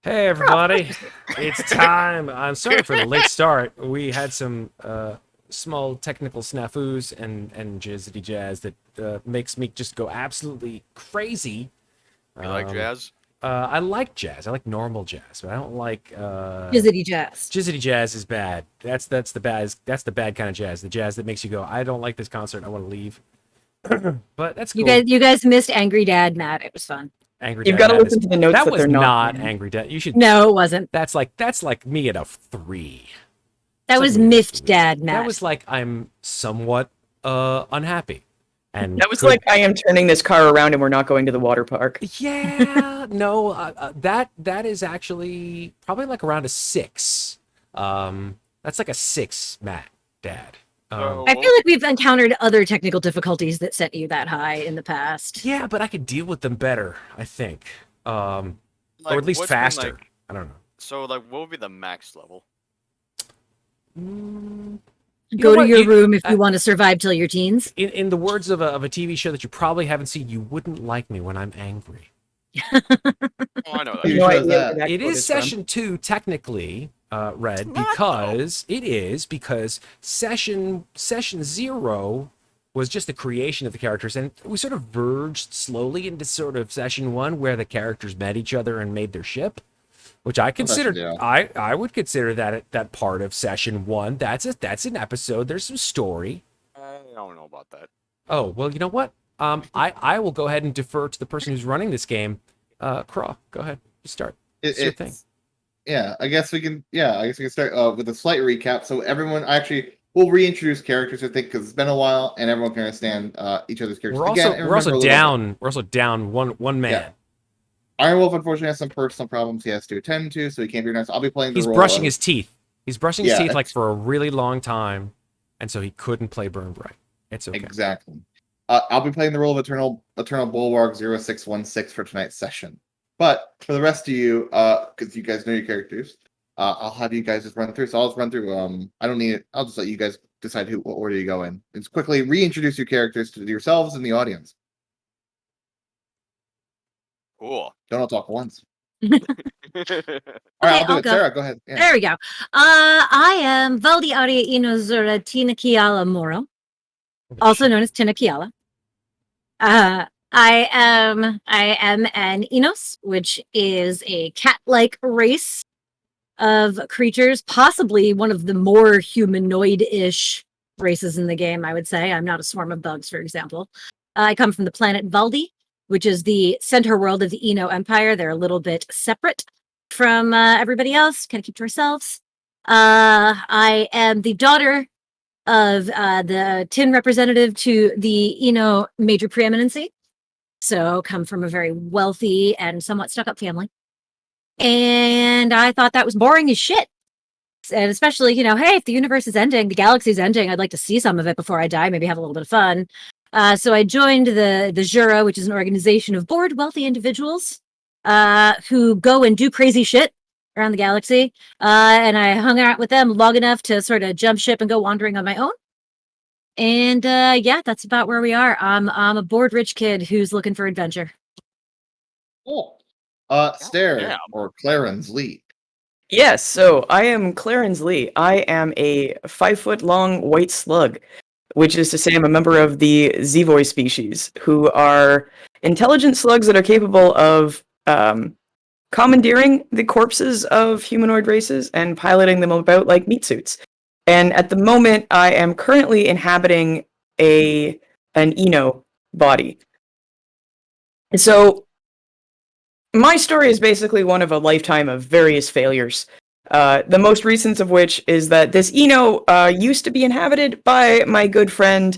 Hey Kraw, of course everybody, you're safe. it's time. I'm sorry for the late start. We had some small technical snafus and jazzity jazz that makes me just go absolutely crazy. You like Um, jazz? I like jazz. I like normal jazz, but I don't like Jizzity jazz. jazzity jazz is bad. That's the bad kind of jazz. The jazz that makes you go, I don't like this concert. I want to leave. But that's You cool. guys, you guys missed Angry Dad Matt. It was fun. Angry You've Dad got to Madness. listen to the notes That that was they're not not playing. Angry Dad. You should. No, it wasn't. That's like me at a 3. That It's like was me at a Miffed 3. Dad That Matt. was like I'm somewhat unhappy and That was could. like, I am turning this car around and we're not going to the water park. Yeah, no, that is actually probably like around a 6. That's like a 6, Matt, Dad. So, I feel like we've encountered other technical difficulties that set you that high in the past. Yeah, but I could deal with them better, I think, like, or at least what's been, faster. like, I don't know. so, like, what would be the max level? Mm, Go to what? your room if you want to survive till your teens. In the words of a TV show that you probably haven't seen, you wouldn't like me when I'm angry. Oh, I know I have that. no show is idea where that? that It quote is is from. session 2 technically, Red, not, because it is because session 0 was just the creation of the characters, and we sort of verged slowly into sort of session 1 where the characters met each other and made their ship, which I considered. yeah. I would consider that part of session 1. That's an episode. There's some story. I don't know about that. Oh well, you know what? I will go ahead and defer to the person who's running this game. Kraw, go ahead. You start. It's your thing. Yeah, I guess we can. Yeah, I guess we can start with a slight recap. So everyone, actually, we'll reintroduce characters. I think because it's been a while, and everyone can understand each other's characters. We're Again, also and we're also remember a little down. We're also down one man. Yeah. Iron Wolf unfortunately has some personal problems he has to attend to, so he can't be nice. I'll be playing the He's role brushing of- his teeth. He's brushing his Yeah, teeth like it's- for a really long time, and so he couldn't play BurnBryte. It's okay. Exactly. I'll be playing the role of Eternal Bulwark 0616 for tonight's session. But for the rest of you, because you guys know your characters, I'll have you guys just run through. So I'll just run through. I don't need it. I'll just let you guys decide what order you go in. Just quickly reintroduce your characters to yourselves and the audience. Cool. Don't all talk at once. Oh, All right, I'll do I'll it. go. Sarah, go ahead. Yeah. There we go. I am Valdi Aria Inozura TinaKiala Moro, also known as TinaKiala. I am an Enos, which is a cat-like race of creatures, possibly one of the more humanoid-ish races in the game, I would say. I'm not a swarm of bugs, for example. I come from the planet Valdi, which is the center world of the Eno Empire. They're a little bit separate from everybody else, kind of keep to ourselves. I am the daughter of the tin representative to the Eno major preeminency. So come from a very wealthy and somewhat stuck-up family. And I thought that was boring as shit. And especially, hey, if the universe is ending, the galaxy's ending, I'd like to see some of it before I die, maybe have a little bit of fun. So I joined the Jura, which is an organization of bored, wealthy individuals who go and do crazy shit around the galaxy. And I hung out with them long enough to sort of jump ship and go wandering on my own. And yeah, that's about where we are. I'm a bored rich kid who's looking for adventure. Cool. Stair yeah. or Clarins Li. Yes, so I am Clarins Li. I am a 5-foot-long white slug, which is to say I'm a member of the Zevoi species, who are intelligent slugs that are capable of commandeering the corpses of humanoid races and piloting them about like meat suits. And at the moment, I am currently inhabiting an Eno body. And so my story is basically one of a lifetime of various failures. The most recent of which is that this Eno used to be inhabited by my good friend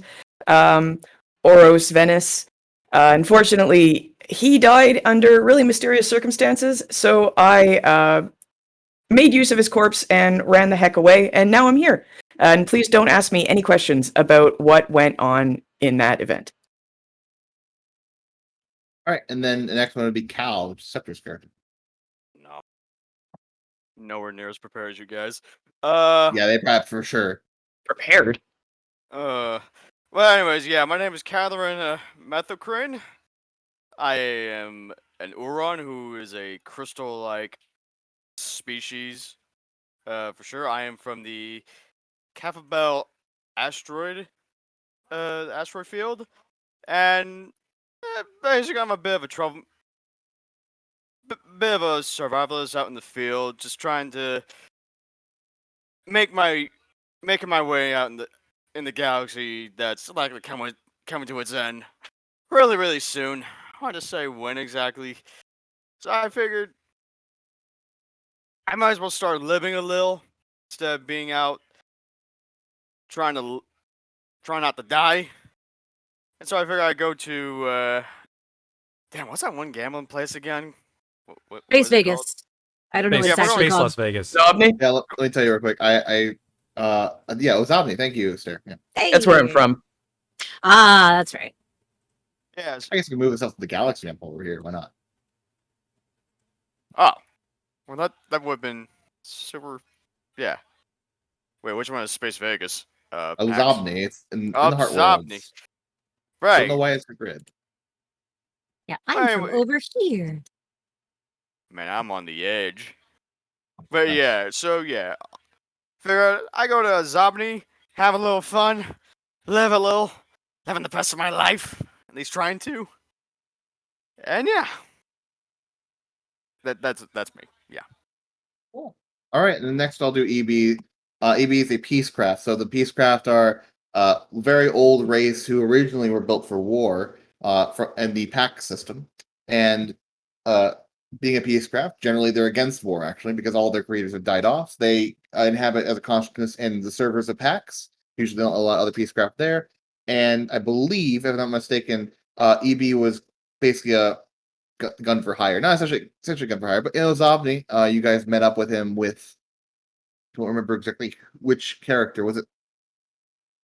Oros Venice. Unfortunately, he died under really mysterious circumstances, so I made use of his corpse and ran the heck away, and now I'm here. And please don't ask me any questions about what went on in that event. All right, and then the next one would be Cal, which is Septur's character. No. Nowhere near as prepared as you guys. Yeah, they probably for sure. Prepared. Well, anyways, yeah, my name is Kalerin Methocrain. I am an Uron who is a crystal-like species, for sure. I am from the Cafabel asteroid, asteroid field, and basically I'm a bit of a bit of a survivalist out in the field, just trying to make my making my way out in the galaxy that's likely coming to its end really really soon. Hard to say when exactly. So I figured I might as well start living a little instead of being out trying not to die. And so I figured I'd go to damn, what's that one gambling place again? What Space is it called? Vegas. I don't know what Space, it's actually Space called. Las Vegas. Zobni? Yeah, let me tell you real quick. Yeah, it was Omni. Thank you, Stair. Yeah. That's where I'm Hey. from. Ah, that's right. Yeah. I guess we can move this up to the Galaxy Amp over here. Why not? Oh, well that would have been super. Yeah. Wait, which one is Space Vegas? Oh, PAX? Zobni. It's in Oh, the Heart Zobni. Worlds. Right. Don't know why it's a grid. Yeah, I'm from Anyway. over here. Man, I'm on the edge. But Nice. yeah, so yeah. Figure I go to Zobni, have a little fun, live a little, living the best of my life, at least trying to. And yeah. That's me. Yeah. Cool. All right, and then next I'll do EB. EB is a peacecraft. So the peacecraft are very old race who originally were built for war in the pack system. And being a peacecraft, generally they're against war, actually, because all their creators have died off. They inhabit as a consciousness in the servers of packs. Usually they don't allow other peacecraft there. And I believe, if I'm not mistaken, EB was basically a gun for hire. Not essentially gun for hire, but in Ozobni, you guys met up with him with, I don't remember exactly which character. Was it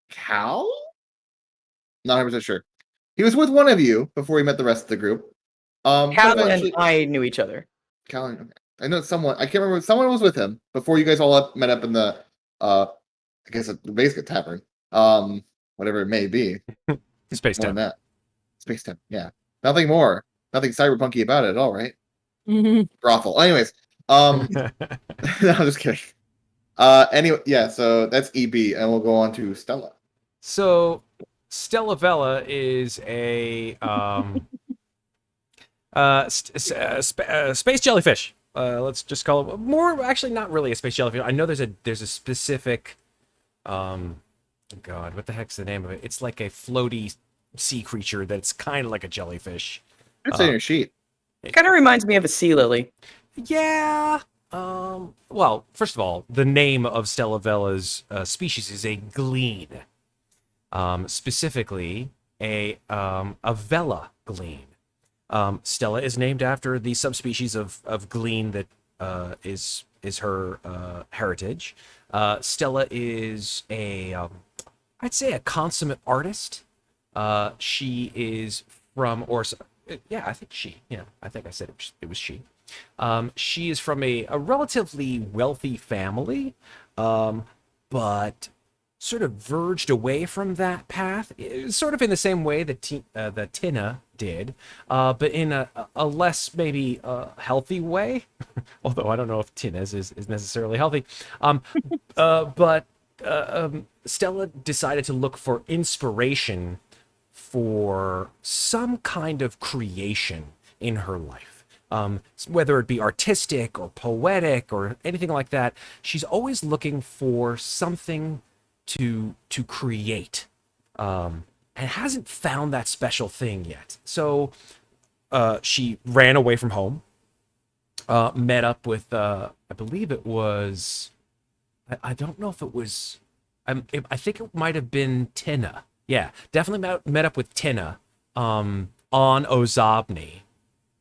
Cal? Not 100% sure. He was with one of you before he met the rest of the group. But Cal eventually, and I knew each other. Cal, okay. I know someone, I can't remember, someone was with him before you guys all met up in the, I guess, basically a tavern. Whatever it may be. Space More than Time. that. Space Time, yeah. Nothing more. Nothing cyberpunky about it at all, right? Mhm. Brothel. Anyways, no, I'm just kidding. Anyway, yeah, so that's EB, and we'll go on to Stella. So, Stella Vela is a space jellyfish. Let's just call it more. Actually, not really a space jellyfish. I know there's a specific. God, what the heck's the name of it? It's like a floaty sea creature that's kind of like a jellyfish. It's in your sheet. It kind of reminds me of a sea lily. Yeah. Well, first of all, the name of Stella Vela's species is a glean. Specifically, a Vella glean. Stella is named after the subspecies of glean that is her heritage. Stella is I'd say a consummate artist. She is from, I think I said it was she. She is from a relatively wealthy family, but sort of verged away from that path, sort of in the same way that Tina did, but in a less maybe healthy way. Although I don't know if Tina's is necessarily healthy. But Stella decided to look for inspiration for some kind of creation in her life. Whether it be artistic or poetic or anything like that, she's always looking for something to create, and hasn't found that special thing yet. So she ran away from home, met up with I believe it was, I don't know if it was, I think it might have been Tina. Yeah, definitely met up with Tina on Ozobni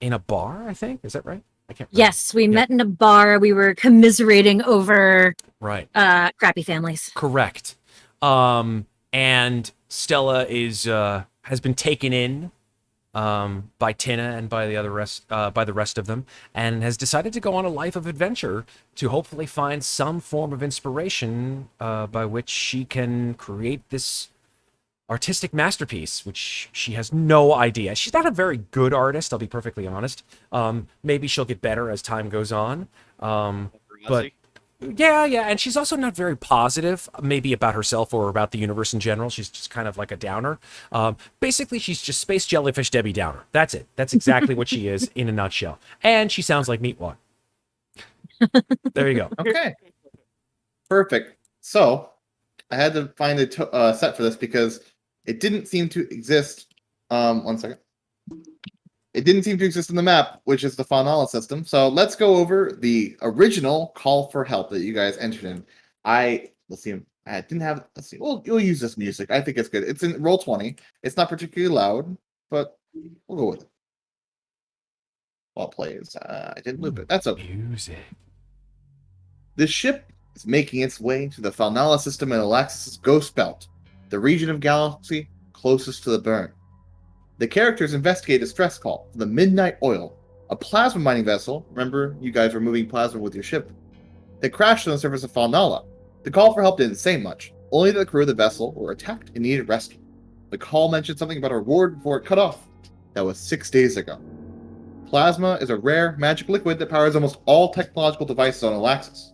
in a bar, I think. Is that right? I can't remember. Yes, we met in a bar. We were commiserating over Right. crappy families. Correct. And Stella has been taken in by Tina and by the rest of them, and has decided to go on a life of adventure to hopefully find some form of inspiration by which she can create this artistic masterpiece, which she has no idea. She's not a very good artist, I'll be perfectly honest. Maybe she'll get better as time goes on. But yeah, and she's also not very positive, maybe about herself or about the universe in general. She's just kind of like a downer. Basically, she's just Space Jellyfish Debbie Downer. That's it. That's exactly what she is in a nutshell. And she sounds like Meatwad. There you go. Okay. Perfect. So, I had to find a set for this because it didn't seem to exist. 1 second. It didn't seem to exist in the map, which is the Faunala system. So let's go over the original call for help that you guys entered in. Let's see. I didn't have. Let's see. We'll use this music. I think it's good. It's in roll 20. It's not particularly loud, but we'll go with it. While it plays. I didn't loop it. That's okay. Music. The ship is making its way to the Faunala system in Alaxis' Ghost Belt, the region of galaxy closest to the burn. The characters investigate a stress call from the Midnight Oil, a plasma mining vessel. Remember, you guys were moving plasma with your ship. They crashed on the surface of Faunala. The call for help didn't say much, only that the crew of the vessel were attacked and needed rescue. The call mentioned something about a reward before it cut off. That was 6 days ago. Plasma is a rare, magic liquid that powers almost all technological devices on Alaxis.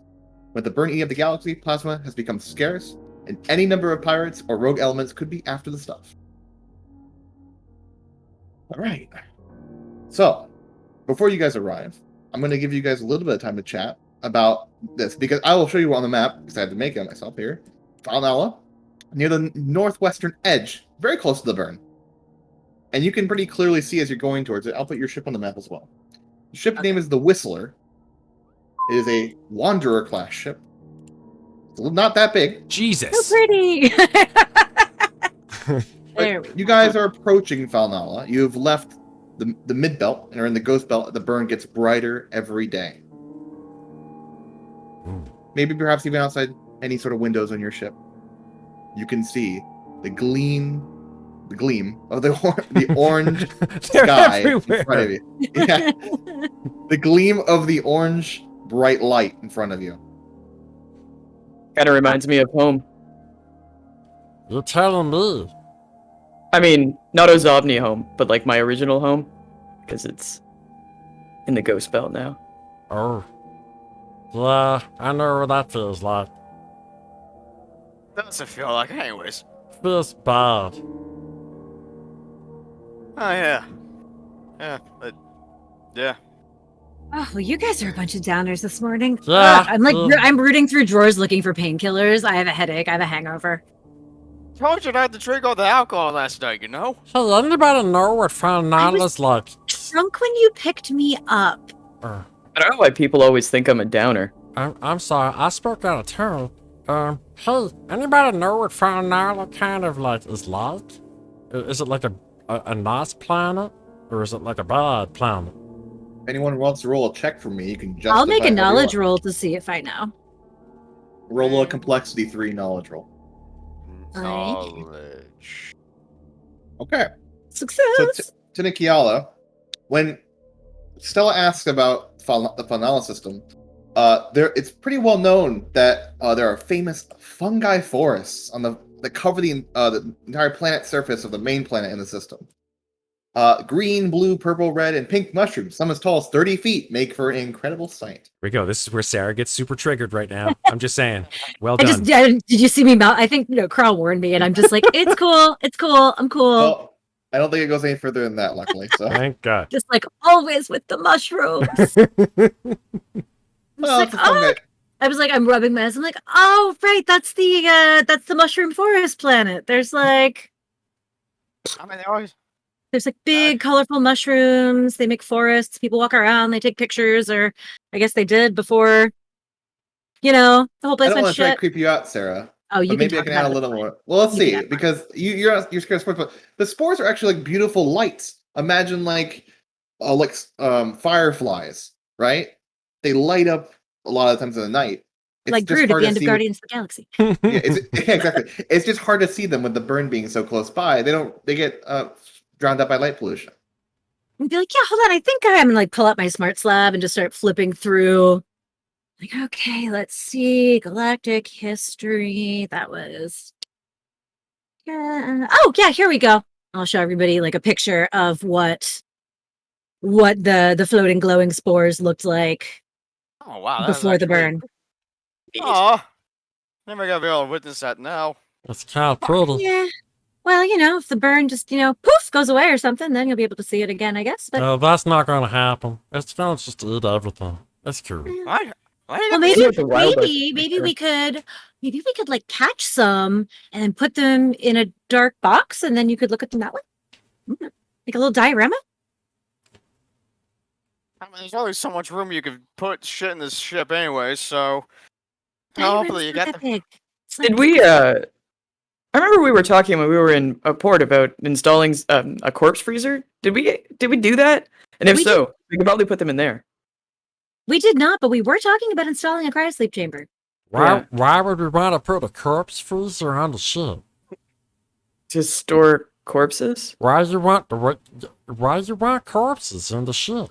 With the burn eating of the galaxy, plasma has become scarce, and any number of pirates or rogue elements could be after the stuff. Alright. So, before you guys arrive, I'm going to give you guys a little bit of time to chat about this, because I will show you on the map, because I had to make it myself here. Faunala, near the northwestern edge, very close to the burn. And you can pretty clearly see as you're going towards it. I'll put your ship on the map as well. The ship name is the Whistler. It is a Wanderer class ship. It's not that big. Jesus. So pretty. There we You guys are approaching Faunala. You have left the mid-belt and are in the ghost belt. The burn gets brighter every day. Maybe perhaps even outside any sort of windows on your ship. You can see the gleam of the orange sky everywhere. in front of you. Yeah. The gleam of the orange bright light in front of you. Kind of reminds me of home. You're telling me. I mean, not Ozobni home, but like my original home, because it's in the Ghost Belt now. Oh. Yeah, I know what that feels like. Doesn't feel like it anyways. Feels bad. Oh yeah. Yeah, but yeah. Oh, well, you guys are a bunch of downers this morning. Yeah, I'm rooting through drawers looking for painkillers. I have a headache. I have a hangover. Told you not to drink all the alcohol last night, you know? Hey, anybody know what Faunala's like? Drunk when you picked me up. I don't know why people always think I'm a downer. I'm sorry, I spoke out of turn. Hey, anybody know what Faunala kind of like is like? Is it like a nice planet, or is it like a bad planet? If anyone wants to roll a check for me, you can justify I'll make a however you knowledge want. roll to see if I know. Roll a complexity 3 knowledge roll. Knowledge. Okay. Success. So TinaKiala, when Stella asks about the Faunala system, it's pretty well known that there are famous fungi forests that cover the entire planet surface of the main planet in the system. Green, blue, purple, red, and pink mushrooms, some as tall as 30 feet, make for an incredible sight. Here we go. This is where Sarah gets super triggered right now. I'm just saying. Well done. Did you see me mouth? I think Kraw warned me, and I'm just like, it's cool, I'm cool. Well, I don't think it goes any further than that, luckily. So, Thank God. Just like always with the mushrooms. it's a fungi. I was like, I'm rubbing my eyes. I'm like, oh right, that's the mushroom forest planet. There's like big colorful mushrooms. They make forests. People walk around. They take pictures, or I guess they did before. The whole I place don't went want to try to shit. creep you out, Sarah. Oh, you But maybe I talk can about add a it. little more. Well, let's You see, can add more. because you're scared of spores, but the spores are actually like beautiful lights. Imagine like fireflies, right? They light up a lot of times in the night. It's Like just Groot at hard the to end of see Guardians of the Galaxy. exactly. It's just hard to see them with the burn being so close by. They get drowned out by light pollution. And be like, yeah, hold on, I think I'm gonna pull out my smart slab and just start flipping through. Like, okay, let's see. Galactic history. That was Oh yeah, here we go. I'll show everybody like a picture of what the floating glowing spores looked like Oh wow, that's before the actually. burn. Aw, never gonna be able to witness that now. It's kind of pretty. Yeah. Well, if the burn just, poof, goes away or something, then you'll be able to see it again, I guess. But That's not going to happen. It's going to just eat everything. That's cool. Why? well, maybe maybe with the wild bugs, maybe sure. we could like catch some and then put them in a dark box, and then you could look at them that way, like a little diorama. I mean, there's only so much room you could put shit in this ship anyway, so. Diorama's Hopefully you not got that the. big. It's like- Did we? I remember we were talking when we were in a port about installing a corpse freezer. Did we do that? And if We so, we could probably put them in there. We did not, but we were talking about installing a cryosleep chamber. Why would we want to put a corpse freezer on the ship? To store corpses? Why you want corpses in the ship?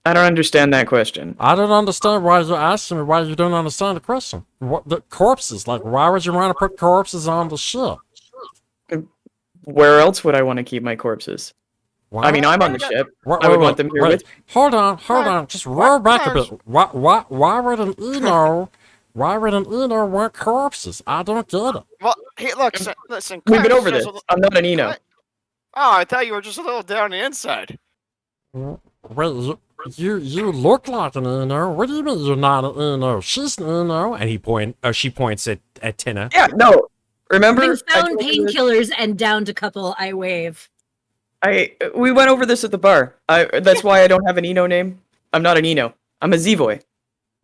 I don't understand that question. I don't understand why you're asking me why you don't understand the question. What the corpses? Like, why would you want to put corpses on the ship? Where else would I want to keep my corpses? Why? I mean, I'm on the ship. Wait, I would wait, want them here wait. with. Hold on. Just roll back a bit. Why would an Eno want corpses? I don't get it. Well, hey, look, listen. We've been Clarence over just this. a li- I'm not an Eno. Oh, I thought you were just a little down the inside. Wait, you look like an Eno. What do you mean you're not an Eno? She's an Eno. And she points at Tina. Yeah, no. Remember? Having I found told you this- painkillers and downed a couple, I wave. we went over this at the bar. That's why I don't have an Eno name. I'm not an Eno. I'm a Z-Boy.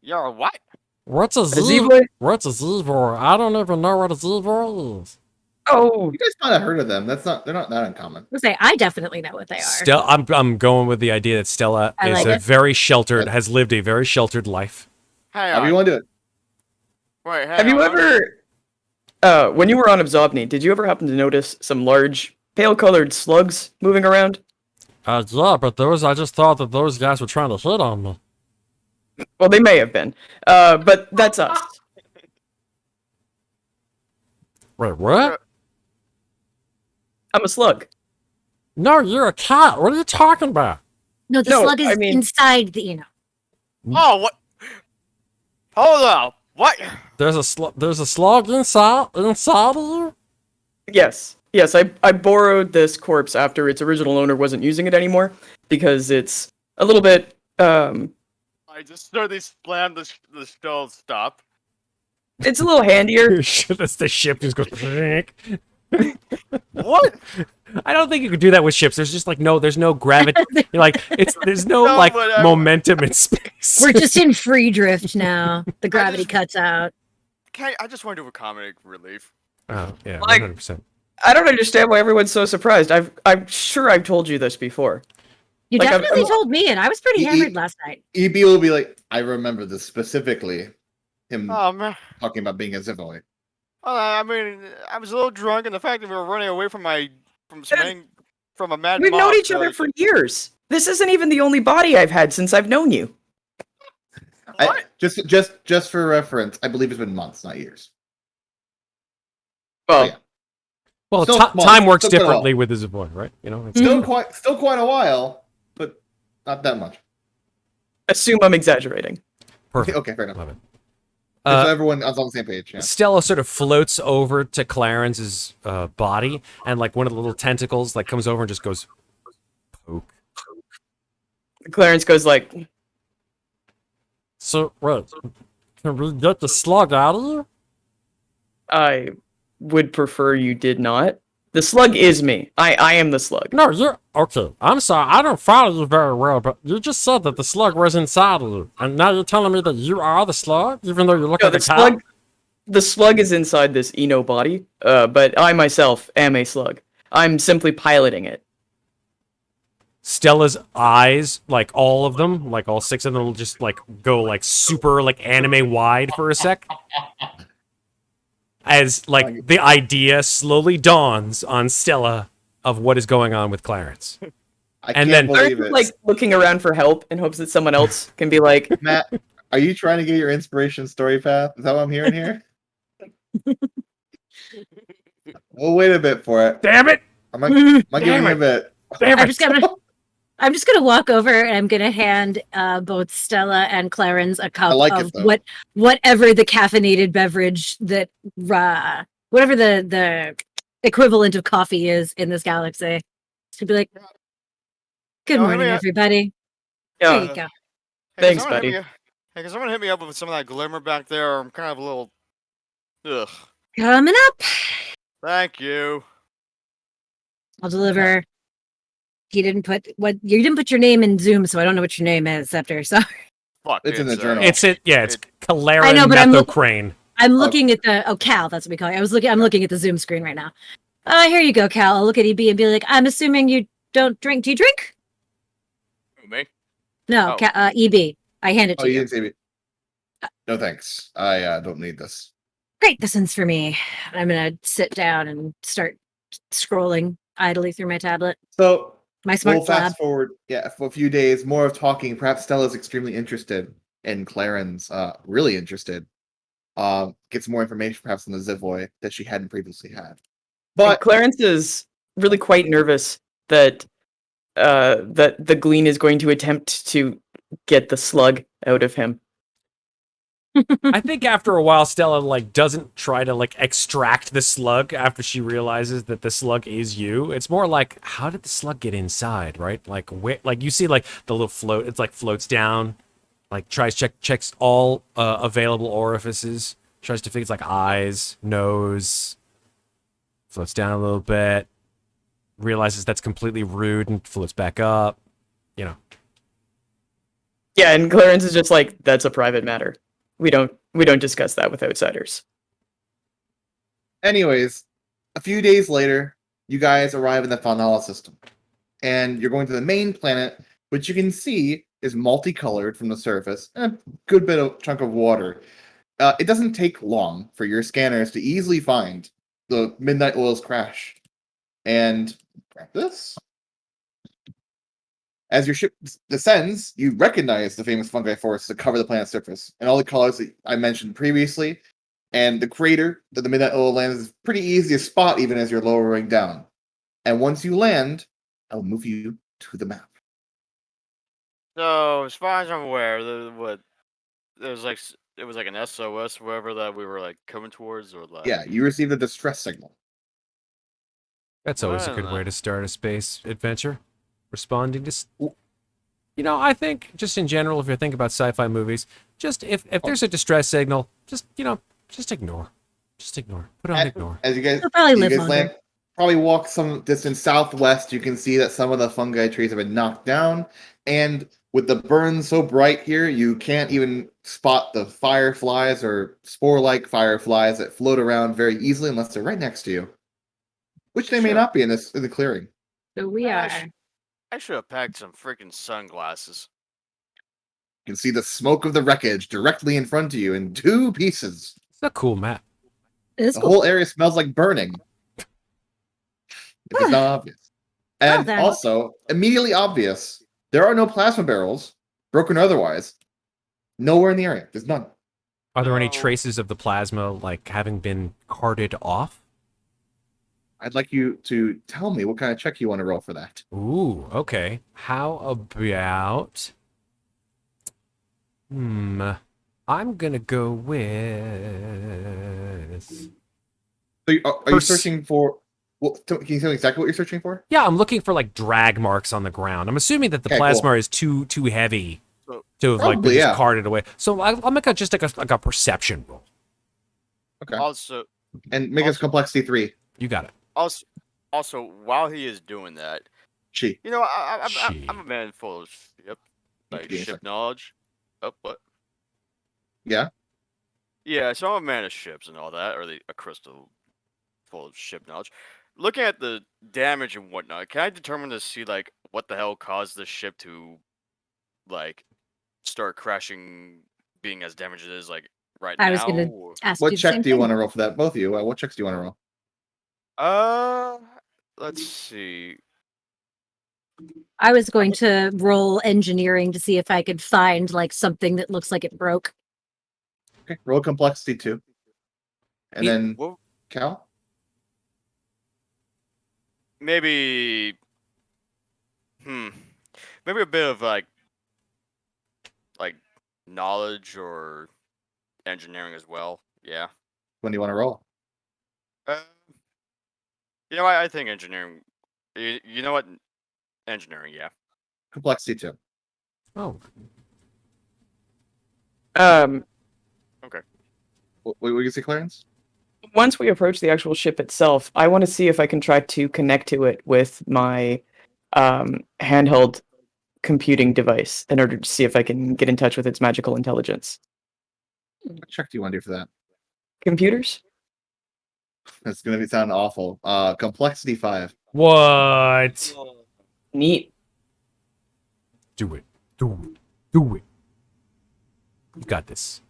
You're a what? What's a A Z? Z-Boy? What's a Z-Vor? I don't even know what a Z-Vor is. Oh, You guys might have heard of them. They're not that uncommon. I definitely know what they are. I'm going with the idea that Stella I is like a it. very sheltered, has lived a very sheltered life. Hang However you on. want to do it. Wait, hang have you on. ever, when you were on Abzobni, did you ever happen to notice some large, pale-colored slugs moving around? Yeah, but I just thought that those guys were trying to hit on me. Well, they may have been. But that's us. Wait, what? I'm a slug. No, you're a cat. What are you talking about? No, the No, slug is I mean- inside the Oh, what? Hold on. What? There's a slug inside of you? Yes. Yes, I borrowed this corpse after its original owner wasn't using it anymore because it's a little bit, I just suddenly slammed the stove stop. it's a little handier. That's the ship just goes. What? I don't think you could do that with ships. There's just there's no gravity. There's no No, whatever. momentum in space. We're just in free drift now. The gravity cuts out. I just want to do a comedic relief. Oh yeah, Like- 100%. I don't understand why everyone's so surprised. I'm sure I've told you this before. You Like, definitely told me, and I was pretty You- hammered last night. EB will be like, I remember this specifically. Him Oh man. talking about being a Zivoy. I mean, I was a little drunk, and the fact that we were running away from a mad We've mob, known each other like, for years. This isn't even the only body I've had since I've known you. What? Just for reference, I believe it's been months, not years. Well, Yeah. Well, Still small, time works still quite a while. differently with the Zavoy, right? It's Still quite a while, but not that much. assume I'm exaggerating. perfect. Okay, fair enough. Love it. So everyone is on the same page. Yeah. Stella sort of floats over to Clarins' body, and one of the little tentacles comes over and just goes poke. Clarence goes like, So, wait, can we get the slug out of you? I would prefer you did not. The slug is me. I am the slug. No, you're... Okay, I'm sorry, I don't follow you very well, but you just said that the slug was inside of you, and now you're telling me that you are the slug, even though you look No, like a the cat? slug. The slug is inside this Eno body, but I myself am a slug. I'm simply piloting it. Stella's eyes, all of them, all 6 of them, will just go super anime wide for a sec. As the idea slowly dawns on Stella of what is going on with Clarins. I And can't then- believe Clarence it. is looking around for help in hopes that someone else can be like, Matt, are you trying to get your inspiration story path? Is that what I'm hearing here? We'll wait a bit for it. Damn it! I might give Damn you a it. bit. Damn I'm it! just gonna walk over and I'm gonna hand both Stella and Clarins a cup like of it, though. whatever the caffeinated beverage that whatever the equivalent of coffee is in this galaxy. To be like, good No, morning, everybody. There Yeah. you go. Thanks, Hey, buddy. can someone hit me up with some of that glimmer back there? I'm kind of a little. Ugh. Coming up. Thank you. I'll deliver. You didn't put your name in Zoom, so I don't know what your name is, Septur. So Fuck. It's in the journal. It's Kalerin I know, but Methocrain. I'm looking at the Cal. That's what we call it. I'm looking at the Zoom screen right now. Here you go, Cal. I'll look at EB and be like, I'm assuming you don't drink. Do you drink? Who, me? No, Oh. EB. I hand it Oh, to you you. didn't say me. No thanks. I don't need this. Great, this one's for me. I'm gonna sit down and start scrolling idly through my tablet. So My smart we'll slab. fast forward, for a few days, more of talking. Perhaps Stella's extremely interested in Clarins, really interested. Get some more information perhaps on the Zivoy that she hadn't previously had. But But Clarence is really quite nervous that that the Glean is going to attempt to get the slug out of him. I think after a while, Stella doesn't try to extract the slug after she realizes that the slug is you. It's more like, how did the slug get inside, right? Where, you see the little float. It's floats down, checks all available orifices. Tries to figure it's eyes, nose. Floats down a little bit. Realizes that's completely rude and floats back up. You know. Yeah, and Clarence is just like, that's a private matter. We don't discuss that with outsiders. anyways, a few days later, you guys arrive in the Faunala system. And you're going to the main planet, which you can see is multicolored from the surface, and a good bit of chunk of water. It doesn't take long for your scanners to easily find the Midnight Oil's crash. And this. As your ship descends, you recognize the famous fungi forests that cover the planet's surface, and all the colors that I mentioned previously. And the crater that the Midnight Oil lands is pretty easy to spot even as you're lowering down. And once you land, I'll move you to the map. So, as far as I'm aware, it was an SOS, wherever that we were coming towards, or Yeah, you received a distress signal. That's always a Well, good way to start a space adventure. Responding to... I think, just in general, if you're thinking about sci-fi movies, just if there's a distress signal, just ignore. Just ignore. Put on ignore. As you guys, They'll probably you live guys longer. land, probably walk some distance southwest, you can see that some of the fungi trees have been knocked down. And with the burn so bright here, you can't even spot the fireflies or spore-like fireflies that float around very easily unless they're right next to you. Which they may Sure. not be in the clearing. So we I are. I should have packed some freaking sunglasses. You can see the smoke of the wreckage directly in front of you in two pieces. It's a cool map. It's The cool. whole area smells like burning. If it's not obvious. And then. also, immediately obvious, there are no plasma barrels, broken or otherwise, nowhere in the area. There's none. Are there any No. traces of the plasma, having been carted off? I'd like you to tell me what kind of check you want to roll for that. Ooh, okay. How about... I'm gonna go with... So are you Pers- searching for... Well, can you tell me exactly what you're searching for? Yeah, I'm looking for drag marks on the ground. I'm assuming that the Okay, plasma cool. is too heavy So- to have Probably, been just yeah. carted away. So I'll make just a perception roll. Okay. Also, And make us complexity 3. You got it. also, while he is doing that, She. I'm a man full of ship, Okay, ship sorry. knowledge. Oh, what? Yeah? Yeah, so I'm a man of ships and all that, or a crystal full of ship knowledge. Looking at the damage and whatnot, can I determine to see what the hell caused this ship to start crashing, being as damaged as it is right now? I was gonna or- ask What you the check same do you thing. want to roll for that? Both of you. What checks do you want to roll? Let's see. I was going to roll engineering to see if I could find something that looks like it broke. Okay. Roll complexity 2. And then, What, Cal? maybe, maybe a bit of like knowledge or engineering as well. Yeah. When do you want to roll? Uh, I think engineering. You know what? Engineering, yeah. Complexity 2. Oh, Okay. What were you say, Clarence? Once we approach the actual ship itself, I want to see if I can try to connect to it with my handheld computing device in order to see if I can get in touch with its magical intelligence. What check do you want to do for that? Computers? It's going to sound awful. Complexity 5. what? Neat. Do it. Do it. Do it. You got this.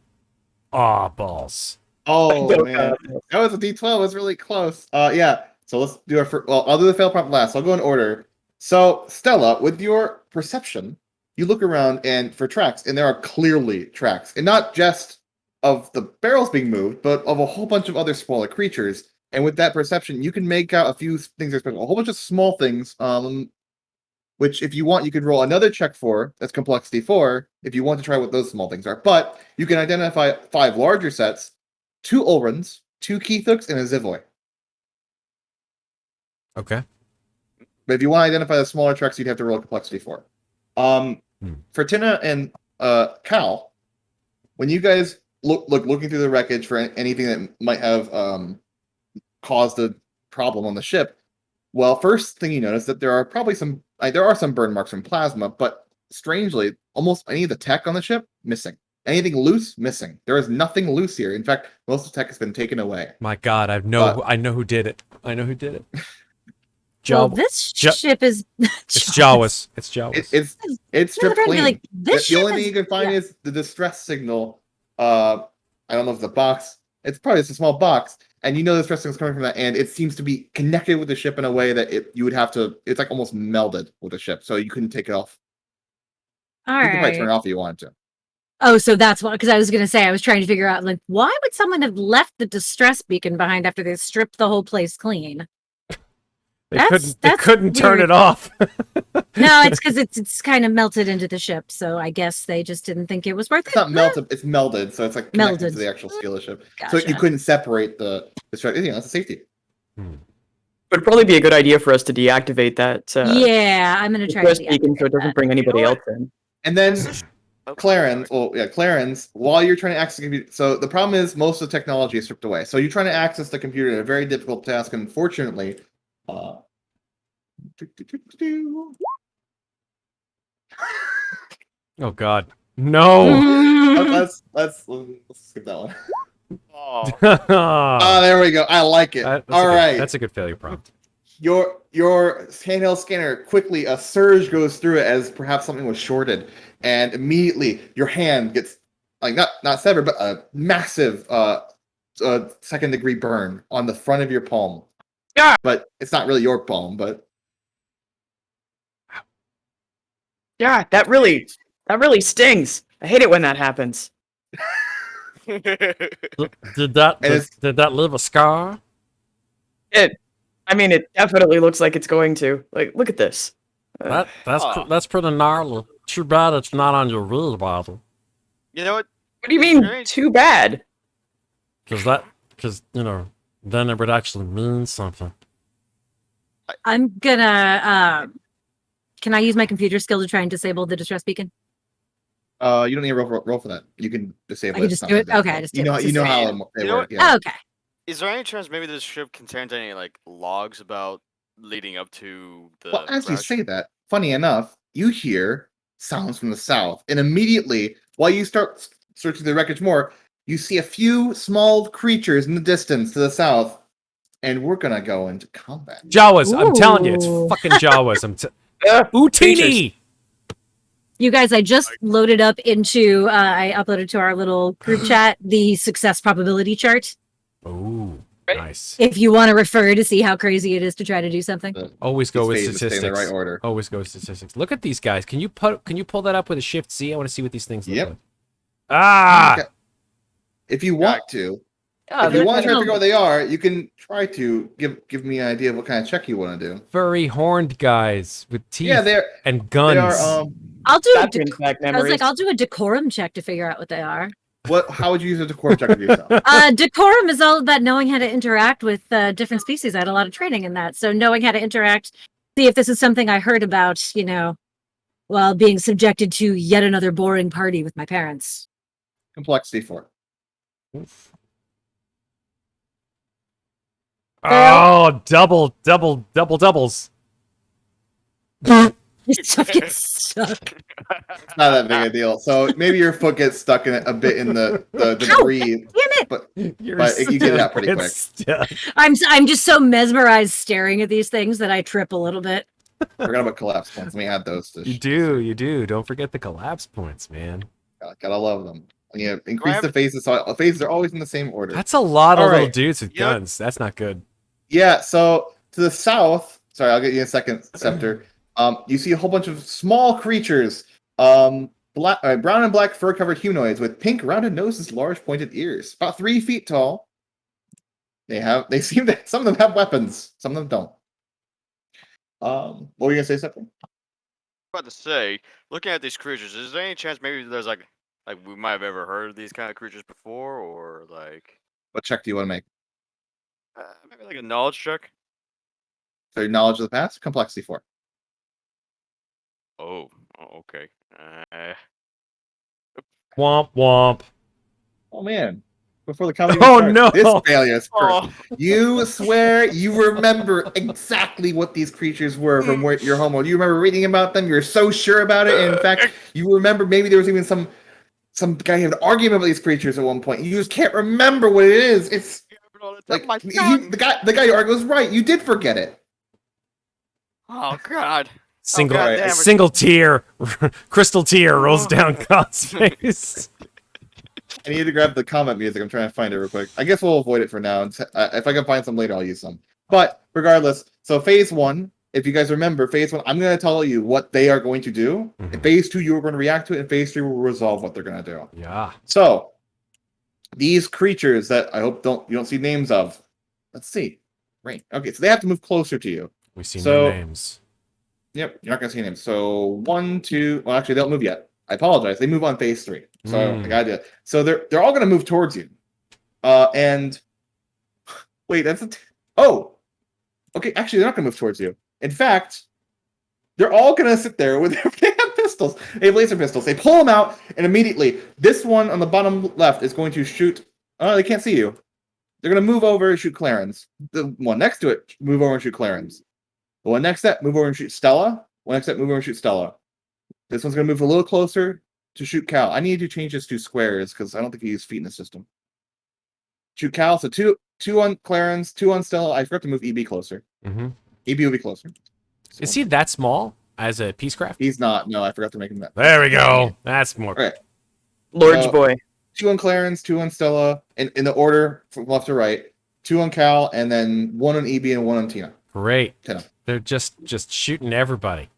Aw, balls. Oh, man. That was a D12. It was really close. Yeah. So let's do our first. Well, I'll do the fail prompt last. I'll go in order. So, Stella, with your perception, you look around and for tracks, and there are clearly tracks. And not just of the barrels being moved, but of a whole bunch of other smaller creatures. And with that perception, you can make out a few things, a whole bunch of small things, which if you want, you could roll another check for. That's complexity 4, if you want to try what those small things are. But you can identify 5 larger sets, 2 Olrans, 2 Keithooks, and a Zivoy. Okay. But if you want to identify the smaller tracks, you'd have to roll complexity 4. For Tina and Cal, when you guys looking through the wreckage for anything that might have caused a problem on the ship, well, first thing you notice that there are probably some burn marks from plasma, but strangely, almost any of the tech on the ship missing. Anything loose, missing. There is nothing loose here. In fact, most of the tech has been taken away. My God, I know who did it. I know who did it. Well, this ship is. It's Jawas. It's Jawas. It's stripped clean. Like, this The only ship thing you can find is the distress signal. I don't know if it's a box. It's probably just a small box, and you know the distress signal is coming from that, and it seems to be connected with the ship in a way that you would have to. It's like almost melded with the ship, so you couldn't take it off. All You could probably right. turn it off if you wanted to. Oh, so that's what, because I was going to say, I was trying to figure out, like, why would someone have left the distress beacon behind after they stripped the whole place clean? They couldn't turn weird. it off. No, it's because it's kind of melted into the ship, so I guess they just didn't think it was worth It's it. not melted. It's melded, so it's like connected Melded. to the actual steel of the ship. So you Gotcha. couldn't separate the distress. You know, that's a safety. Would probably be a good idea for us to deactivate that. Yeah, I'm going to try to distress beacon so it doesn't bring anybody else in. And then Oh, Clarins, Clarins, while you're trying to access the computer, so the problem is most of the technology is stripped away. So you're trying to access the computer, a very difficult task, and unfortunately, Oh God, no. let's skip that one. Oh, Oh, there we go. I like it. All right. That's a good failure prompt. Your handheld scanner, quickly a surge goes through it as perhaps something was shorted, and immediately your hand gets like not severed, but a massive second degree burn on the front of your palm. Ah! But it's not really your palm, but Yeah, that really stings. I hate it when that happens. Did that leave a scar? It definitely looks like it's going to. Like, look at this. That's pretty gnarly. Too bad it's not on your real bottle. you know what? What do you mean, Great. too bad? Because then it would actually mean something. I'm gonna. Can I use my computer skill to try and disable the distress beacon? you don't need to roll for that. You can disable I can it. just It's do not it? so Okay, difficult. just you do know it. you know Just how do they You know work. what? Yeah. Okay. Is there any chance maybe this ship contains any logs about leading up to the? Well, as you crash? say that, funny enough, you hear sounds from the south, and immediately, while you start searching the wreckage more, you see a few small creatures in the distance to the south, and we're gonna go into combat. Jawas, I'm telling you, it's Ooh. fucking Jawas. Creatures. Utini! You guys, I just loaded up into. I uploaded to our little group chat the success probability chart. Oh, Right. nice. If you want to refer to see how crazy it is to try to do something. Always go with These phases stay in statistics. the right order. Always go with statistics. Look at these guys. Can you pull that up with a Shift Z? I want to see what these things look Yep. like. Ah! If you want to, Ah, If you they're want to try kind to of- figure out what they are, you can try to give me an idea of what kind of check you want to do. Furry horned guys with teeth Yeah, and they guns. are. I'll do that brings back I was memories. like, I'll do a decorum check to figure out what they are. How would you use a decorum check with yourself? Decorum is all about knowing how to interact with different species. I had a lot of training in that. So knowing how to interact, see if this is something I heard about, while being subjected to yet another boring party with my parents. Complexity 4. Oh, doubles. Stuff gets stuck. It's not that big a deal. So maybe your foot gets stuck in it a bit in the debris, Damn it! but You're you get it out pretty still quick. stuck. I'm just so mesmerized staring at these things that I trip a little bit. Forgot about collapse points. Let me add those. You do. Don't forget the collapse points, man. Gotta love them. Yeah, increase Grab- the phases. So phases are always in the same order. That's a lot of All little right. dudes with Yep. guns. That's not good. Yeah. So to the south. Sorry, I'll get you in a second, Septur. You see a whole bunch of small creatures. Brown and black fur-covered humanoids with pink rounded noses, large pointed ears, about 3 feet tall. They seem to. Some of them have weapons. Some of them don't. What were you gonna say, Septur? About to say, looking at these creatures, is there any chance maybe there's like we might have ever heard of these kind of creatures before, or like What check do you want to make? maybe like a knowledge check? So your knowledge of the past, complexity 4. Oh, okay. Womp womp. Oh man! Before the comedy. Oh, starts, no. This failure is correct. Oh, You swear you remember exactly what these creatures were from where your home world. You remember reading about them. You're so sure about it. And in fact, you remember maybe there was even some guy had an argument about these creatures at one point. You just can't remember what it is. It's like my the guy you argued was right. You did forget it. Oh God. Single God damn it. single tear, crystal tear rolls down God's face. I need to grab the comment music. I'm trying to find it real quick. I guess we'll avoid it for now. If I can find some later, I'll use some. But regardless, so phase 1, if you guys remember, phase 1, I'm going to tell you what they are going to do. In phase 2, you're going to react to it. In phase 3, we'll resolve what they're going to do. Yeah. So these creatures that I hope you don't see names of. Let's see. Right. Okay, so they have to move closer to you. We see So- no names. Yep, you're not going to see names. So 1, 2. Well, actually, they don't move yet. I apologize. They move on phase 3. So I got it. So they're all going to move towards you. And wait, oh, okay. Actually, they're not going to move towards you. In fact, they're all going to sit there with they have pistols. They have laser pistols. They pull them out, and immediately this one on the bottom left is going to shoot. Oh, they can't see you. They're going to move over and shoot Clarins. The one next to it, move over and shoot Clarins. The one next step, move over and shoot Stella. One next step, move over and shoot Stella. This one's going to move a little closer to shoot Cal. I need to change this to squares because I don't think he used feet in the system. Shoot Cal. So two on Clarins, 2 on Stella. I forgot to move EB closer. Mm-hmm. EB will be closer. So Is he that small as a peacecraft? He's not. No, I forgot to make him that. There we go. That's more. Okay. Large boy. 2 on Clarins, 2 on Stella, in the order from left to right. 2 on Cal, and then 1 on EB and 1 on Tina. Great. Tina. They're just shooting everybody.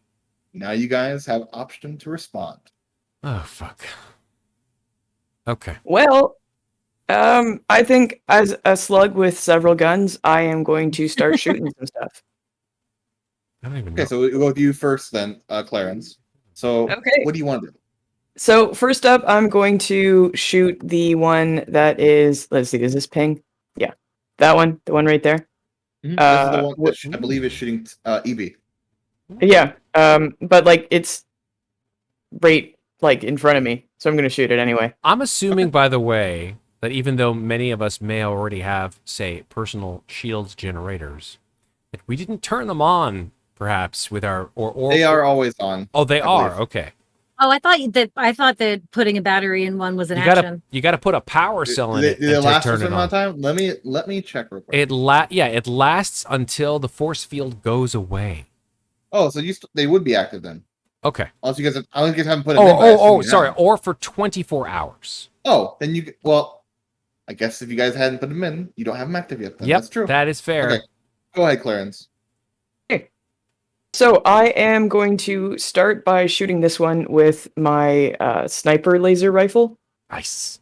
Now you guys have option to respond. Oh fuck. Okay. Well, I think as a slug with several guns, I am going to start shooting some stuff. I don't even know. Okay, so we'll go with you first then, Clarins. So Okay. what do you want to do? So first up, I'm going to shoot the one that is. Let's see. Is this ping? Yeah, that one. The one right there. This is the one what- that I believe is shooting EB. Yeah. But like it's right like in front of me, so I'm gonna shoot it anyway. I'm assuming, by the way, that even though many of us may already have, say, personal shields generators, that we didn't turn them on, perhaps, with our or They are always on. Oh, they I are. believe. Okay. Oh, I thought that putting a battery in one was an action. You gotta put a power cell in Do it they and last for a turn certain it amount on. of time? Let me check real quick. It lasts until the force field goes away. Oh, so they would be active then. Okay. Unless you guys haven't put it in. but I assume you Sorry. have. Or for 24 hours. Oh, then I guess if you guys hadn't put them in, you don't have them active yet. Then. Yep, That's true. that is fair. Okay. Go ahead, Clarins. So I am going to start by shooting this one with my sniper laser rifle. Nice.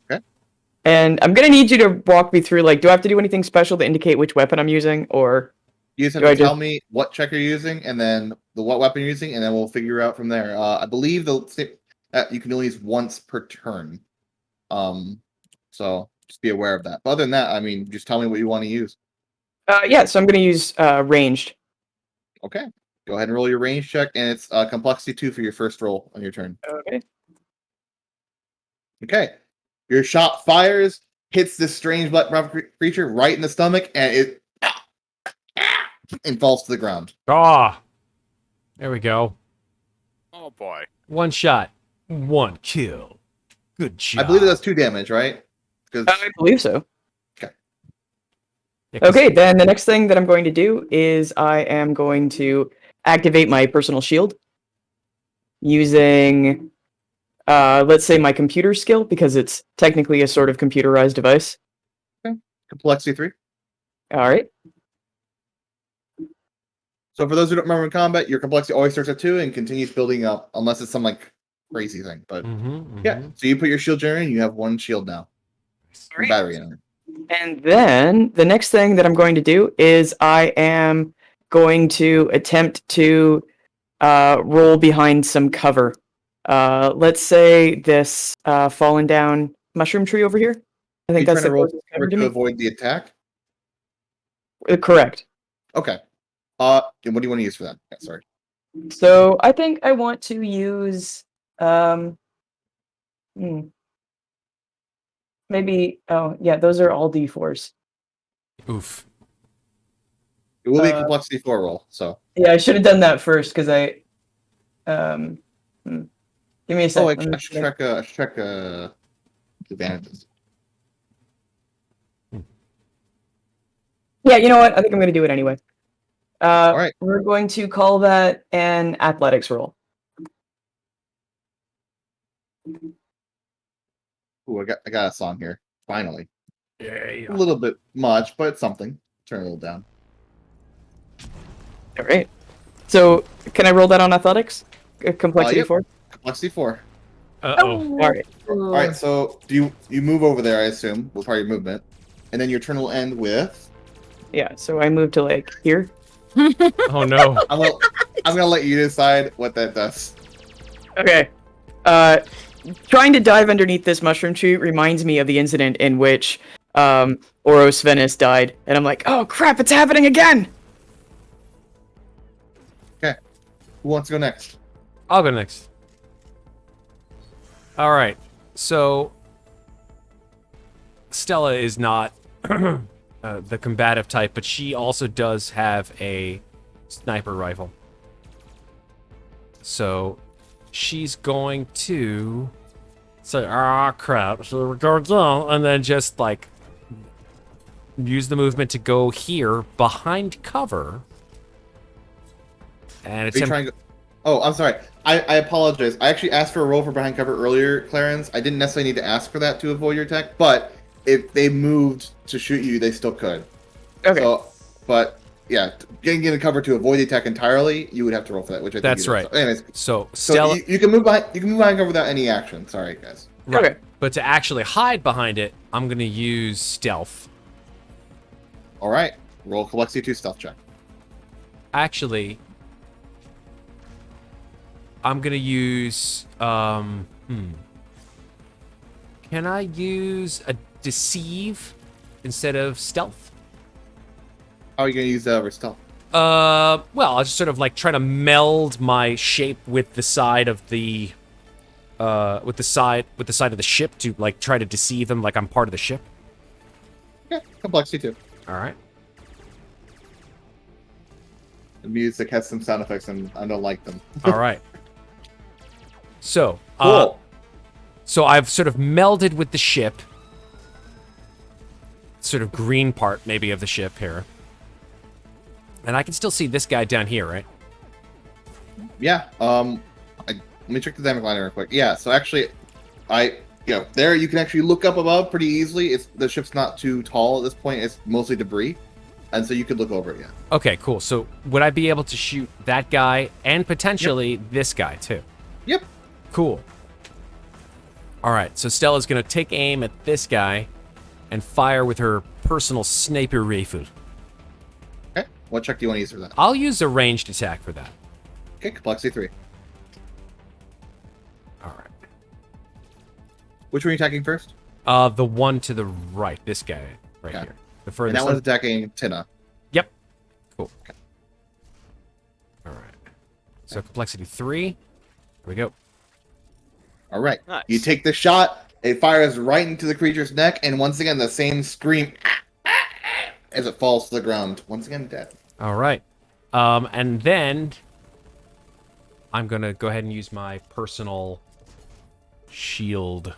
And I'm gonna need you to walk me through, like, do I have to do anything special to indicate which weapon I'm using, or You just have Do I to tell just- me what check you're using, and then what weapon you're using, and then we'll figure out from there. I believe you can only use once per turn. So just be aware of that. But other than that, I mean, just tell me what you want to use. yeah, so I'm gonna use ranged. Okay. Go ahead and roll your range check, and it's complexity 2 for your first roll on your turn. Okay. Okay. Your shot fires, hits this strange black creature right in the stomach, and it and falls to the ground. Ah, there we go. Oh boy. One shot, one kill. Good job. I believe it does 2 damage, right? 'Cause- I believe so. Yeah, 'cause- Okay, then the next thing that I'm going to do is I am going to activate my personal shield using, let's say, my computer skill, because it's technically a sort of computerized device. complexity 3. All right. So for those who don't remember in combat, your complexity always starts at 2 and continues building up, unless it's some like crazy thing. But yeah, so you put your shield generator, and you have 1 shield now. Great. Battery in it. And then the next thing that I'm going to do is I am going to attempt to roll behind some cover. Let's say this fallen down mushroom tree over here. I think You're that's trying to the roll closest cover cover to to me. avoid the attack. Correct. Okay. And what do you want to use for that? Yeah, sorry. So I think I want to use maybe those are all D4s. Oof. It will be a complexity 4 roll. So. Yeah, I should have done that first because I give me a Oh, second. I should check advantages. Yeah, you know what? I think I'm going to do it anyway. All right. We're going to call that an athletics roll. Ooh, I got a song here. Finally. Yeah. A little bit much, but something. Turn it a little down. All right. So, can I roll that on athletics? Complexity Yep. 4? Complexity 4. Uh-oh. All right. All right, so you move over there, I assume, with part of your movement, and then your turn will end with. Yeah, so I move to like here. Oh no. I'm gonna let you decide what that does. Okay. Trying to dive underneath this mushroom tree reminds me of the incident in which Oros Venice died, and I'm like, oh crap, it's happening again! Okay, who wants to go next? I'll go next. All right. So Stella is not the combative type, but she also does have a sniper rifle. So she's going to say, crap. So we're going down, and then just like use the movement to go here behind cover. And it's Are you trying to? Oh, I'm sorry. I apologize. I actually asked for a roll for behind cover earlier, Clarins. I didn't necessarily need to ask for that to avoid your attack, but if they moved to shoot you, they still could. Okay. So, but yeah, getting into cover to avoid the attack entirely, you would have to roll for that, which I think That's you did. right. So anyways, so so Stella. you can move behind. You can move behind cover without any action. Sorry, guys. Right. Okay. But to actually hide behind it, I'm gonna use stealth. All right. Roll complexity 2 stealth check. Actually, I'm gonna use Can I use a deceive instead of stealth? How are you gonna use that over stealth? Well, I'll just sort of like try to meld my shape with the side of the with the side of the ship to like try to deceive them like I'm part of the ship. Okay, complexity 2. All right. The music has some sound effects, and I don't like them. All right. So, Cool. so I've sort of melded with the ship. Sort of green part, maybe, of the ship here. And I can still see this guy down here, right? Yeah. Let me check the dynamic line real quick. Yeah. So actually, there you can actually look up above pretty easily. It's the ship's not too tall at this point. It's mostly debris, and so you could look over it. Yeah. Okay, cool. So would I be able to shoot that guy and potentially this guy too? Yep. Cool. All right, so Stella's gonna take aim at this guy and fire with her personal sniper rifle. Okay. What check do you want to use for that? I'll use a ranged attack for that. Okay, complexity 3. All right. Which one are you attacking first? The one to the right, this guy right Okay. here. The And furthest. that one's attacking Tina. Yep. Cool. All right. So complexity 3. Here we go. All right. Nice. You take the shot. It fires right into the creature's neck, and once again, the same scream as it falls to the ground. Once again, dead. All right. And then I'm gonna go ahead and use my personal shield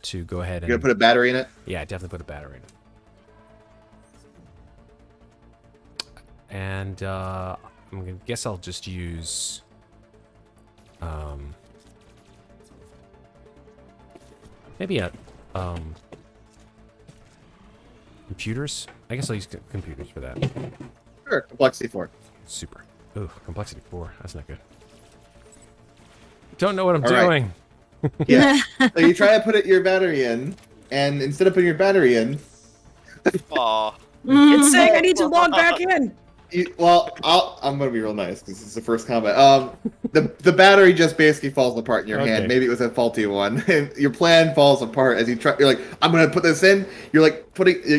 to go ahead You're gonna and put a battery in it. yeah, definitely put a battery in it. And I'm gonna guess I'll just use maybe a computers. I guess I'll use computers for that. Sure. Complexity 4. Super. Ooh, complexity 4. That's not good. Don't know what I'm All right. doing. Yeah. So you try to put your battery in, and instead of putting your battery in, Aw. It's saying I need to log back in. I'm gonna be real nice because this is the first combat. The battery just basically falls apart in your Okay. hand. Maybe it was a faulty one. And your plan falls apart as you try. You're like, I'm gonna put this in. You're like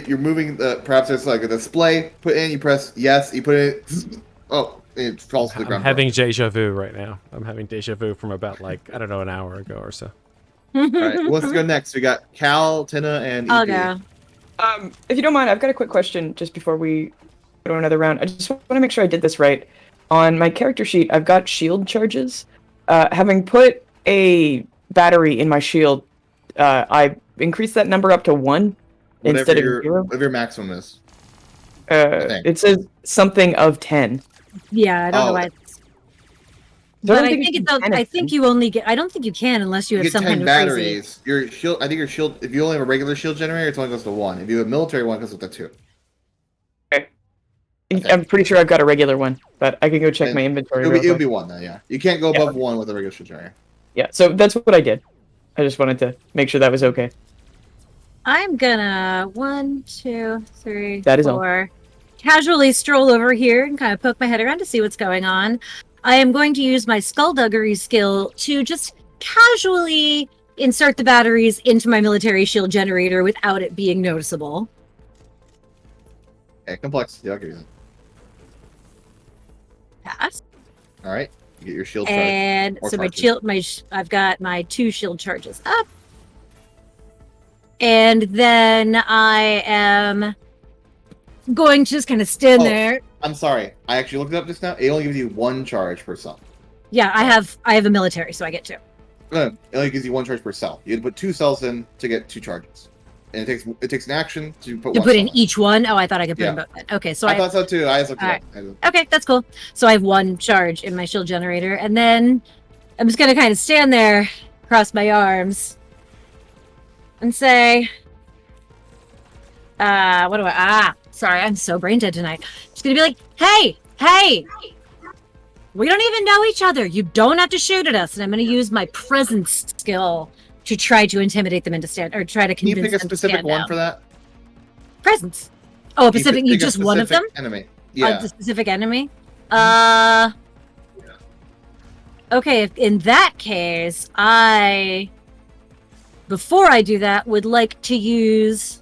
you're moving perhaps there's like a display. Put in. You press yes. You put it. Oh, it falls to the I'm ground. having deja vu right now. I'm having deja vu from about like I don't know an hour ago or so. All right. Let's go next. We got Cal, Tina, and I'll EP. go. If you don't mind, I've got a quick question just before we go to another round. I just want to make sure I did this right. On my character sheet, I've got shield charges. Having put a battery in my shield, I increased that number up to 1 instead of 0. Whatever your maximum is. think. It says something of 10. Yeah, I don't know Oh. why. So But I it's think it's. 10 I think you only get. I don't think you can unless you You have get some 10 kind of crazy. batteries. Your shield, I think your shield, if you only have a regular shield generator, it only goes to 1. If you have a military one, it goes up to 2. I'm pretty sure I've got a regular one, but I can go check And my inventory. It'll real be, it'll quick. be 1 then, yeah. You can't go Yeah. above 1 with a regular shield generator. Yeah, so that's what I did. I just wanted to make sure that was okay. I'm gonna 1, 2, 3, That is all. 4. Casually stroll over here and kind of poke my head around to see what's going on. I am going to use my skullduggery skill to just casually insert the batteries into my military shield generator without it being noticeable. Okay, complexity, I'll give you that. Pass. Alright, you get your shield charge. And or so my charges. shield, I've got my 2 shield charges up. And then I am going to just kind of stand Oh. there. I'm sorry, I actually looked it up just now. It only gives you 1 charge per cell. Yeah, I have a military, so I get 2. It only gives you 1 charge per cell. You had to put 2 cells in to get 2 charges. And it takes an action to put To 1 put in cell each one? Oh, I thought I could put in Yeah. both. Okay, so I thought so too. I just looked it Alright. up. okay, that's cool. So I have 1 charge in my shield generator, and then I'm just gonna kind of stand there, cross my arms, and say, what do I? Sorry, I'm so brain dead tonight. Just gonna be like, hey, we don't even know each other. You don't have to shoot at us, and I'm gonna use my presence skill to try to intimidate them into stand, or try to Can you convince pick a them to specific stand one down. for that? Presence. Oh, a Can specific. pick You a just one of them. specific Enemy. Yeah. Yeah. The specific enemy. Okay, in that case, before I do that, would like to use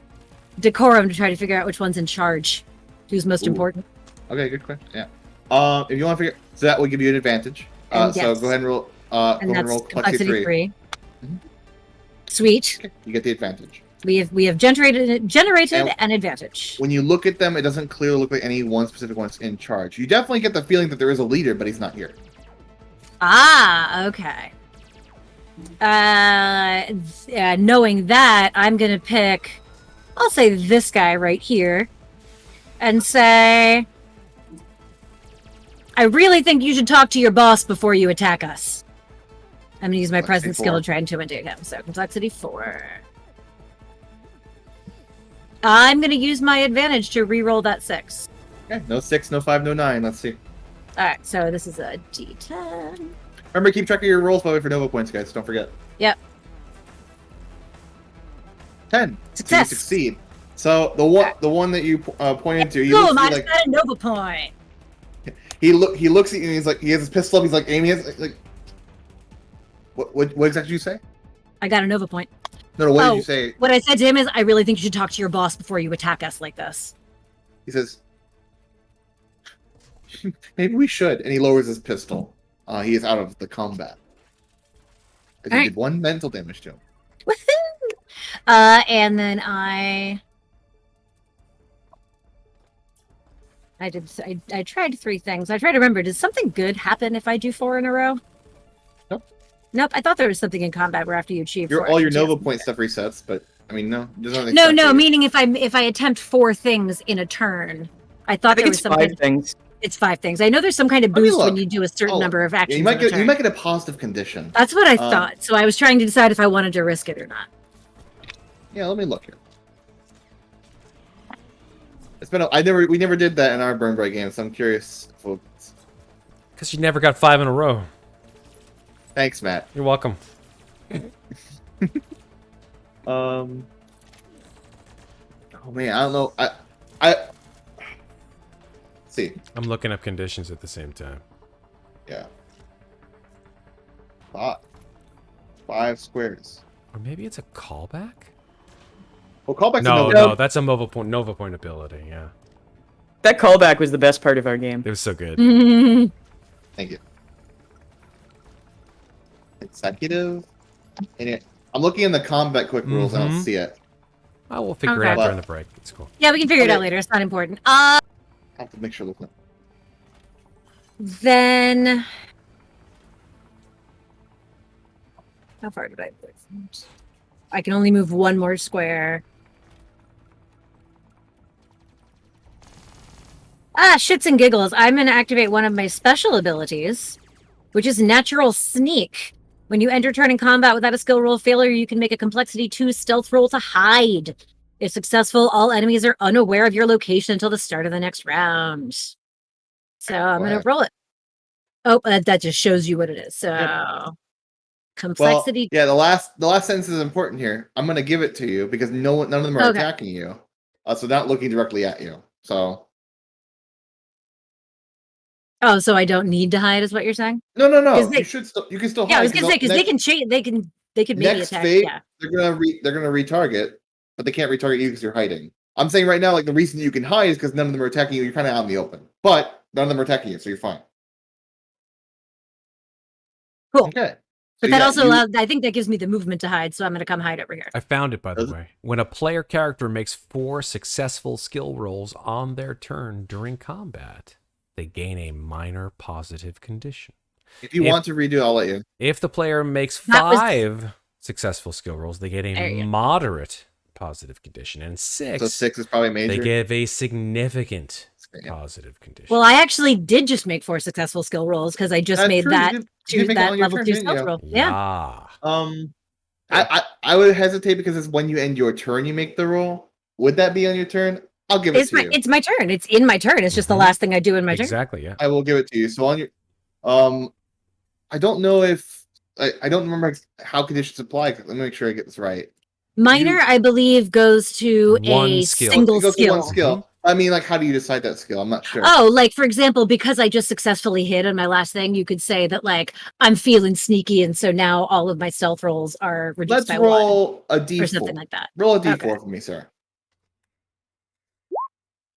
decorum to try to figure out which one's in charge, who's most Ooh. important. Okay, good question. Yeah. If you want to figure, so that will give you an advantage. And So yes. go ahead and roll. Go And ahead and that's roll complexity complexity 3. 3. Mhm. Sweet. Okay, you get the advantage. We have generated And- an advantage. When you look at them, it doesn't clearly look like any one specific one's in charge. You definitely get the feeling that there is a leader, but he's not here. Ah, okay. Knowing that, I'm gonna pick, I'll say this guy right here, and say, I really think you should talk to your boss before you attack us. I'm gonna use my Complexity presence skill 4. to try and intimidate him. So complexity 4. I'm gonna use my advantage to re-roll that 6. Okay, no 6, no 5, no 9. Let's see. All right, so this is a D10. Remember, keep track of your rolls by the way for Nova points, guys. Don't forget. Yep. 10. Success. So you succeed. So the one that you pointed to, he Boom! looks I at you like got a Nova point. he looks at you and he's like, he has his pistol up. He's like aiming it. Like, what exactly did you say? I got a Nova point. No, what did you say? What I said to him is, I really think you should talk to your boss before you attack us like this. He says, maybe we should. And he lowers his pistol. He is out of the combat. Because he did 1 mental damage to him. Woohoo! And then I tried 3 things. I tried to remember, does something good happen if I do 4 in a row? Nope. I thought there was something in combat where after you achieve All your Nova point stuff resets, but I mean, no. No. Meaning if I attempt 4 things in a turn, I thought there was it's some 5 things. It's 5 things. I know there's some kind of boost when you do a certain number of actions. You might get a positive condition. That's what I thought. So I was trying to decide if I wanted to risk it or not. Yeah, let me look here. It's been we never did that in our BurnBryte game, so I'm curious. Because you never got 5 in a row. Thanks, Matt. You're welcome. Oh man, I don't know. I see. I'm looking up conditions at the same time. Yeah. 5 squares. Or maybe it's a callback? Well, callback's No, that's a Nova point ability, yeah. That callback was the best part of our game. It was so good. Thank you. Executive. I'm looking in the combat quick rules. I don't see it. Oh, we'll figure it out during the break. It's cool. Yeah, we can figure it out later. It's not important. I have to make sure look. Then how far did I move? I can only move 1 more square. Shits and giggles. I'm going to activate one of my special abilities, which is Natural Sneak. When you enter turn in combat without a skill roll failure, you can make a complexity 2 stealth roll to hide. If successful, all enemies are unaware of your location until the start of the next round. So I'm going to roll it. Oh, that just shows you what it is. So complexity. Well, yeah, the last sentence is important here. I'm going to give it to you because none of them are attacking you. So not looking directly at you. So. Oh, so I don't need to hide, is what you're saying? No. You can still hide. Yeah, I was gonna say because they can change. They could maybe attack. Phase, they're gonna retarget, but they can't retarget you because you're hiding. I'm saying right now, like the reason you can hide is because none of them are attacking you. You're kind of out in the open, but none of them are attacking you, so you're fine. Cool. Okay. But that also allows. I think that gives me the movement to hide, so I'm gonna come hide over here. I found it, by the way. When a player character makes 4 successful skill rolls on their turn during combat, they gain a minor positive condition. If you want to redo, I'll let you. If the player makes 5 successful skill rolls, they get a moderate positive condition. And 6, so 6 is probably major. They give a significant positive condition. Well, I actually did just make 4 successful skill rolls because I just made that level 2 stealth roll. Yeah. I would hesitate because it's when you end your turn you make the roll. Would that be on your turn? I'll give it to you. It's my turn. It's in my turn. It's just the last thing I do in my turn. Exactly, yeah. I will give it to you. So on your I don't know if I don't remember how conditions apply. Let me make sure I get this right. Minor, I believe, goes to a single skill. One skill. I mean, like, how do you decide that skill? I'm not sure. Oh, like, for example, because I just successfully hit on my last thing, you could say that, like, I'm feeling sneaky, and so now all of my stealth rolls are reduced by 1. Let's roll a D4. Or something like that. Roll a D4 for me, sir.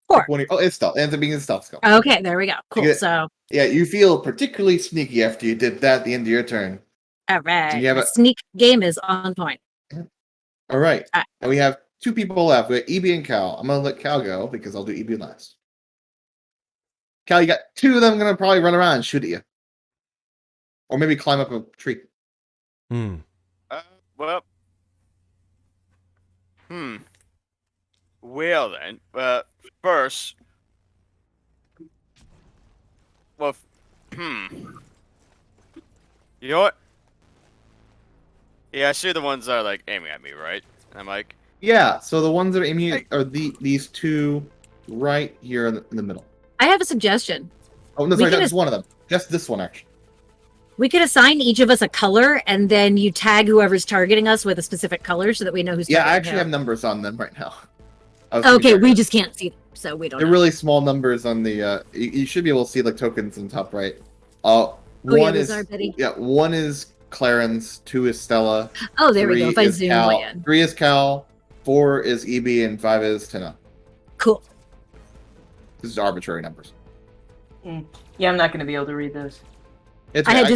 4. It's stealth. It ends up being a stealth skill. Okay, there we go. Cool. So. Yeah, you feel particularly sneaky after you did that at the end of your turn. All right. The sneak game is on point. All right. And we have 2 people left. We have EB and Cal. I'm going to let Cal go because I'll do EB last. Cal, you got 2 of them going to probably run around and shoot at you. Or maybe climb up a tree. Well. Well then, first. Well, You know what? Yeah, I see the ones that are like aiming at me, right? And I'm like, yeah. So the ones that are aiming at are these 2 right here in the middle. I have a suggestion. Oh no, sorry, that's one of them. Just this one actually. We could assign each of us a color, and then you tag whoever's targeting us with a specific color so that we know who's Yeah, targeting I actually who. have numbers on them right now. Okay, we just can't see them, so we don't They're know. really small numbers on the. You should be able to see like tokens in the top right. Oh, One yeah, those is are Betty. yeah. One is Clarins. 2 is Stella. Oh, there we 3 go. If I is zoom Cal. way in. 3 is Cal. 4 is EB, and 5 is Tina. Cool. This is arbitrary numbers. Yeah, I'm not going to be able to read those. It's, I had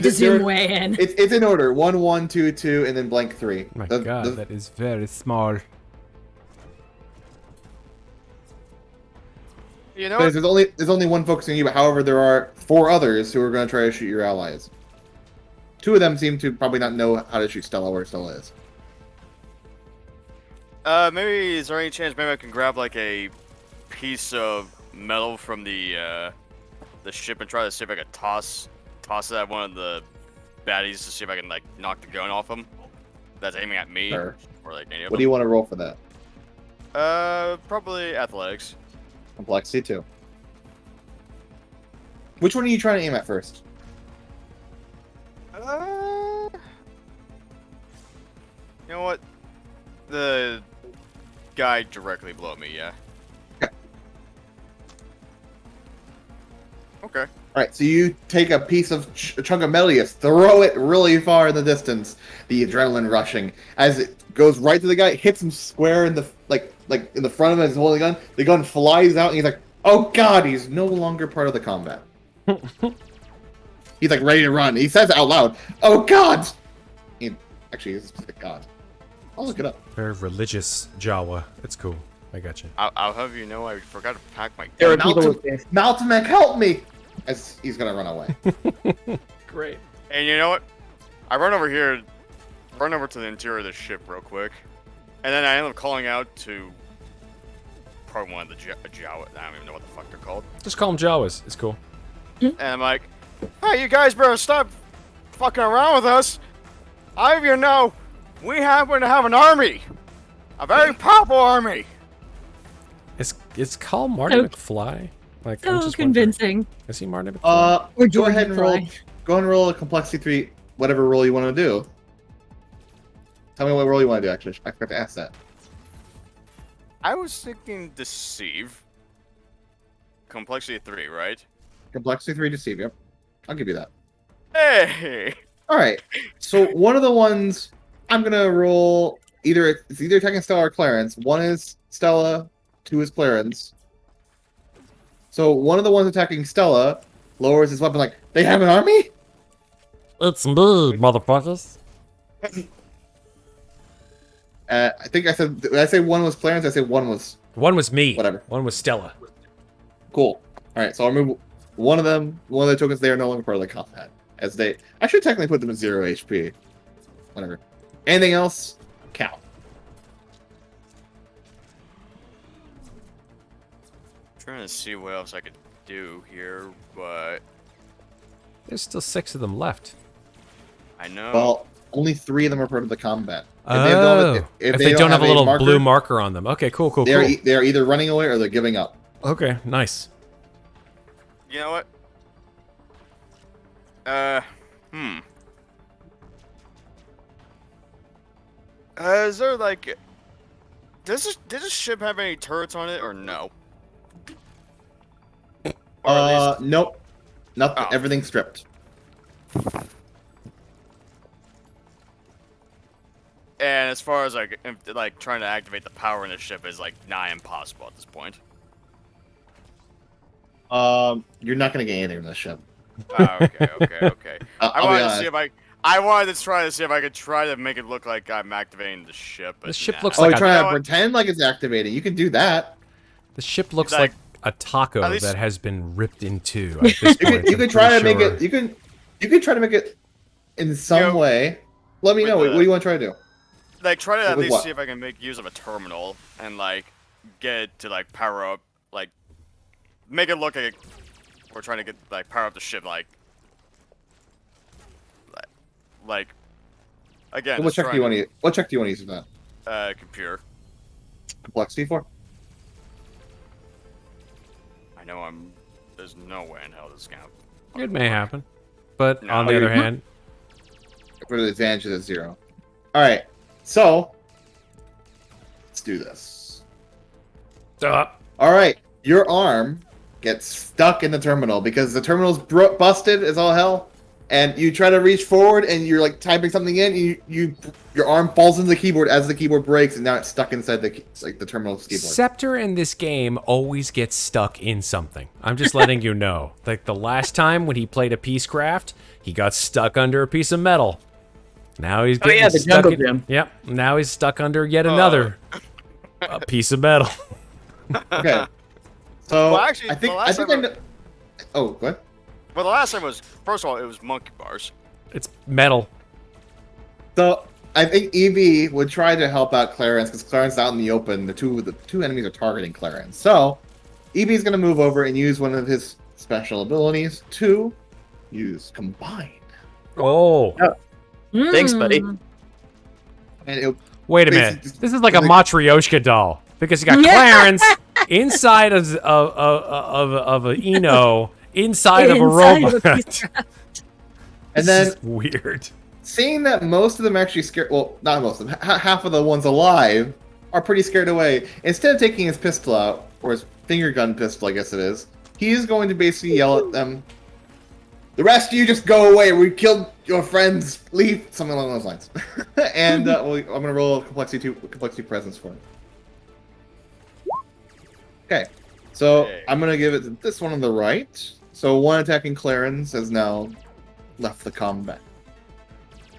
to zoom they're- way in. It's in order: 1, 1, 2, 2, and then blank 3. My God, that is very small. You know, Because there's only one focusing you, but however, there are 4 others who are going to try to shoot your allies. 2 of them seem to probably not know how to shoot Stella where Stella is. maybe is there any chance maybe I can grab like a piece of metal from the ship and try to see if I can toss it at one of the baddies to see if I can like knock the gun off him. That's aiming at me Sure. or like any of What them. do you want to roll for that? Probably athletics. Complexity 2. Which one are you trying to aim at first? You know what? The guy directly below me, yeah. Okay. All right, so you take a piece of a chunk of metal, you throw it really far in the distance. The adrenaline rushing as it goes right to the guy, hits him square in the like in the front of him as he's holding the gun. The gun flies out, and he's like, "Oh God!" He's no longer part of the combat. He's like ready to run. He says it out loud, "Oh God!" Actually, it's a God. I'll look it up. Very religious Jawa. It's cool. I got you. I'll have you know I forgot to pack my There are gun. people Malcolm, with Malcolm, help me! As he's gonna run away. Great. And you know what? I run over here, run over to the interior of the ship real quick, and then I end up calling out to probably one of the Jawa. I don't even know what the fuck they're called. Just call them Jawas. It's cool. And I'm like, "Hey, you guys better stop fucking around with us. I have you know, we happen to have an army, a very powerful army." It's called Marty So- McFly. Like I'm So just wondering, convincing. is he Marty McFly? Or Go George ahead and roll. McFly. Go ahead and roll a complexity 3, whatever roll you want to do. Tell me what roll you want to do. Actually, I forgot to ask that. I was thinking deceive. Complexity 3, right? Complexity 3 deceive. Yep, I'll give you that. Hey! All right. So one of the ones I'm gonna roll it's either attacking Stella or Clarins. 1 is Stella, 2 is Clarins. So one of the ones attacking Stella lowers his weapon like, they have an army? It's me, motherfuckers. I think I said, did I say 1 was Clarins? I say 1 was One was me. Whatever. One was Stella. cool. All right, so I'll remove one of them. One of the tokens, they are no longer part of the combat. As I should technically put them at 0 HP. Whatever. Anything else? Cal. Trying to see what else I could do here, but There's still 6 of them left. I know. Well, only 3 of them are part of the combat. If they don't have a little marker, blue marker on them. Okay, cool. they are either running away or they're giving up. Okay, nice. You know what? Is there like, does this ship have any turrets on it or no? Or at least, Nope. Nothing. Oh. Everything's stripped. and as far as like trying to activate the power in the ship is like nigh impossible at this point. You're not gonna get anything from this ship. Oh, okay. I'll be honest. I wanted to try to see if I could try to make it look like I'm activating the ship. But The ship nah. looks Oh, like you're a- trying You to know what? pretend like it's activating. You can do that. The ship looks Like, like a taco at least- that has been ripped in two. At this You point, could I'm try to pretty make sure. it. You could try to make it in some You know, way. Let me with know. the- What do you want to try to do? Like try to at With least what? see if I can make use of a terminal and like get it to like power up, like make it look like we're trying to get like power up the ship, like again. What just check do trying you want to use? What check do you want to use for that? Computer. Complexity 4. I know there's no way in hell this is gonna. It may happen, but No. on the other hand, For the advantage is 0. All right, so let's do this. All right, your arm gets stuck in the terminal because the terminal's busted as all hell, and you try to reach forward and you're like typing something in. Your arm falls into the keyboard as the keyboard breaks, and now it's stuck inside the terminal's keyboard. Septur in this game always gets stuck in something. I'm just letting you know. Like the last time when he played a Peacecraft, he got stuck under a piece of metal. Now he's getting the stuck jungle in, gym. Yep. Now he's stuck under yet another a piece of metal. Okay, so Well, actually, I think the I last think time I know. Oh, what? Well, the last time was, first of all, it was monkey bars. It's metal. So I think Evie would try to help out Clarins because Clarins out in the open. The two enemies are targeting Clarins. So Evie's gonna move over and use one of his special abilities to use Combine. Oh. Thanks, buddy. Mm. And it'll Wait a minute. basically- This is like a Matryoshka doll. Because you got Clarins inside of a Eno inside of a Inside of a robot. piece And This then is weird. seeing that most of them actually scared, well, not most of them, half of the ones alive are pretty scared away. Instead of taking his pistol out, or his finger gun pistol, I guess it is, he is going to basically yell at them, "The rest of you just go away. We killed your friends. Leave." Something along those lines. And I'm going to roll a complexity presence for him. Okay, so Okay. I'm going to give it to this one on the right. So one attacking Clarins has now left the combat.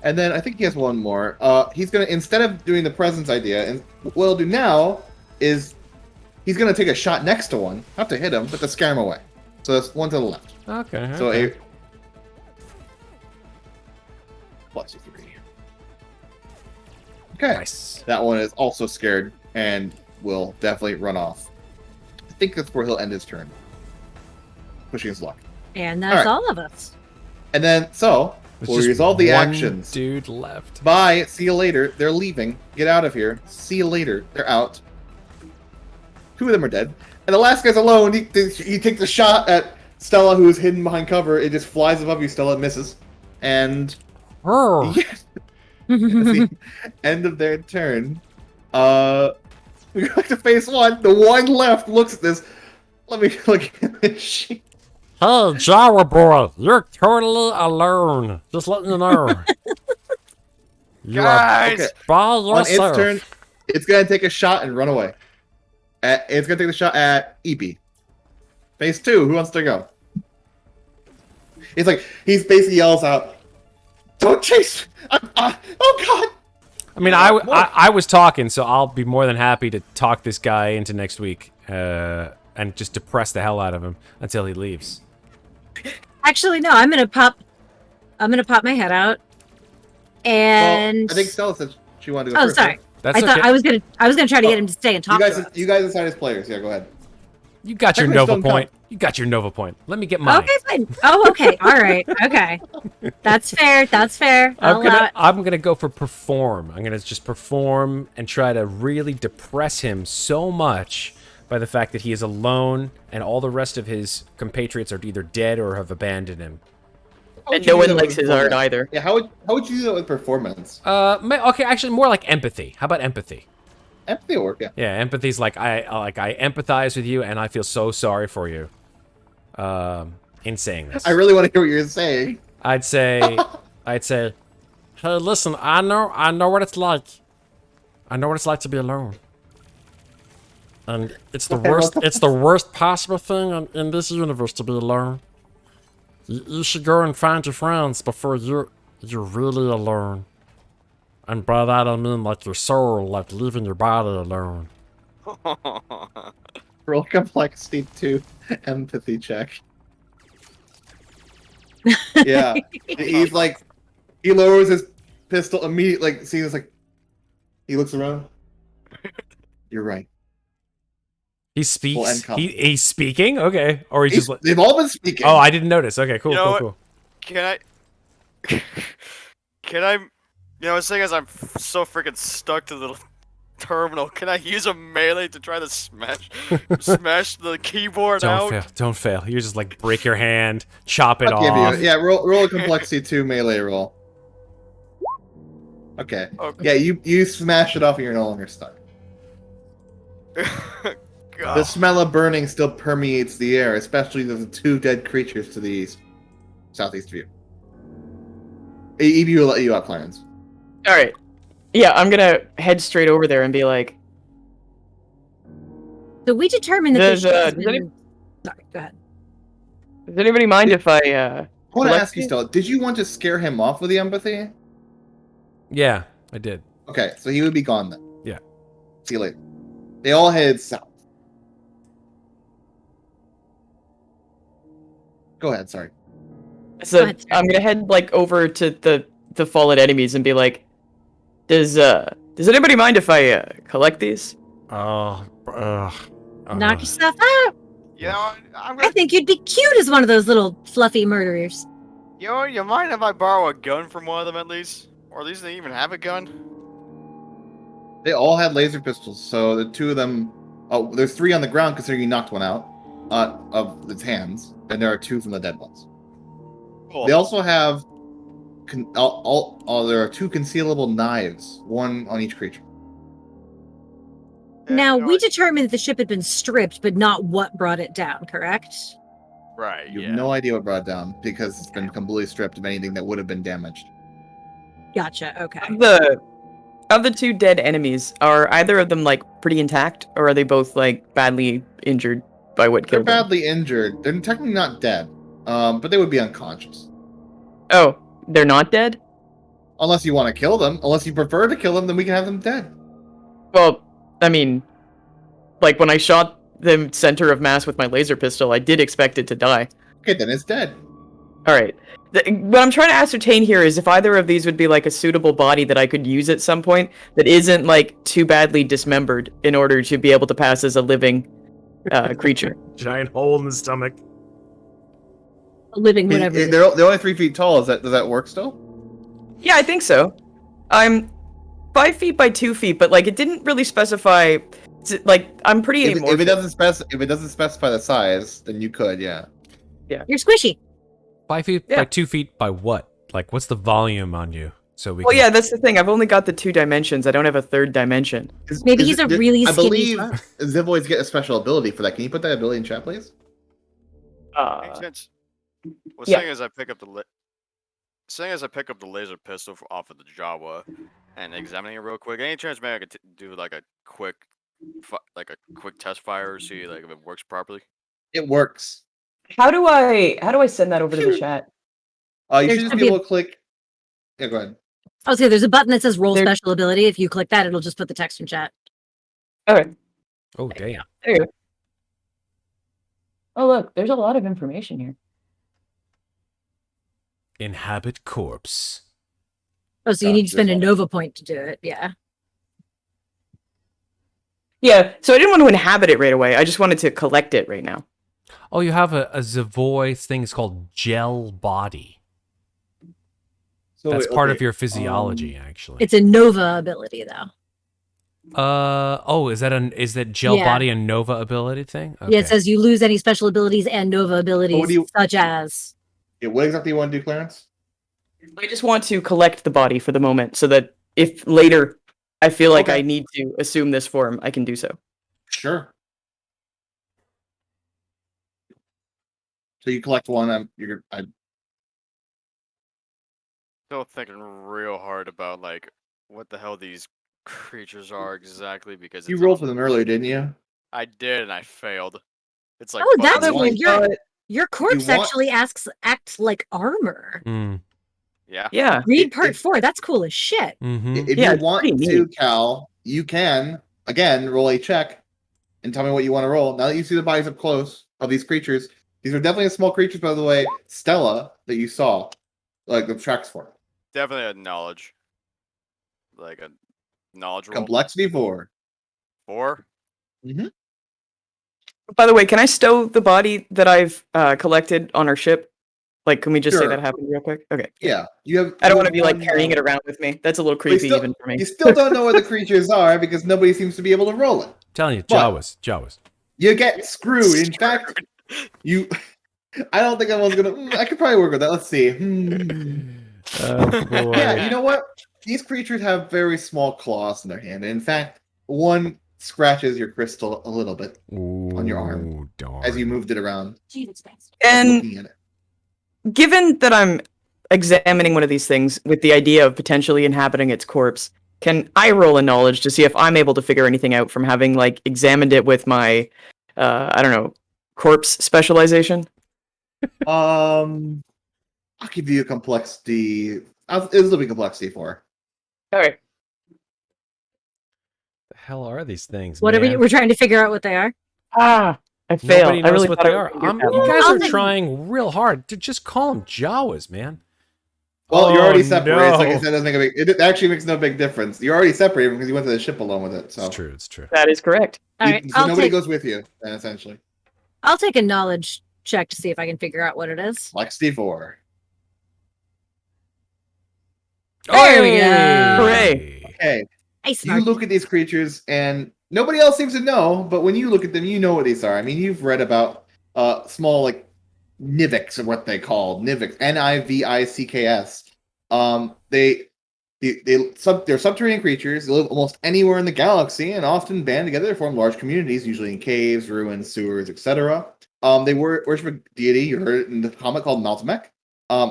And then I think he has one more. He's gonna, instead of doing the presence idea, and what he'll do now is he's gonna take a shot next to one, not to hit him, but to scare him away. So that's one to the left. Okay. So okay. a plus 3. Okay, Nice. that one is also scared and will definitely run off. I think that's where he'll end his turn, pushing his luck. And that's Alright. all of us. And then so There's we'll just resolve the one actions. dude left. Bye. See you later. They're leaving. Get out of here. See you later. They're out. 2 of them are dead. And the last guy's alone. He takes a shot at Stella, who is hidden behind cover. It just flies above you. Stella misses. And Oh. yes, at the end of their turn, we go back to phase 1. The one left looks at this. Let me look at this sheet. Hey, Jawa boy, you're totally alone. Just letting you know. You Guys! Okay. by On its yourself. turn, it's gonna take a shot and run away. It's gonna take the shot at EP. Phase 2. Who wants to go? It's like he's basically yells out, "Don't chase! Oh God!" I mean, I was talking, so I'll be more than happy to talk this guy into next week, and just depress the hell out of him until he leaves. Actually, no. I'm gonna pop my head out. And Well, I think Stella said she wanted to go oh, first. sorry. That's I thought okay. I was gonna try to get him to stay and talk to us. You guys decide as players. Yeah, go ahead. You got your Technically Nova still point. You got your Nova point. Let me get mine. Okay, fine. Oh, okay. All right. Okay. That's fair. That's fair. I'll allow it. I'm gonna go for perform. I'm gonna just perform and try to really depress him so much by the fact that he is alone and all the rest of his compatriots are either dead or have abandoned him. How would And you no do one that likes with his art performance? either. Yeah, how would you do that with performance? Okay, actually more like empathy. How about empathy? Empathy will work. Yeah. Yeah, empathy's like I empathize with you and I feel so sorry for you. In saying this, I really want to hear what you're saying. I'd say, hey, listen, I know what it's like. I know what it's like to be alone. And it's the worst. It's the worst possible thing in this universe to be alone. You should go and find your friends before you're really alone. And by that I mean like your soul, like leaving your body alone. Roll complexity 2, empathy check. Yeah, he's like, he lowers his pistol immediately. Like, seeing this, like, he looks around. You're right. He We'll speaks. end combat. He's speaking. Okay, or he's just like. They've all been speaking. Oh, I didn't notice. Okay, cool, You know cool, what? cool. Can I? Can I? You know, what's saying is I'm so freaking stuck to the terminal. Can I use a melee to try to smash the keyboard Don't out? fail. Don't fail. You just like break your hand, chop it I'll give off. you. Yeah, roll a complexity 2 melee roll. Okay. Okay. Yeah, you smash it off and you're no longer stuck. God. The smell of burning still permeates the air, especially the 2 dead creatures to the east, southeast of you. EB will let you out, Clarins. All right. Yeah, I'm gonna head straight over there and be like, So we determined that the Does, ship has does been... Sorry, go ahead. "Does anybody mind if I I want to collect ask you, these?" Stella, did you want to scare him off with the empathy? Yeah, I did. Okay, so he would be gone then. Yeah. See you later. They all head south. Go ahead, sorry. So Go ahead, sir. I'm gonna head like over to the fallen enemies and be like, "Does anybody mind if I collect these?" Oh, Knock yourself out. You know, I'm I gonna. think you'd be cute as one of those little fluffy murderers. You mind if I borrow a gun from one of them at least? Or at least they even have a gun? They all had laser pistols, so the 2 of them. Oh, there's 3 on the ground considering you knocked one out of its hands, and there are 2 from the dead ones. Cool. They also have. There are 2 concealable knives, 1 on each creature. Now, No, we determined that the ship had been stripped, but not what brought it down, correct? Right, You yeah. have no idea what brought it down because it's been completely stripped of anything that would have been damaged. Gotcha, okay. Of the 2 dead enemies, are either of them like pretty intact, or are they both like badly injured by what They're killed them? badly injured. They're technically not dead, but they would be unconscious. Oh, they're not dead? Unless you want to kill them. Unless you prefer to kill them, then we can have them dead. Well, I mean, like when I shot the center of mass with my laser pistol, I did expect it to die. Okay, then it's dead. All right. What I'm trying to ascertain here is if either of these would be like a suitable body that I could use at some point that isn't like too badly dismembered in order to be able to pass as a living creature. Giant hole in the stomach. A living whatever. They're only 3 feet tall. Does that work still? Yeah, I think so. I'm 5 feet by 2 feet, but like it didn't really specify. Like I'm pretty If amorphous. it doesn't specify the size, then you could, yeah. You're squishy. 5 feet Yeah. by 2 feet by what? Like, what's the volume on you? So we. Well, can... yeah, that's the thing. I've only got the 2 dimensions. I don't have a 3rd dimension. Maybe he's a really I skinny believe fuck. Zivoids get a special ability for that. Can you put that ability in chat, please? Makes sense. Well, yeah. seeing as I pick up the laser pistol off of the Jawa and examining it real quick, any chance maybe I could do like a quick test fire, see like if it works properly? It works. How do I send that over to the chat? You There's should just gonna be be able to click. Yeah, go ahead. I was gonna say there's a button that says roll There- special ability. If you click that, it'll just put the text in chat. Okay. Oh, damn. There you go. Oh look, there's a lot of information here. Inhabit corpse. Oh, so you need to Gotcha. spend a Nova point to do it. Yeah. Yeah, so I didn't want to inhabit it right away. I just wanted to collect it right now. Oh, you have a Zavoy thing. It's called gel body. So That's wait, part okay, of your physiology, actually. It's a Nova ability though. Oh, is that gel Yeah. body a Nova ability thing? Yeah, it says you lose any special abilities and Nova abilities, you- such as. Yeah, what exactly you want to do, Clarence? I just want to collect the body for the moment so that if later I feel like Okay. I need to assume this form, I can do so. Sure. So you collect one. I Still thinking real hard about like what the hell these creatures are exactly because you it's rolled all- for them earlier, didn't you? I did and I failed. It's like Oh, that's fucking- one- weird. Your corpse want- actually acts like armor. Mm. yeah. Yeah. Read It- part it- 4. That's cool as shit. Mm-hmm. If Yeah, you it's want pretty to, neat. Cal, you can again roll a check and tell me what you want to roll. Now that you see the bodies up close of these creatures, these are definitely small creatures, by the way. Stella, that you saw, like the tracks for. Definitely a knowledge. Like a knowledge roll. Complexity 4. 4? By the way, can I stow the body that I've collected on our ship? Like, can we just say Sure. that happened real quick? Okay. Yeah, you have. I don't you want to have be like one, carrying it around with me. That's a little but you creepy still- even for me. You still don't know where the creatures are because nobody seems to be able to roll it. Telling you, What? Jawas. You get screwed. In fact, you. I don't think anyone's gonna. I could probably work with that. Let's see. Oh boy. Yeah, you know what? These creatures have very small claws in their hand. In fact, one scratches your crystal a little bit on your arm Ooh, darn. as you moved it around, And looking at it. given that I'm examining one of these things with the idea of potentially inhabiting its corpse, can I roll a knowledge to see if I'm able to figure anything out from having like examined it with my, I don't know, corpse specialization? I'll give you a complexity. It'll be complexity 4. Okay. The hell are these things? What are man? we're trying to figure out what they are. Ah, I failed. Nobody I knows really what thought they I are. was gonna get that You one. guys I'll are take- trying real hard to just call them Jawas, man. Well, you're Oh, already separated. So like I no. said, it doesn't make a big. It actually makes no big difference. You're already separated because you went to the ship alone with it. So It's true. It's true. That is correct. All right, so nobody goes with you. Then essentially, I'll take a knowledge check to see if I can figure out what it is. like Steve 4. There we go. Hooray. Okay, I you smart. look at these creatures, and nobody else seems to know. But when you look at them, you know what these are. I mean, you've read about small like Nivics are what they call Nivics, Nivicks. They're subterranean creatures. They live almost anywhere in the galaxy and often band together to form large communities, usually in caves, ruins, sewers, etc. They worship a deity. You heard it in the comic called Maltamek.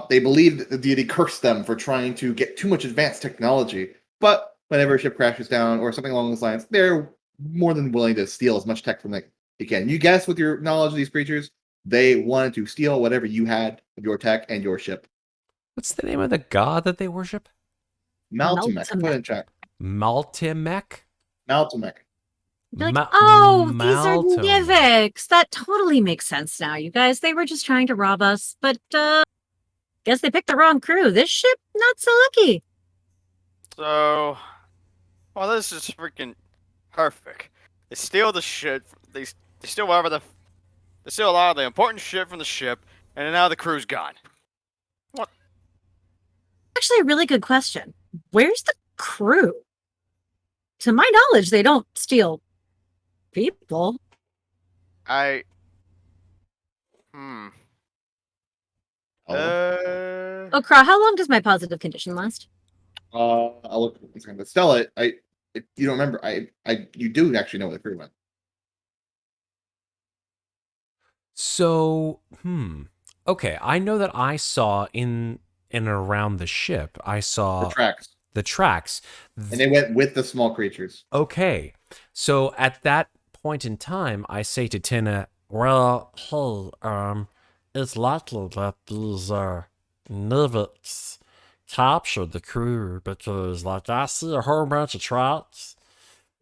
They believe that the deity cursed them for trying to get too much advanced technology. But whenever a ship crashes down or something along those lines, they're more than willing to steal as much tech from they can. You guess with your knowledge of these creatures, they wanted to steal whatever you had of your tech and your ship. What's the name of the god that they worship? Maltamek. Put it in chat. Maltimek? Maltamek. You're like, Ma- oh, these are Maltamek. Nivics. That totally makes sense now, you guys. They were just trying to rob us, but guess they picked the wrong crew. This ship, not so lucky. So, well, this is freaking perfect. They steal the shit. They steal whatever they steal a lot of the important shit from the ship, and now the crew's gone. Actually, a really good question. Where's the crew? To my knowledge, they don't steal people. Hmm. Oh. Oh, Kraw, how long does my positive condition last? I'll look at this. But Stella, if you don't remember, you do actually know where the crew went. So, okay, I know that I saw in and around the ship, I saw The tracks. And they went with the small creatures. Okay, so at that point in time, I say to Tina, well, hey, it's likely that these Nivics captured the crew because, like, I see a whole bunch of tracks,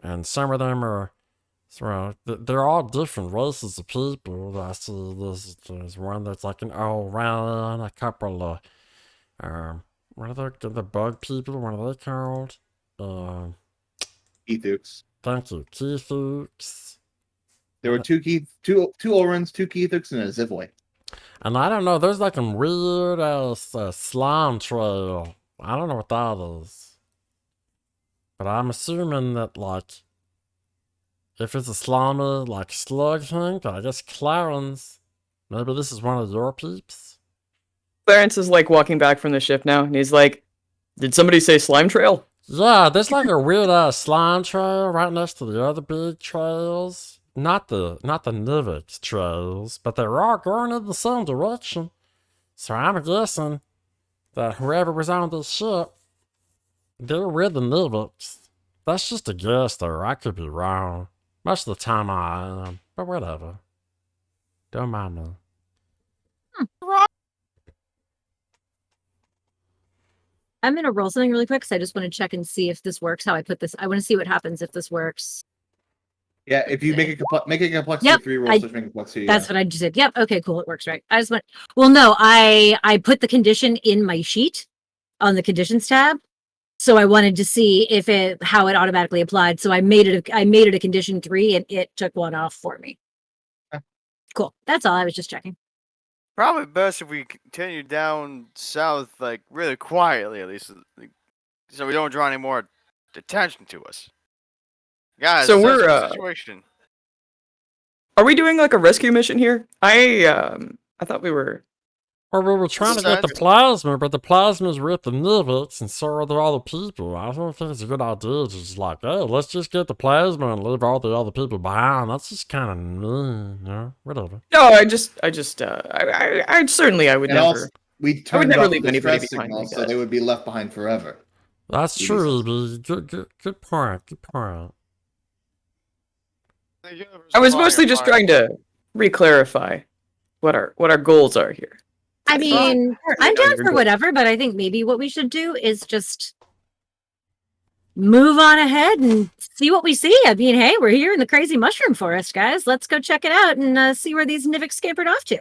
and some of them are, they're all different races of people. I see there's one that's like an old round, a couple of, what are the bug people? What are they called? Keithooks. Thank you, Keithooks. There were two Orans, two Keithooks, and a Zivoy. And I don't know, there's like a weird ass slime trail. I don't know what that is. But I'm assuming that, like, if it's a slimy, like, slug thing, I guess Clarins, maybe this is one of your peeps? Clarence is like walking back from the ship now, and he's like, "Did somebody say slime trail?" Yeah, there's like a weird ass slime trail right next to the other big trails. Not the Nivix trails, but they're all going in the same direction. So I'm guessing that whoever was on this ship, they're with the Nivix. That's just a guess though, I could be wrong. Most of the time I am, but whatever. Don't mind me. I'm going to roll something really quick because I just want to check and see if this works, how I put this. I want to see what happens if this works. Yeah, if you make a complexity Yep, 3 roll, switch make complexity. That's what I just did. Yep. Okay, cool. It works, right? I just went, well, no, I put the condition in my sheet on the conditions tab. So I wanted to see how it automatically applied. So I made it a condition 3 and it took one off for me. Okay. Cool. That's all. I was just checking. Probably best if we continue down south, like really quietly, at least, like, so we don't draw any more attention to us. Guys, So that's we're, the situation. are we doing like a rescue mission here? I thought we were. Or we were trying to get the Sense. plasma, but the plasma's with the Nivets, and so are the other people. I don't think it's a good idea to just like, hey, let's just get the plasma and leave all the other people behind. That's just kind of mean, you know? Whatever. No, I certainly I would And never. also, we would turned never off leave the anybody stress behind signal, like so that. they would be left behind forever. That's Maybe true, so. B. Good point. Good point. I was mostly just trying to re-clarify what our goals are here. I mean, I'm know down your for goal. whatever, but I think maybe what we should do is just move on ahead and see what we see. I mean, hey, we're here in the crazy mushroom forest, guys. Let's go check it out and see where these Nivix scampered off to.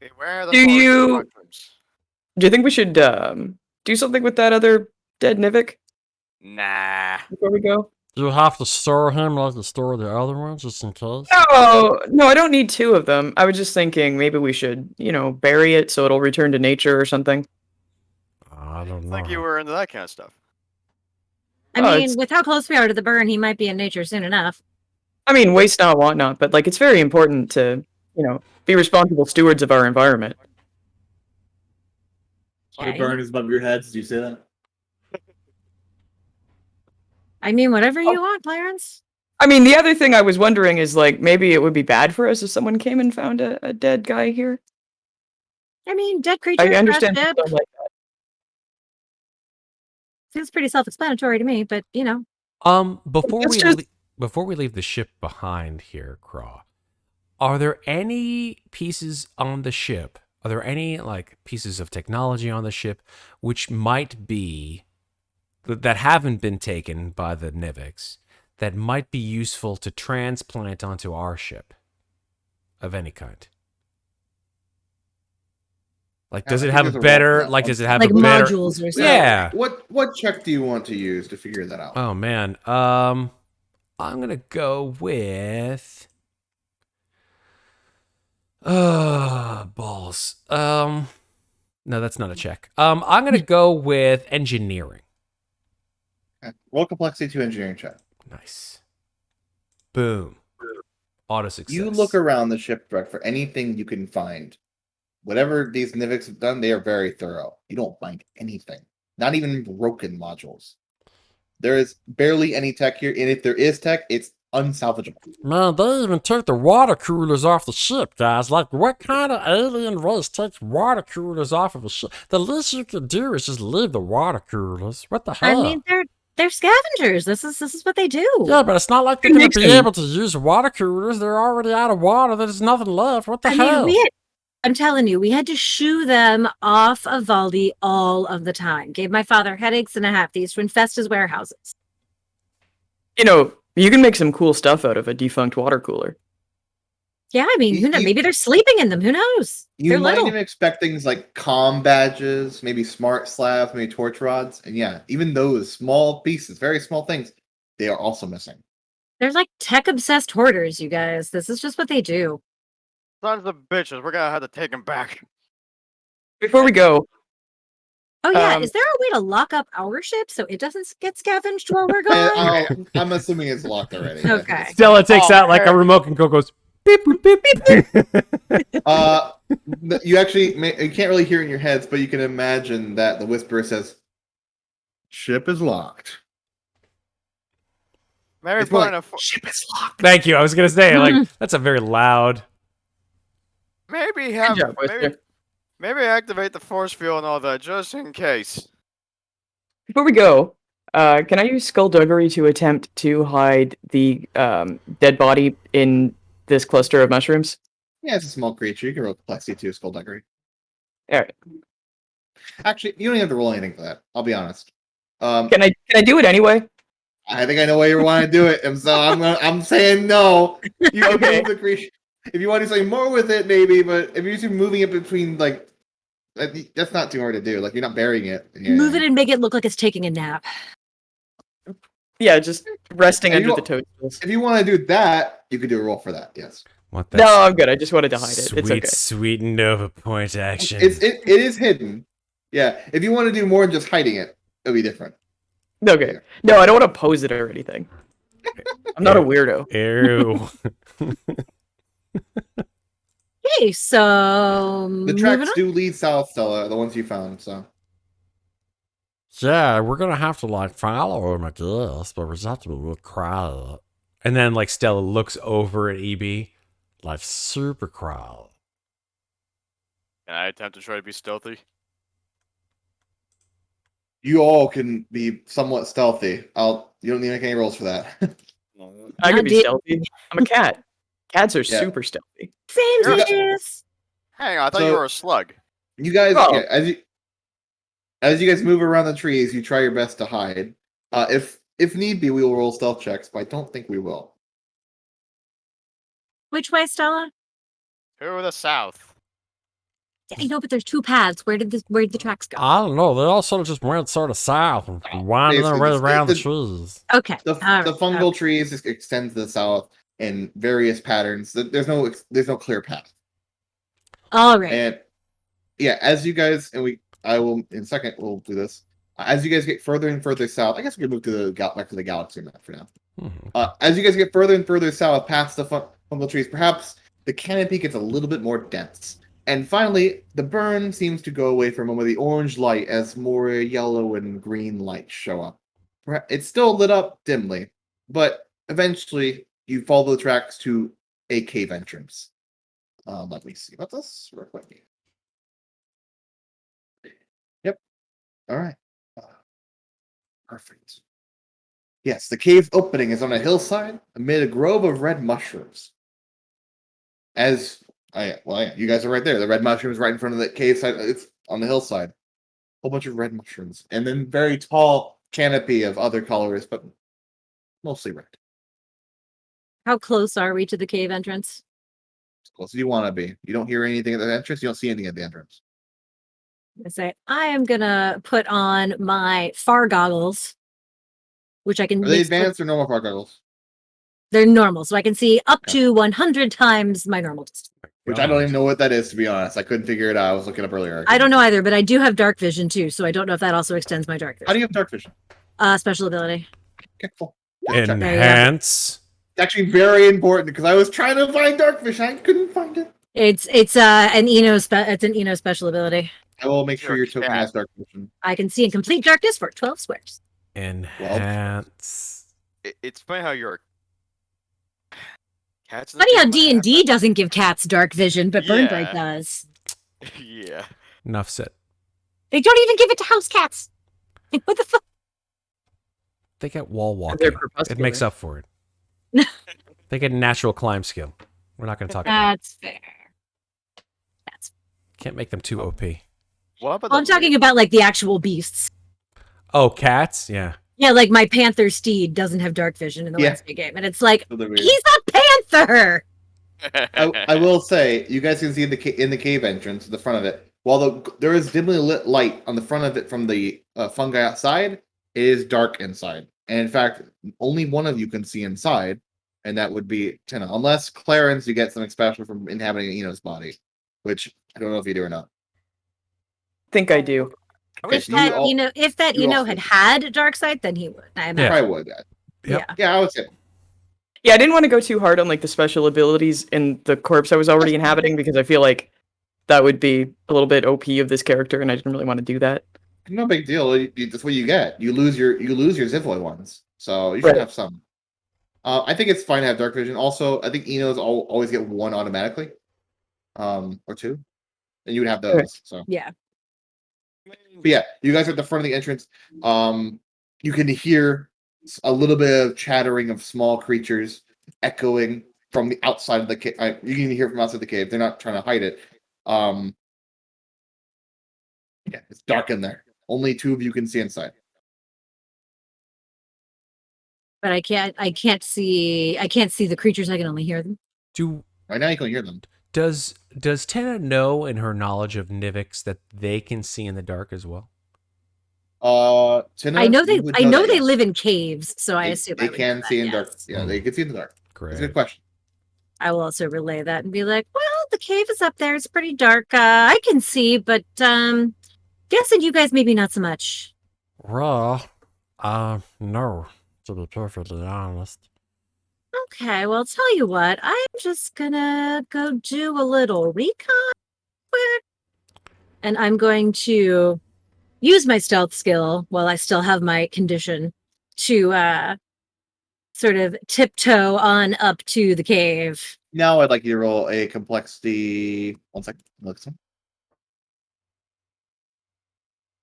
Beware the Do forest you- mushrooms. Do you think we should do something with that other dead Nivik Nah. before we go? Do you have to store him like you store the other ones, just in case? No, I don't need 2 of them. I was just thinking maybe we should, bury it so it'll return to nature or something. I don't know. I think you were into that kind of stuff. I Oh, mean, it's- with how close we are to the burn, he might be in nature soon enough. I mean, waste not, want not, but like it's very important to, be responsible stewards of our environment. Okay. The burn is above your heads. Do you say that? I mean, whatever you want, Clarins. I mean, the other thing I was wondering is like maybe it would be bad for us if someone came and found a dead guy here. I mean, dead creature, I understand fresh people dip. don't like that. Seems pretty self-explanatory to me, but Before It's we just- before we leave the ship behind here, Kraw, are there any pieces on the ship? Are there any like pieces of technology on the ship which might be that haven't been taken by the Nivix that might be useful to transplant onto our ship of any kind? Like, does I it think have there's a a better? role for that Like, one. does it have like a better? modules or something. Yeah. What check do you want to use to figure that out? Oh man. I'm gonna go with. Balls. No, that's not a check. I'm gonna go with engineering. Okay. Roll complexity to engineering check. Nice. Boom. Auto success. You look around the shipwreck for anything you can find. Whatever these Nivix have done, they are very thorough. You don't find anything. Not even broken modules. There is barely any tech here, and if there is tech, it's unsalvageable. Man, they even took the water coolers off the ship, guys. Like, what kind of alien race takes water coolers off of a ship? The least you could do is just leave the water coolers. What the hell? I mean, they're scavengers. This is what they do. Yeah, but it's not like they're It going makes to be them- able to use water coolers. They're already out of water. There's nothing left. What the I hell? mean, I'm telling you, we had to shoo them off of Valdi all of the time. Gave my father headaches and a half. They used to infest his warehouses. You can make some cool stuff out of a defunct water cooler. Yeah, I mean, who knows? Maybe they're sleeping in them. Who knows? You They're might little. even expect things like comm badges, maybe smart slabs, maybe torch rods, and yeah, even those small pieces, very small things, they are also missing. They're like tech-obsessed hoarders, you guys. This is just what they do. Sons of bitches, we're gonna have to take him back. Before we go, Oh yeah, Um, is there a way to lock up our ship so it doesn't get scavenged while we're gone? I'm assuming it's locked already. Okay. Stella takes Oh, out like a man. remote control, goes beep boop beep beep. You actually you can't really hear it in your heads, but you can imagine that the whisperer says, "Ship is locked." Maybe It's more put in like, "Ship is locked." Thank you. I was gonna say like that's a very loud. maybe good job, maybe, Whisper. maybe activate the force field and all that just in case. Before we go, can I use skullduggery to attempt to hide the dead body in this cluster of mushrooms? Yeah, it's a small creature. You can roll complexity to skullduggery. All right. Actually, you don't even have to roll anything for that. I'll be honest. Can I do it anyway? I think I know why you want to do it, and so I'm saying no. You can Okay. move the creature if you want to do something more with it, maybe. But if you're just moving it between that's not too hard to do. Like you're not burying it. Yeah. Move it and make it look like it's taking a nap. Yeah, just resting Hey, under you- the toadstools. If you want to do that, you could do a roll for that. Yes. Want that No, I'm good. I just wanted to hide it. sweet, It's okay. sweet Nova Point action. It is hidden. Yeah, if you want to do more than just hiding it, it'll be different. Okay. No, I don't want to pose it or anything. I'm not a weirdo. Ew. Okay, so The moving tracks on. do lead south, Stella, the ones you found. So Yeah, we're gonna have to like follow him, I guess, but we just have to be real quiet. And then like Stella looks over at EB, like super quiet. Can I attempt to try to be stealthy? you all can be somewhat stealthy. You don't need to make any rolls for that. I can be did- stealthy. I'm a cat. Cats are Yeah. super stealthy. Same Yeah. this. Hang on, I thought you So- were a slug. You guys, Oh. yeah, as you guys move around the trees, you try your best to hide. If need be, we will roll stealth checks, but I don't think we will. Which way, Stella? Who the south? Yeah, I know, but there's two paths. Where did the tracks go? I don't know. They all sort of just went sort of south and winding their way Basically, around the the- trees. Okay. The all right, fungal trees just extend to the south in various patterns. There's no clear path. All right. And yeah, as you guys I will in a second we'll do this. As you guys get further and further south, I guess we can move to the back to the galaxy map for now. As you guys get further and further south past the fungal trees, perhaps the canopy gets a little bit more dense. And finally, the burn seems to go away for a moment, the orange light as more yellow and green lights show up. It's still lit up dimly, but eventually you follow the tracks to a cave entrance. Let me see about this real quick. Yep. All right. Perfect. Yes, the cave opening is on a hillside amid a grove of red mushrooms. You guys are right there. The red mushrooms right in front of the cave side. It's on the hillside. Whole bunch of red mushrooms, and then very tall canopy of other colors, but mostly red. How close are we to the cave entrance? As close as you want to be. You don't hear anything at the entrance. You don't see anything at the entrance. I say I am gonna put on my far goggles, which I can. Are they mix with- advanced or normal far goggles? They're normal, so I can see up Yeah. to 100 times my normal distance. Which I don't even know what that is, to be honest. I couldn't figure it out. I was looking up earlier. I don't know either, but I do have dark vision too, so I don't know if that also extends my dark How vision. do you have dark vision? Special ability. Okay, cool. Check. Enhance. It's actually very important because I was trying to find dark vision. I couldn't find it. It's an Eno special ability. I will make sure You're your a token cat. has dark vision. I can see in complete darkness for 12 squares. Enhance. It's funny how you're. Cats. Funny how D&D doesn't give cats dark vision, but Yeah. BurnBryte does. Yeah. Enough said. They don't even give it to house cats. Like, what the fuck? They get wall walking. They're It crepuscular. makes up for it. They get natural climb skill. We're not going to talk about it. That's fair. Can't make them too OP. What about I'm talking about like the actual beasts. Oh, cats? Yeah. Yeah, like my panther steed doesn't have dark vision in the Yeah. Wednesday game, and it's like So they're weird. he's a panther. I will say, you guys can see in the cave entrance, the front of it, while there is dimly lit light on the front of it from the fungi outside, it is dark inside. And in fact, only one of you can see inside, and that would be Tina. Unless Clarins, you get something special from inhabiting Eno's body, which I don't know if you do or not. Think I do. Okay, If so that all- if that you all had see. had dark sight, then he would. I imagine. probably would. Yep. Yeah. Yeah, I would say. Yeah, I didn't want to go too hard on like the special abilities in the corpse I was already inhabiting because I feel like that would be a little bit OP of this character, and I didn't really want to do that. No big deal. That's what you get. You lose your Zivoid ones, so you should Right. have some. I think it's fine to have dark vision. Also, I think Enos always get one automatically, or two, and you would have those. So, Yeah. but yeah, you guys are at the front of the entrance. You can hear a little bit of chattering of small creatures echoing from the outside of the cave. You can hear from outside the cave. They're not trying to hide it. Yeah, it's dark in there. Only two of you can see inside. But I can't see the creatures. I can only hear them. Right now, you can hear them. Does Tina know in her knowledge of Nivix that they can see in the dark as well? Tina, I know you would they that, yes. live in caves, so I assume they I would can know see that, in dark. yes. Yeah, they can see in the dark. That's a Great. good question. I will also relay that and be like, well, the cave is up there. It's pretty dark. I can see, but guessing you guys maybe not so much. Raw. No, to be perfectly honest. Okay, well, tell you what, I'm just gonna go do a little recon quick. And I'm going to use my stealth skill while I still have my condition to sort of tiptoe on up to the cave. Now I'd like you to roll a complexity. One second. Look some.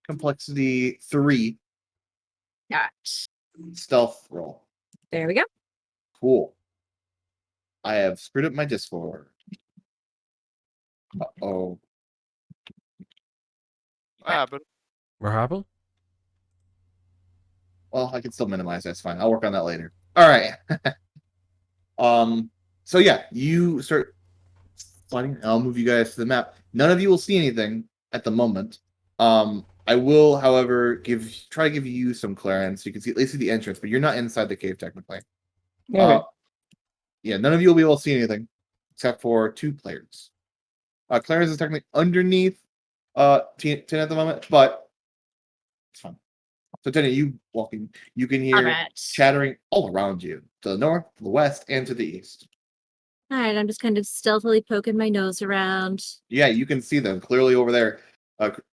Complexity 3 All right. stealth roll. There we go. Cool. I have screwed up my Discord. Uh-oh. What happened? What happened? Well, I can still minimize. That's fine. I'll work on that later. All right. So yeah, you start sliding. I'll move you guys to the map. None of you will see anything at the moment. I will, however, try to give you some clearance so you can see at least see the entrance, but you're not inside the cave technically. Okay. Yeah, none of you will be able to see anything except for 2 players. Clarins is technically underneath Tina at the moment, but it's fine. So Tina, you walking, you can hear All right. chattering all around you, to the north, to the west, and to the east. All right, I'm just kind of stealthily poking my nose around. Yeah, you can see them clearly over there,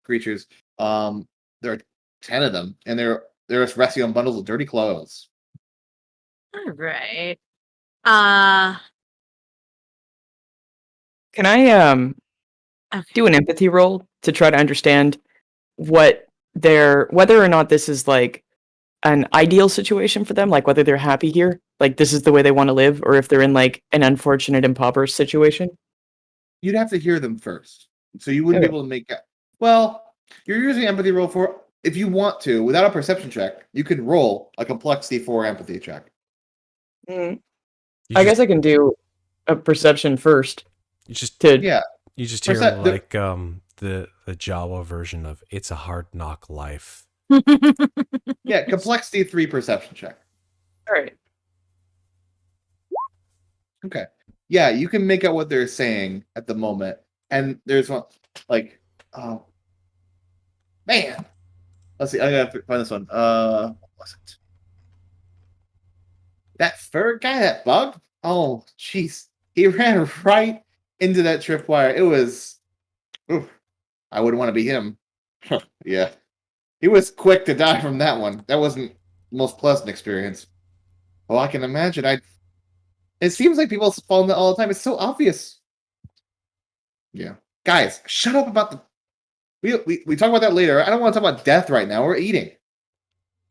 creatures. There are 10 of them, and they're just resting on bundles of dirty clothes. All right. Can I Okay. do an empathy roll to try to understand whether or not this is like an ideal situation for them, like whether they're happy here, like this is the way they want to live, or if they're in like an unfortunate impoverished situation? You'd have to hear them first, so you wouldn't Okay. be able to make. Well, you're using empathy roll for if you want to without a perception check. You can roll a complexity 4 empathy check. Mm, You I just, guess I can do a perception first you just to. Yeah, you just hear Percep- like the Jawa version of "It's a Hard Knock Life." yeah, complexity 3 perception check. All right. Okay. Yeah, you can make out what they're saying at the moment. And there's one like man. Let's see, I gotta find this one. What was it? That fur guy, that bug? Oh, jeez. He ran right into that tripwire. It was oof, I wouldn't want to be him. Yeah. He was quick to die from that one. That wasn't the most pleasant experience. Well, I can imagine. It seems like people fall in that all the time. It's so obvious. Yeah. Guys, shut up about the. We talk about that later. I don't want to talk about death right now. We're eating.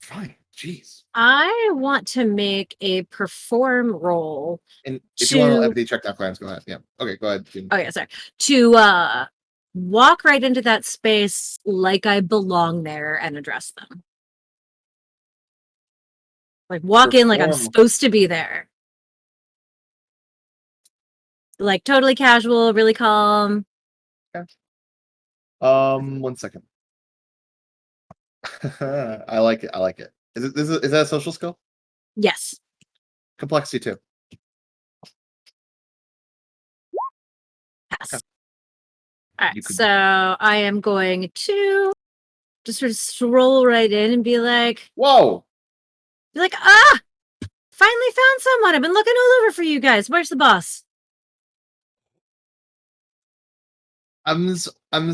Fine. Jeez. I want to make a perform roll. And if you want to To- empathy check that, Clarins, go ahead. Yeah. Okay, go ahead. Jim. Oh yeah, sorry. To walk right into that space like I belong there and address them. Like walk in like I'm Perform. supposed to be there. Like totally casual, really calm. 1 second. I like it. I like it. Is that a social skill? Yes. Complexity 2. Pass. Okay. All right. You could- So I am going to just sort of stroll right in and be like, Whoa! finally found someone. I've been looking all over for you guys. Where's the boss? I'm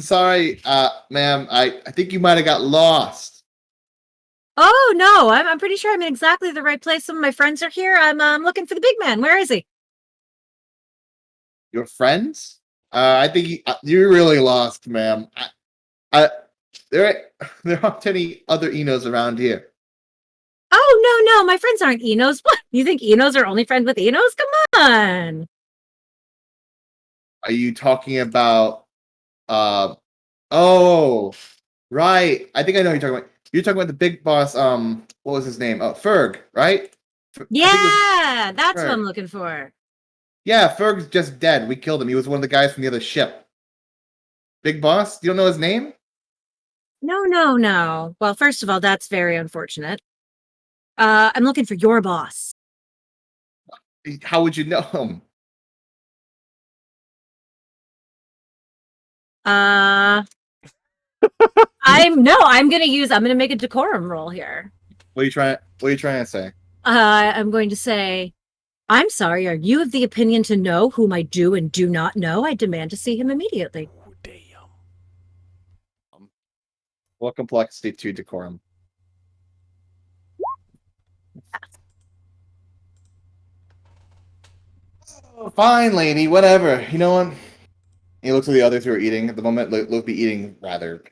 sorry, ma'am. I think you might have got lost. Oh no, I'm pretty sure I'm in exactly the right place. Some of my friends are here. I'm looking for the big man. Where is he? Your friends? I think you're really lost, ma'am. There aren't any other Enos around here. Oh no, my friends aren't Enos. What? You think Enos are only friends with Enos? Come on. Are you talking about? Oh, right. I think I know who you're talking about. You're talking about the big boss. What was his name? Ferg, right? I think it was Yeah, that's what I'm Ferg. looking for. Yeah, Ferg's just dead. We killed him. He was one of the guys from the other ship. Big boss? You don't know his name? No. Well, first of all, that's very unfortunate. I'm looking for your boss. How would you know him? I'm gonna make a decorum roll here. What are you trying to say? I'm going to say, I'm sorry, are you of the opinion to know whom I do and do not know? I demand to see him immediately. Oh, damn. What complexity to decorum? Oh, fine, lady, whatever. You know what? He looks at the others who are eating at the moment. Look be eating rather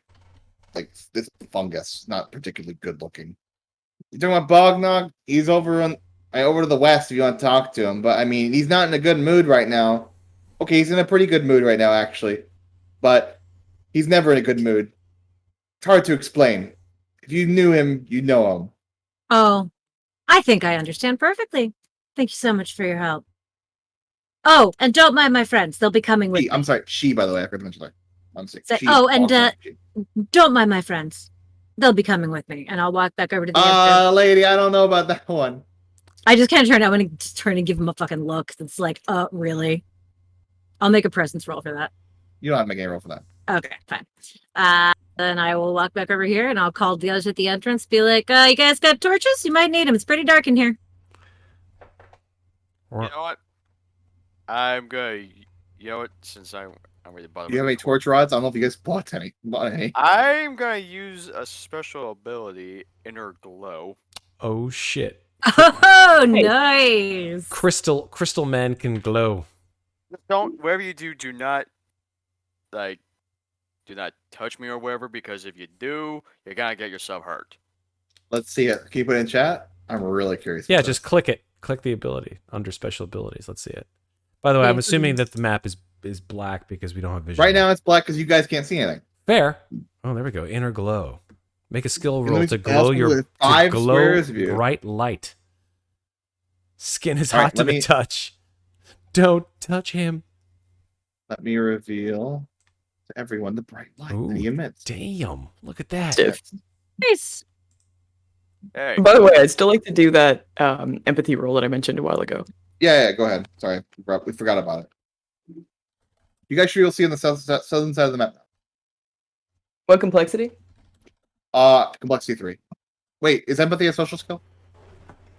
like this fungus, not particularly good looking. You talking about Bognog? He's over to the west if you want to talk to him. But I mean, he's not in a good mood right now. Okay, he's in a pretty good mood right now, actually. But he's never in a good mood. It's hard to explain. If you knew him, you know him. Oh, I think I understand perfectly. Thank you so much for your help. Oh, and don't mind my friends. They'll be coming with me. I'm sorry, she, by the way, I forgot to mention that. I'm sorry. Say, She, oh, and she. don't mind my friends. They'll be coming with me, and I'll walk back over to the entrance. Lady, I don't know about that one. I just can't turn. I want to just turn and give him a fucking look. It's like, really? I'll make a presence roll for that. You don't have to make any roll for that. Okay, fine. Then I will walk back over here, and I'll call the others at the entrance. Be like, you guys got torches? You might need them. It's pretty dark in here. You know what? I'm gonna. You know what? Since I'm really bothered. Do you have any torch rods? I don't know if you guys bought any. I'm gonna use a special ability, Inner Glow. Oh, shit. Oh, nice. Crystal man can glow. Don't whatever you do not do not touch me or whatever, because if you do, you're gonna get yourself hurt. Let's see it. Can you put it in chat? I'm really curious. Yeah, just click it. Click the ability under special abilities. Let's see it. By the way, I'm assuming that the map is black because we don't have vision. Right now it's black because you guys can't see anything. Fair. Oh, there we go. Inner glow. Make a skill roll It to glow your with 5 to glow squares of you. bright light. Skin is All right, hot to the touch. Don't touch him. Let me reveal to everyone the bright light that he Ooh, emits. damn. Look at that. Stiff. Nice. Hey, By the way, I'd still like to do that empathy roll that I mentioned a while ago. Yeah, go ahead. Sorry, we forgot about it. You guys sure you'll see on the southern side of the map? What complexity? Complexity 3. Wait, is empathy a social skill?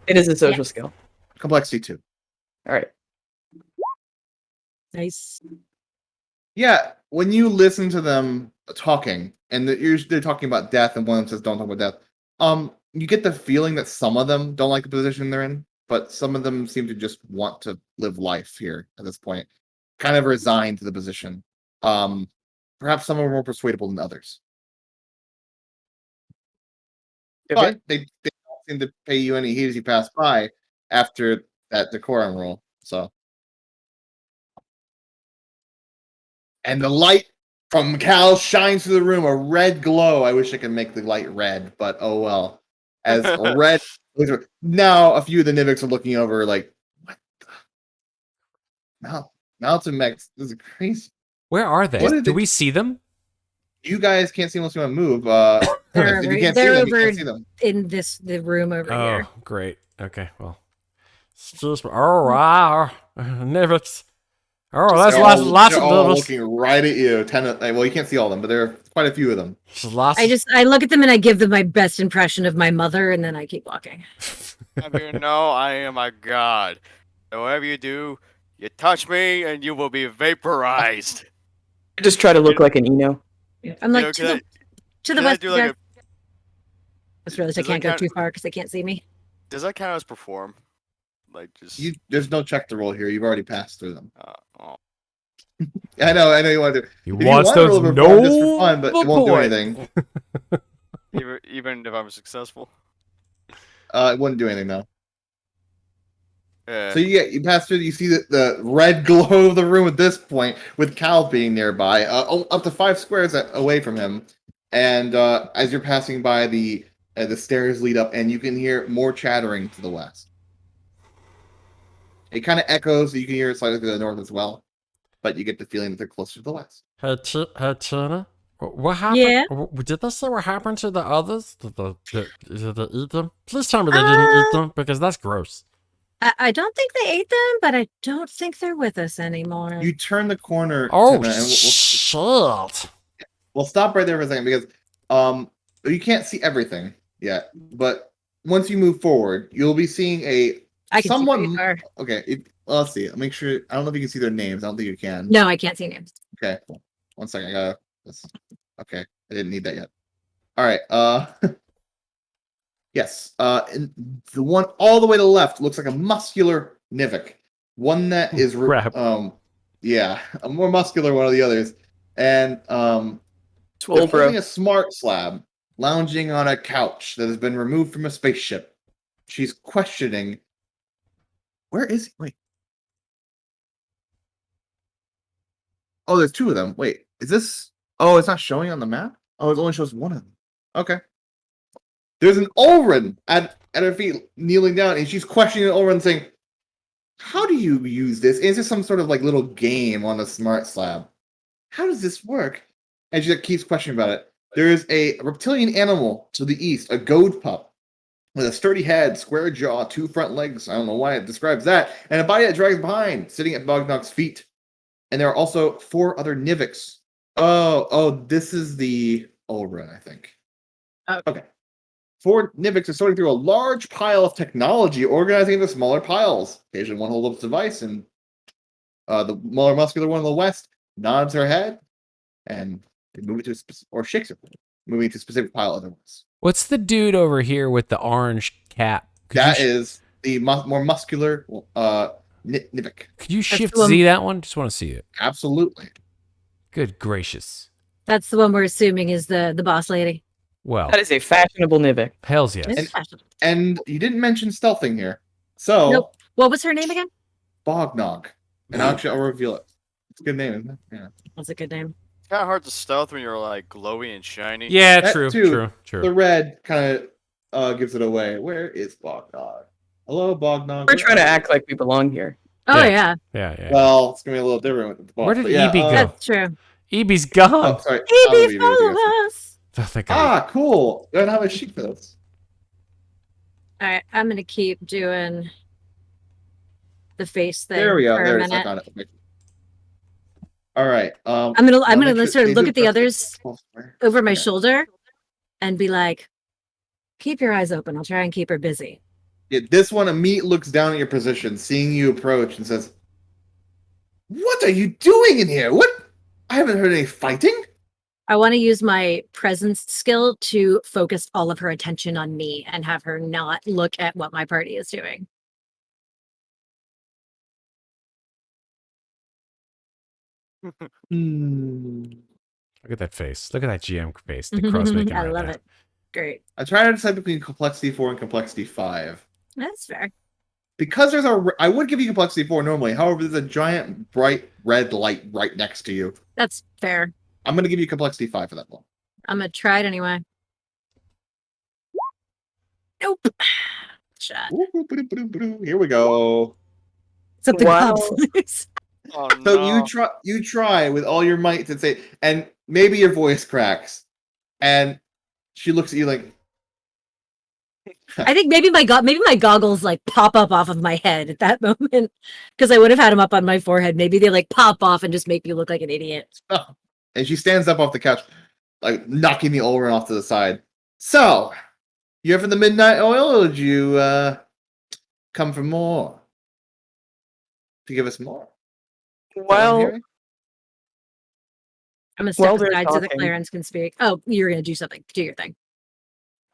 It is a social Yes. skill. Complexity 2. All right. Nice. Yeah, when you listen to them talking, and they're talking about death, and one of them says, "Don't talk about death." You get the feeling that some of them don't like the position they're in, but some of them seem to just want to live life here at this point, kind of resigned to the position. Perhaps some are more persuadable than others, Okay. but they don't seem to pay you any heed as you pass by after that decorum roll. So. And the light from Cal shines through the room, a red glow. I wish I could make the light red, but oh well. As a red. Now, a few of the Nivix are looking over like, what the? Mountain Mechs, this is crazy. Where are they? What did Do they- we see them? You guys can't see unless you want to move. They're if you over- can't see they're them, you over- can't see them. In the room over Oh, here. great. Okay, well. Excuse me. Oh, Nivets. Oh, that's They're lots they're of all Nivets. looking right at you. Well, you can't see all of them, but there are quite a few of them. Lots. I look at them and I give them my best impression of my mother, and then I keep walking. have you know I am a god. So whatever you do, you touch me and you will be vaporized. I just try to look like an Eno. I'm like, Yo, to can the can I west. do like there. a, I just realized I does that can't go count- too far because they can't see me. does that count as perform? Like just There's no check to roll here. You've already passed through them. oh. I know you want to. He If you wants want to those roll a perform just for fun, but it noble won't do points. anything. Even if I'm successful. It wouldn't do anything, no. Yeah. So you pass through, you see the red glow of the room at this point, with Cal being nearby, up to 5 squares away from him. And as you're passing by, the stairs lead up, and you can hear more chattering to the west. It kind of echoes, so you can hear it slightly to the north as well. But you get the feeling that they're closer to the west. Hey, Tina, what happened? Yeah? Did they say what happened to the others? Did they eat them? Please tell me they didn't eat them, because that's gross. I don't think they ate them, but I don't think they're with us anymore. You turn the corner. Oh, Tina, and shit. we'll stop right there for a second because you can't see everything yet. But once you move forward, you'll be seeing a I can somewhat. see pretty far. Okay, well, let's see. I'll make sure. I don't know if you can see their names. I don't think you can. No, I can't see names. Okay, 1 second. I gotta. Okay, I didn't need that yet. All right. Yes. And the one all the way to the left looks like a muscular Nivik. One that is Crap. yeah, a more muscular one of the others. And Swole, they're bro. holding a smart slab, lounging on a couch that has been removed from a spaceship. She's questioning, where is he? Wait. Oh, there's two of them. Wait, is this? Oh, it's not showing on the map? Oh, it only shows one of them. Okay. There's an Ulrin at her feet, kneeling down, and she's questioning Ulrin, saying, how do you use this? Is this some sort of like little game on the smart slab? How does this work? And she keeps questioning about it. There is a reptilian animal to the east, a goad pup, with a sturdy head, square jaw, 2 front legs. I don't know why it describes that, and a body that drags behind, sitting at Bognog's feet. And there are also 4 other Niviks. Oh, this is the Ulrin, I think. Okay. 4 Niviks are sorting through a large pile of technology, organizing into smaller piles. Occasionally, one holds up a device, and the more muscular one on the west nods her head, and they move it to or shakes her, moving to a specific pile. Otherwise, What's the dude over here with the orange cap? that is the more muscular Nivik. Could you the shift one- Z that one? Just want to see it. Absolutely. Good gracious. That's the one we're assuming is the boss lady. Well, That is a fashionable Nivik. hells yes. It's fashionable. And you didn't mention stealthing here, so Nope. What was her name again? Bognog. And actually, I'll reveal it. It's a good name, isn't it? Yeah. That's a good name. It's kind of hard to stealth when you're like glowy and shiny. Yeah, That true, too. true. The red kind of gives it away. Where is Bognog? Hello, Bognog. We're trying to act like we belong here. Oh Yeah. yeah, Yeah. Well, it's gonna be a little different with the boss. Where did but yeah, EB go? that's true. EB's Oh, gone. sorry. Maybe follow us. Oh, thank God. Cool. I don't have a sheet for this. All right, I'm gonna keep doing the face thing There we go. for There a it is. I minute. got it. Okay. All right. I'm gonna make sort of they look do at the press others where? over my Yeah. shoulder and be like, keep your eyes open. I'll try and keep her busy. Yeah, this one immediately looks down at your position, seeing you approach, and says, "What are you doing in here? What? I haven't heard any fighting." I want to use my presence skill to focus all of her attention on me and have her not look at what my party is doing. Look at that face. Look at that GM face. The Crow's making I right love now. it. Great. I try to decide between complexity 4 and complexity 5. That's fair. Because I would give you complexity 4 normally. However, there's a giant bright red light right next to you. That's fair. I'm going to give you complexity 5 for that one. I'm gonna try it anyway. Nope. Shot. Here we go. Something Wow. pops. Oh, So no. you try with all your might to say, and maybe your voice cracks, and she looks at you like, I think maybe my goggles like pop up off of my head at that moment because I would have had them up on my forehead. Maybe they like pop off and just make me look like an idiot. oh. And she stands up off the couch, like knocking the Ulrin off to the side. So, you here for the midnight oil, or did you come for more? To give us more? Is that what I'm Well, hearing? I'm gonna step While they're aside so the talking- Clarins can speak. Oh, you're gonna do something. Do your thing.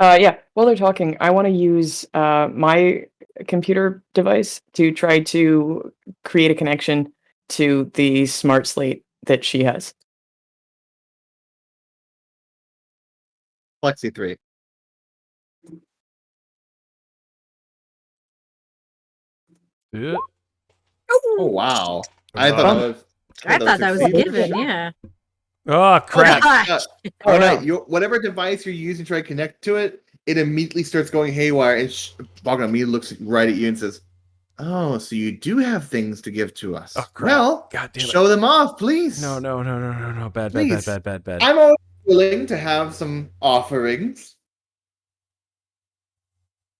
yeah, while they're talking, I want to use my computer device to try to create a connection to the smart slate that she has. Plexi 3. Yeah. Oh wow! I thought Uh, that was. I thought that was succeeded. given. Yeah. Oh crap! gosh. Oh, All no. right, whatever device you're using to try to connect to it, it immediately starts going haywire, and Bogdan immediately looks right at you and says, "Oh, so you do have things to give to us? Oh, crap. Well, God damn it. show them off, please." No. Bad. Please. Bad. I'm always willing to have some offerings.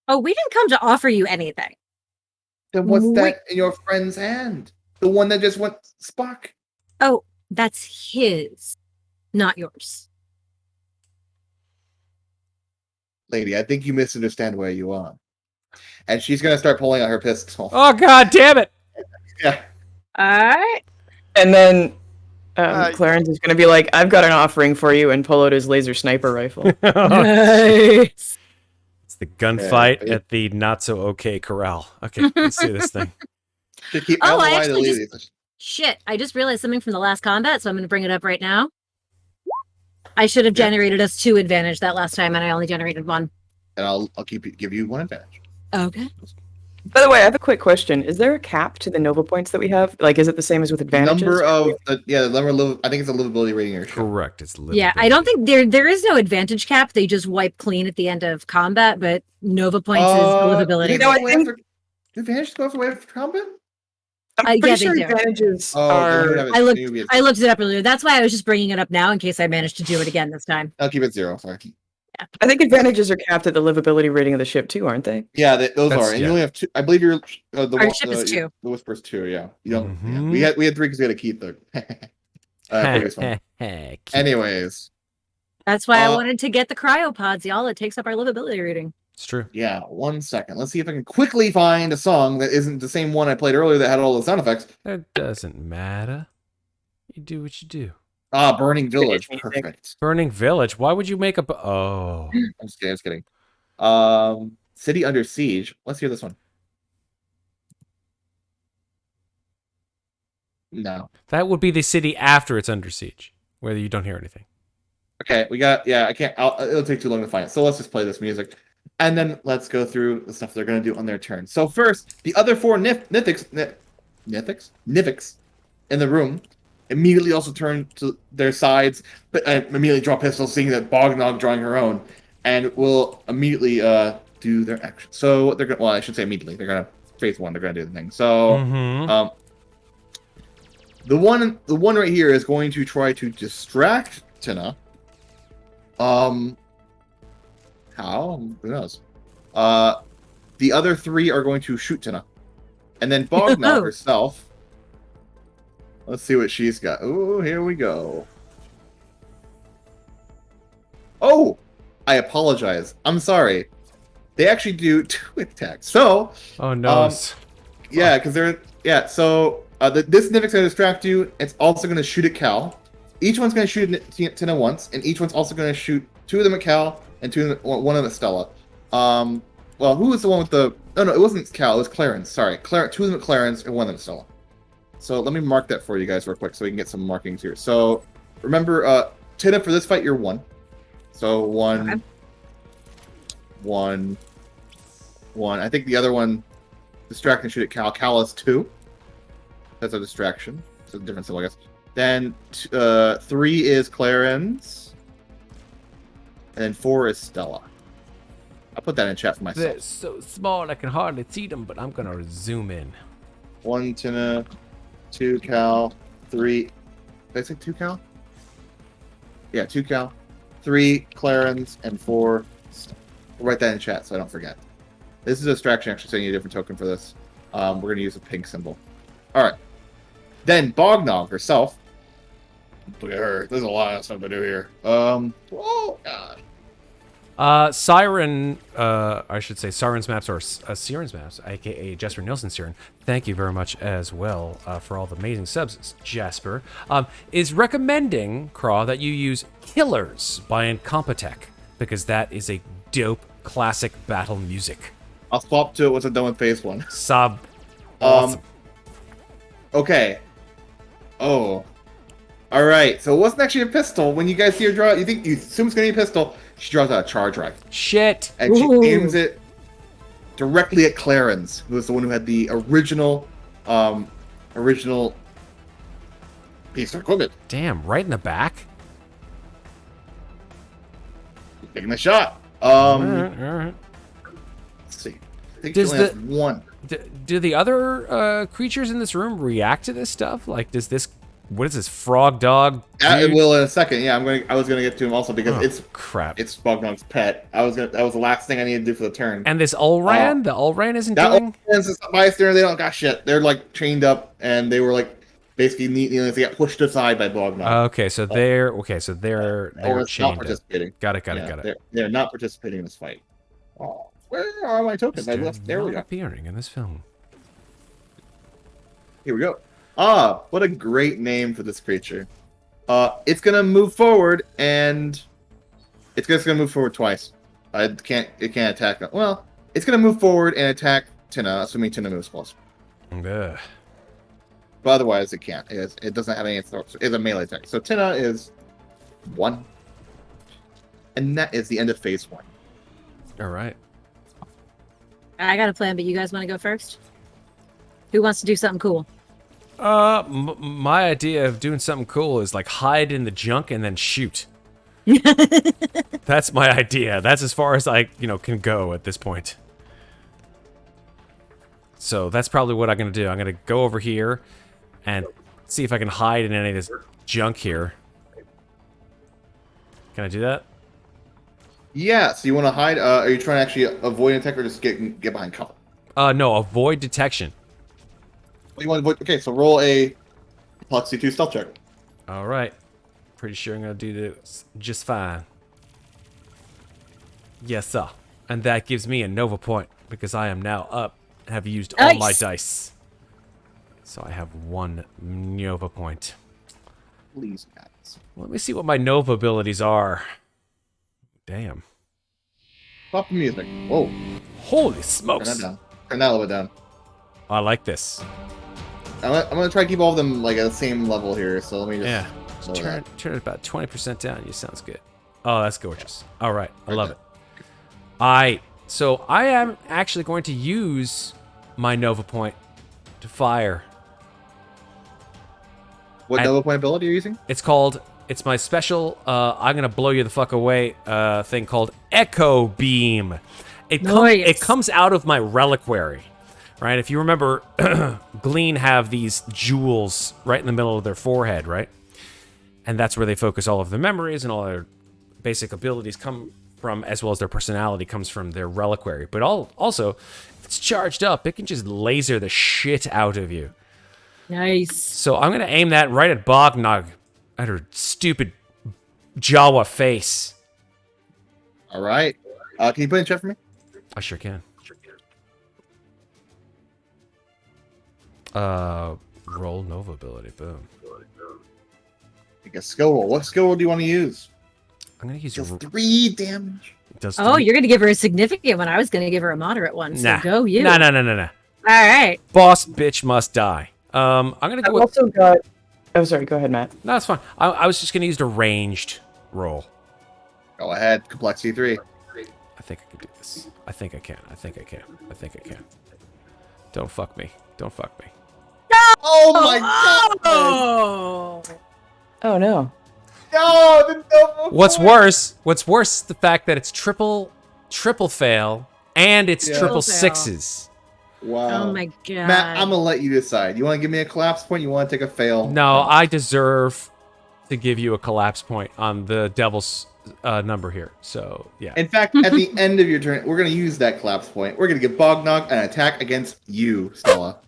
Oh, we didn't come to offer you anything. Then what's Wait. that in your friend's hand? The one that just went Spock. Oh, that's his, not yours. Lady, I think you misunderstand where you are. And she's gonna start pulling out her pistol. Oh god damn it! Yeah. Alright. And then Uh, Clarins is going to be like, I've got an offering for you, and pull out his laser sniper rifle. Nice. It's the gunfight Yeah. at the not so okay corral. Okay, let's do this thing. To keep Oh, I I don't know why actually the just- ladies- Shit, I just realized something from the last combat, so I'm going to bring it up right now. I should have Yeah. generated us 2 advantage that last time, and I only generated 1. and I'll give you 1 advantage. Okay. By the way, I have a quick question. Is there a cap to the Nova points that we have? Like, is it the same as with advantages? The number of I think it's a livability rating or Correct. It's Yeah, I don't think there is no advantage cap. They just wipe clean at the end of combat, but Nova points is the livability. you know, I think- advantage goes away for combat. I'm pretty yeah, sure they do. advantages Oh, are... I looked it up earlier. That's why I was just bringing it up now in case I managed to do it again this time. I'll keep it 0. Sorry. I think advantages are capped at the livability rating of the ship too, aren't they? Yeah, those That's- are. And yeah. you only have 2. I believe you're the Our one- ship is 2. The Whisper's 2. Yeah. You don't. Yeah. Mhm. We had 3 because we had to keep the. Previous one. Anyways, That's why I Uh, wanted to get the cryopods, y'all. It takes up our livability rating. It's true. yeah. 1 second. Let's see if I can quickly find a song that isn't the same one I played earlier that had all the sound effects. It doesn't matter. You do what you do. Ah, Burning Village. Music. Perfect. Burning Village. Why would you make a? Oh, I'm just kidding. City Under Siege. Let's hear this one. No. that would be the city after it's under siege, where you don't hear anything. Okay, we got. Yeah, I can't. It'll take too long to find it. So let's just play this music, and then let's go through the stuff they're gonna do on their turn. So first, the other 4 Nithics in the room immediately also turn to their sides, but immediately draw pistols, seeing that Bognog drawing her own, and will immediately do their action. So they're gonna. Well, I should say immediately. They're gonna phase 1. They're gonna do the thing. So. Mhm. The one right here is going to try to distract Tina. How? Who knows? The other 3 are going to shoot Tina. And then Bognog herself. Let's see what she's got. Oh, here we go. Oh! I apologize. I'm sorry. They actually do 2 attacks. So, Oh no. yeah, because they're... Yeah, so... this Nivic's going to distract you. It's also going to shoot at Cal. Each one's going to shoot at Tina once, and each one's also going to shoot 2 of them at Cal and 2 of them, 1 of them at Stella. Well, who was the one with the... No, it wasn't Cal. It was Clarins. Sorry. 2 of them at Clarins and 1 of them at Stella. So let me mark that for you guys real quick so we can get some markings here. So remember, Tina, for this fight, you're 1. So 1, Okay. 1, 1. I think the other one, distract and shoot at Cal. Cal is 2. That's a distraction. It's a different symbol, I guess. Then 3 is Clarins. And then 4 is Stella. I'll put that in chat for myself. They're so small I can hardly see them, but I'm gonna zoom in. 1 Tina, 2 Cal, 3. Did I say 2 Cal? Yeah, 2 Cal, 3 Clarins, and 4. I'll write that in chat so I don't forget. This is a distraction, actually sending you a different token for this. We're going to use a pink symbol. Alright. Then Bognog herself. Look at her. There's a lot of stuff to do here. Oh, God. Siren, I should say Siren's Maps or Siren's Maps, aka Jasper Nielsen Siren. Thank you very much as well for all the amazing subs, Jasper. Is recommending, Kraw, that you use Killers by Incompetech because that is a dope classic battle music. I'll swap to it once I'm done with phase 1. Sub. Awesome. Okay. Oh. Alright, so it wasn't actually a pistol. When you guys see her draw, you assume it's going to be a pistol. She draws out a charge rifle. Shit. And she Ooh. aims it directly at Clarins, who was the one who had the original piece of equipment. Damn, right in the back. Taking the shot. All right. Let's see. I think Does she only has 1. Do the other creatures in this room react to this stuff? Like, does this what is this, frog dog? It dude? will in a second. Yeah, I was gonna get to him also because Oh, crap. it's Bognog's pet. That was the last thing I needed to do for the turn. And this Ulran? The Ulran isn't That doing... is bystander. They don't got shit. They're like chained up and they were like basically they got pushed aside by Bognog. Okay, so they're Or chained not up. participating. Got it. They're not participating in this fight. Oh, where are my tokens? I left. There we Not go. appearing in this film. Here we go. What a great name for this creature. It's gonna move forward and it's just gonna move forward twice. It can't attack. Well, it's gonna move forward and attack Tina, assuming Tina moves close. Ugh. But otherwise, it can't. It doesn't have any. It's a melee attack. So Tina is 1, and that is the end of phase 1. All right. I got a plan, but you guys want to go first? Who wants to do something cool? My idea of doing something cool is like hide in the junk and then shoot. That's my idea. That's as far as I, can go at this point. So that's probably what I'm gonna do. I'm gonna go over here and see if I can hide in any of this junk here. Can I do that? Yeah. So you want to hide? Are you trying to actually avoid an attack or just get behind cover? No, avoid detection. What do you want to avoid? Okay, so roll a Plexi 2 stealth check. All right. Pretty sure I'm gonna do this just fine. Yes, sir. And that gives me a Nova point because I am now up and have used all my Nice. dice. So I have 1 Nova point. Please, guys. Let me see what my Nova abilities are. Damn. Stop the music. Whoa. Holy Turn that smokes. down. Turn that a little bit down. I like this. I'm gonna try to keep all of them like at the same level here. So let me just. Yeah. lower that. Turn it about 20% down. You sounds good. Oh, that's gorgeous. All right. I love it. So I am actually going to use my Nova point to fire. What And- Nova point ability are you using? It's my special, I'm gonna blow you the fuck away, thing called Echo Beam. Nice. It comes out of my reliquary, right? If you remember, Glean have these jewels right in the middle of their forehead, right? And that's where they focus all of their memories and all their basic abilities come from, as well as their personality comes from their reliquary. But also, if it's charged up, it can just laser the shit out of you. Nice. So I'm gonna aim that right at Bognog, at her stupid Jawa face. All right. Can you put in chat for me? I sure can. Roll Nova ability. Boom. Make a skill roll. What skill roll do you want to use? I'm gonna use Does your. 3 damage. Does Oh, three- you're going to give her a significant one. I was going to give her a moderate one. So Nah. go you. No. All right. Boss bitch must die. I'm gonna go I've with. also got. Oh, sorry. Go ahead, Matt. No, it's fine. I was just gonna use the ranged roll. Go ahead. Complexity 3. I think I can do this. I think I can. Don't fuck me. Oh my god! Oh. Oh no. No, the Nova What's point! worse is the fact that it's triple fail and it's Yeah. triple Triple fail. sixes. Wow. Oh my god. Matt, I'm gonna let you decide. You want to give me a collapse point? You want to take a fail? No, I deserve to give you a collapse point on the devil's number here. So yeah. In fact, at the end of your turn, we're gonna use that collapse point. We're gonna give Bognog an attack against you, Stella.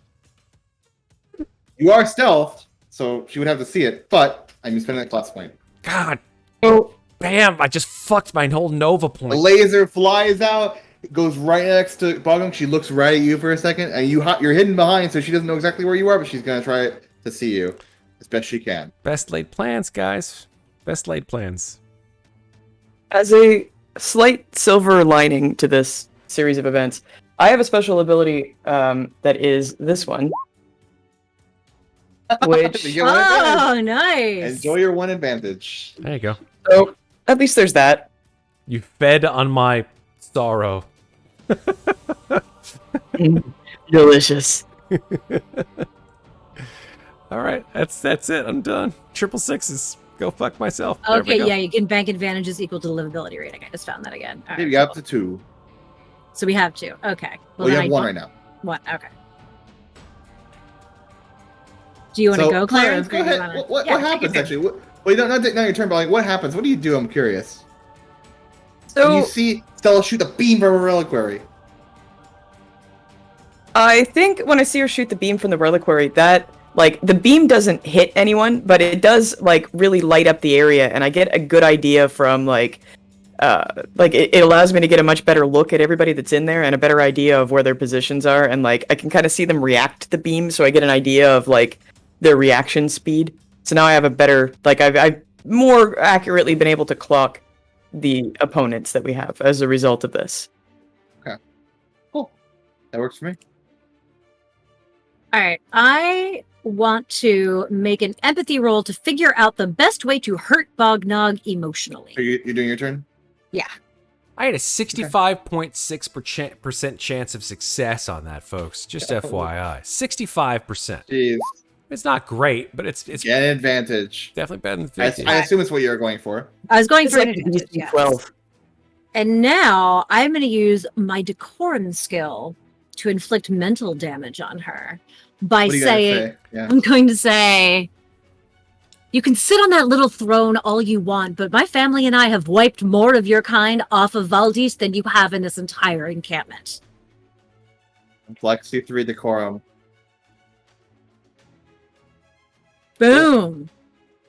You are stealthed, so she would have to see it, but I'm spending that collapse point. God, Oh, bam! I just fucked my whole Nova The point. laser flies out, it goes right next to Bognog. She looks right at you for a second, and you're hidden behind, so she doesn't know exactly where you are, but she's gonna try to see you as best she can. Best laid plans, guys. Best laid plans. as a slight silver lining to this series of events, I have a special ability that is this one, which You get one advantage. Oh, nice. Enjoy your one advantage. There you go. so at least there's that. You fed on my sorrow. Delicious. All right, that's it. I'm done. Triple sixes. Go fuck myself. There we Okay, go. yeah, you can bank advantages equal to the livability rating. I just found that again. All Hey, right, we got up cool. to 2. So we have 2. Okay. Well, you then have I 1 don't- right now. 1. Okay. Do you want to go, Clarins, Clarins? go or do you ahead. wanna- What Yeah, take your happens turn. actually? Well, not your turn, but like, what happens? What do you do? I'm curious. And you So see Stella shoot a beam from a reliquary. I think when I see her shoot the beam from the reliquary, that like the beam doesn't hit anyone, but it does like really light up the area, and I get a good idea from like it allows me to get a much better look at everybody that's in there and a better idea of where their positions are, and like I can kind of see them react to the beam, so I get an idea of like their reaction speed. So now I have a better I've more accurately been able to clock the opponents that we have as a result of this. Cool. That works for me. All right. I want to make an empathy roll to figure out the best way to hurt Bognog emotionally. Are you doing your turn? I had a 65.6% chance of success on that, folks. Just FYI. 65%. Jeez. It's not great, but it's Get an advantage. definitely better than I 50. assume it's what you're going for. I was going It's for an like advantage, DC yes. 12. And now I'm going to use my decorum skill to inflict mental damage on her by What are you saying, gonna say? Yeah. I'm going to say, you can sit on that little throne all you want, but my family and I have wiped more of your kind off of Valdis than you have in this entire encampment. Complexity 3 decorum. Boom.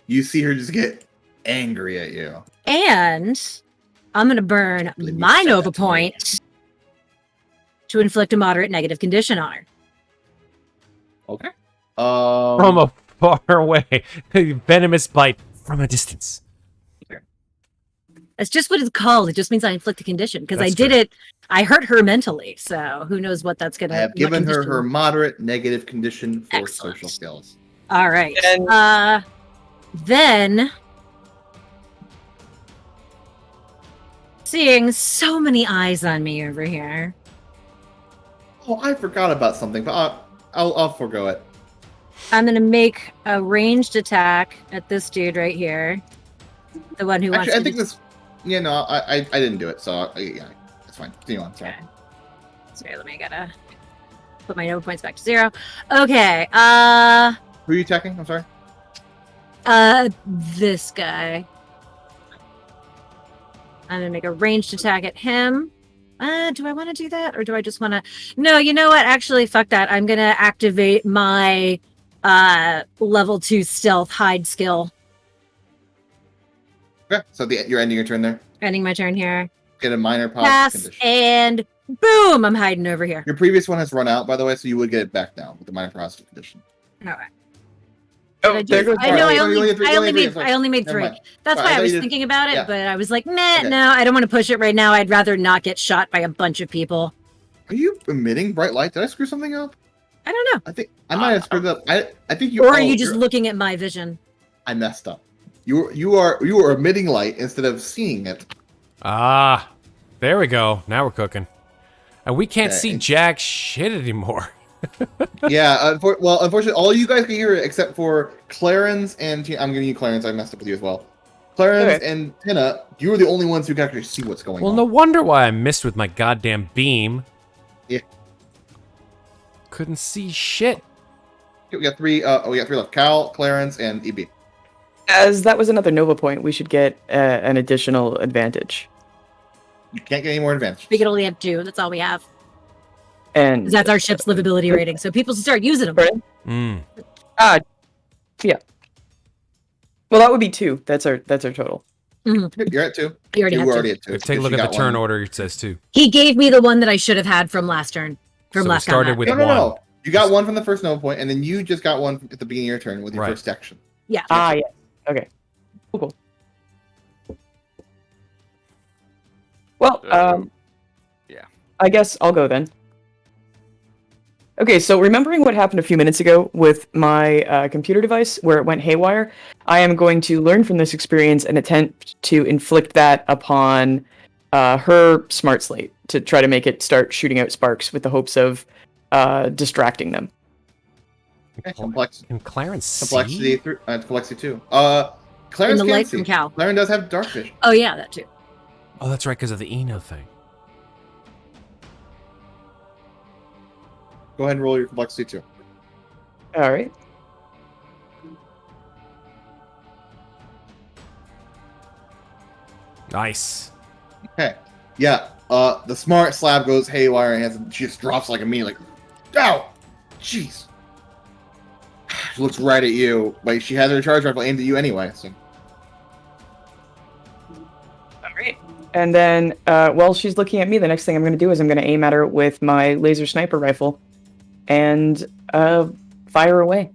You see her just get angry at you. And I'm going to burn Believe you my said Nova that to me. point to inflict a moderate negative condition on her. Okay. From a far away. Venomous bite from a distance. That's just what it's called. It just means I inflict a condition because I That's did true. it. I hurt her mentally, so who knows what that's gonna. I have what given her condition- her moderate negative condition for Excellent. social skills. All right. And- Then seeing so many eyes on me over here. Oh, I forgot about something, but I'll forego it. I'm gonna make a ranged attack at this dude right here, the one who wants Actually, I to. think this. Yeah, no, I didn't do it, so yeah, that's fine. Continue on. Sorry. Okay. Sorry, let me gotta put my Nova points back to 0. Okay. Who are you attacking? I'm sorry. This guy. I'm gonna make a ranged attack at him. Do I want to do that, or do I just want to? No, you know what? Actually, fuck that. I'm gonna activate my level 2 stealth hide skill. Okay, so you're ending your turn there. Ending my turn here. Get a minor positive Pass condition. and boom! I'm hiding over here. Your previous one has run out, by the way, so you would get it back now with the minor positive condition. All right. Oh, there goes I know. Sorry, I you only had three, I you only only had made. three, I only made Never 3. mind. That's Sorry, I why I thought was you did- thinking about it, yeah. but I was like, meh, Okay. no, I don't want to push it right now. I'd rather not get shot by a bunch of people. Are you emitting bright light? Did I screw something up? I don't know. I think I might have screwed up. I think you. Or oh, are you just you're- looking at my vision? I messed up. You are emitting light instead of seeing it. Ah, there we go. Now we're cooking. And we can't Okay. see jack shit anymore. Yeah. Unfortunately, all you guys can hear it except for Clarins and I'm giving you Clarins. I messed up with you as well. Clarins Okay. and Tina, you are the only ones who can actually see what's going Well, on. no wonder why I missed with my goddamn beam. Yeah. Couldn't see shit. Okay, we got 3. We got 3 left. Cal, Clarins, and EB. As that was another Nova point, we should get an additional advantage. You can't get any more advantage. We can only have 2. That's all we have. And 'Cause that's our ship's livability rating. So people should start using them. Right. Mm. Yeah. Well, that would be 2. That's our total. You're at 2. You already You have were 2. already at 2. Take a look at the turn order. It says 2. He gave me the one that I should have had from last turn. From So we last started combat. with No. one. You got 1 from the first Nova point, and then you just got 1 at the beginning of your turn with your Right. first action. Yeah. Yeah. Okay. Cool. Well, yeah. I guess I'll go then. Okay, so remembering what happened a few minutes ago with my computer device where it went haywire, I am going to learn from this experience and attempt to inflict that upon her smart slate to try to make it start shooting out sparks with the hopes of distracting them. Okay. Complexity And Clarins complexity 3. Complexity 2. Clarence In the can light see. from Cal. Claren does have dark vision. Oh yeah, that too. Oh, that's right, because of the Eno thing. Go ahead and roll your complexity 2. All right. Nice. Okay. Yeah. The smart slab goes haywire and she just drops like a me, like, ow! Jeez. She looks right at you. Like she has her charge rifle aimed at you anyway. So. All right. And then, while she's looking at me, the next thing I'm going to do is I'm going to aim at her with my laser sniper rifle, and fire away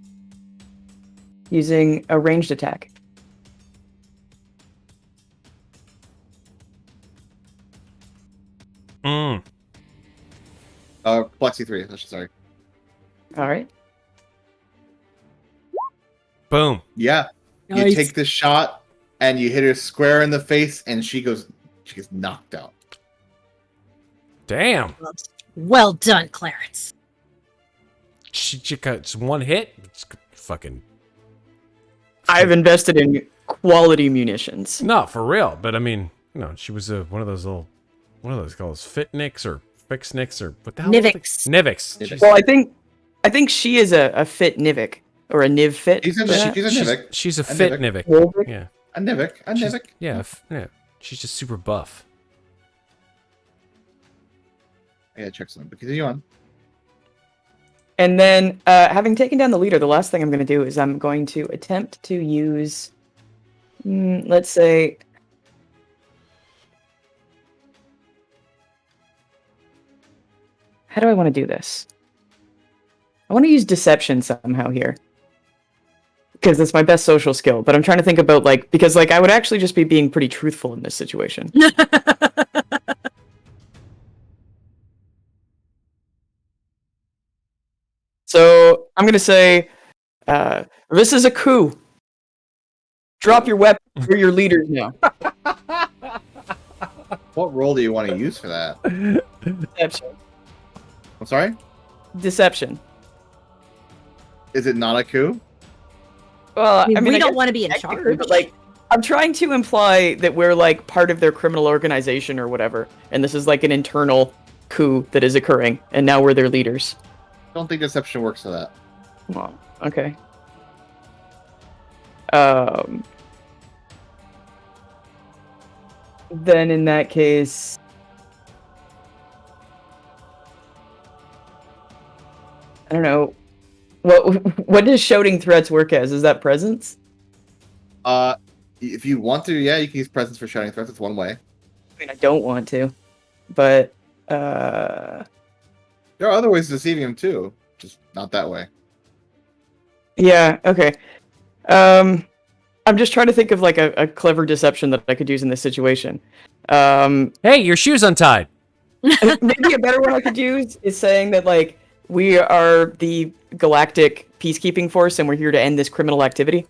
using a ranged attack. Mm. Plexi 3. Sorry. All right. Boom. Yeah. You Nice. take the shot and you hit her square in the face, and she gets knocked out. Damn. Well done, Clarence. She got one hit. It's fucking. I've invested in quality munitions. No, for real. But I mean, she was one of those called Fitnicks or Fixnicks or what the hell? Nivix. Nivix. Nivix. Well, I think she is a fit Nivik or a Niv fit. She's a Nivik. She's a A fit Nivik. Nivik. Yeah. A Nivik. Yeah. Yeah. She's just super buff. I gotta check something. But continue on. And then, having taken down the leader, the last thing I'm going to do is I'm going to attempt to use, let's say, how do I want to do this? I want to use deception somehow here, because it's my best social skill. But I'm trying to think about because I would actually just be being pretty truthful in this situation. So I'm going to say, this is a coup. Drop your weapon. You're your leaders now. What role do you want to use for that? Deception. I'm sorry? Deception. Is it not a coup? Well, We I don't guess want to be in technically, charge. but I'm trying to imply that we're part of their criminal organization or whatever, and this is an internal coup that is occurring, and now we're their leaders. I don't think deception works for that. Well, okay. Then in that case, I don't know. What does shouting threats work as? Is that presence? If you want to, yeah, you can use presence for shouting threats. It's one way. I mean, I don't want to, but There are other ways of deceiving him too, just not that way. yeah, okay. I'm just trying to think of a clever deception that I could use in this situation. Hey, your shoe's untied. Maybe a better one I could use is saying that we are the galactic peacekeeping force and we're here to end this criminal activity.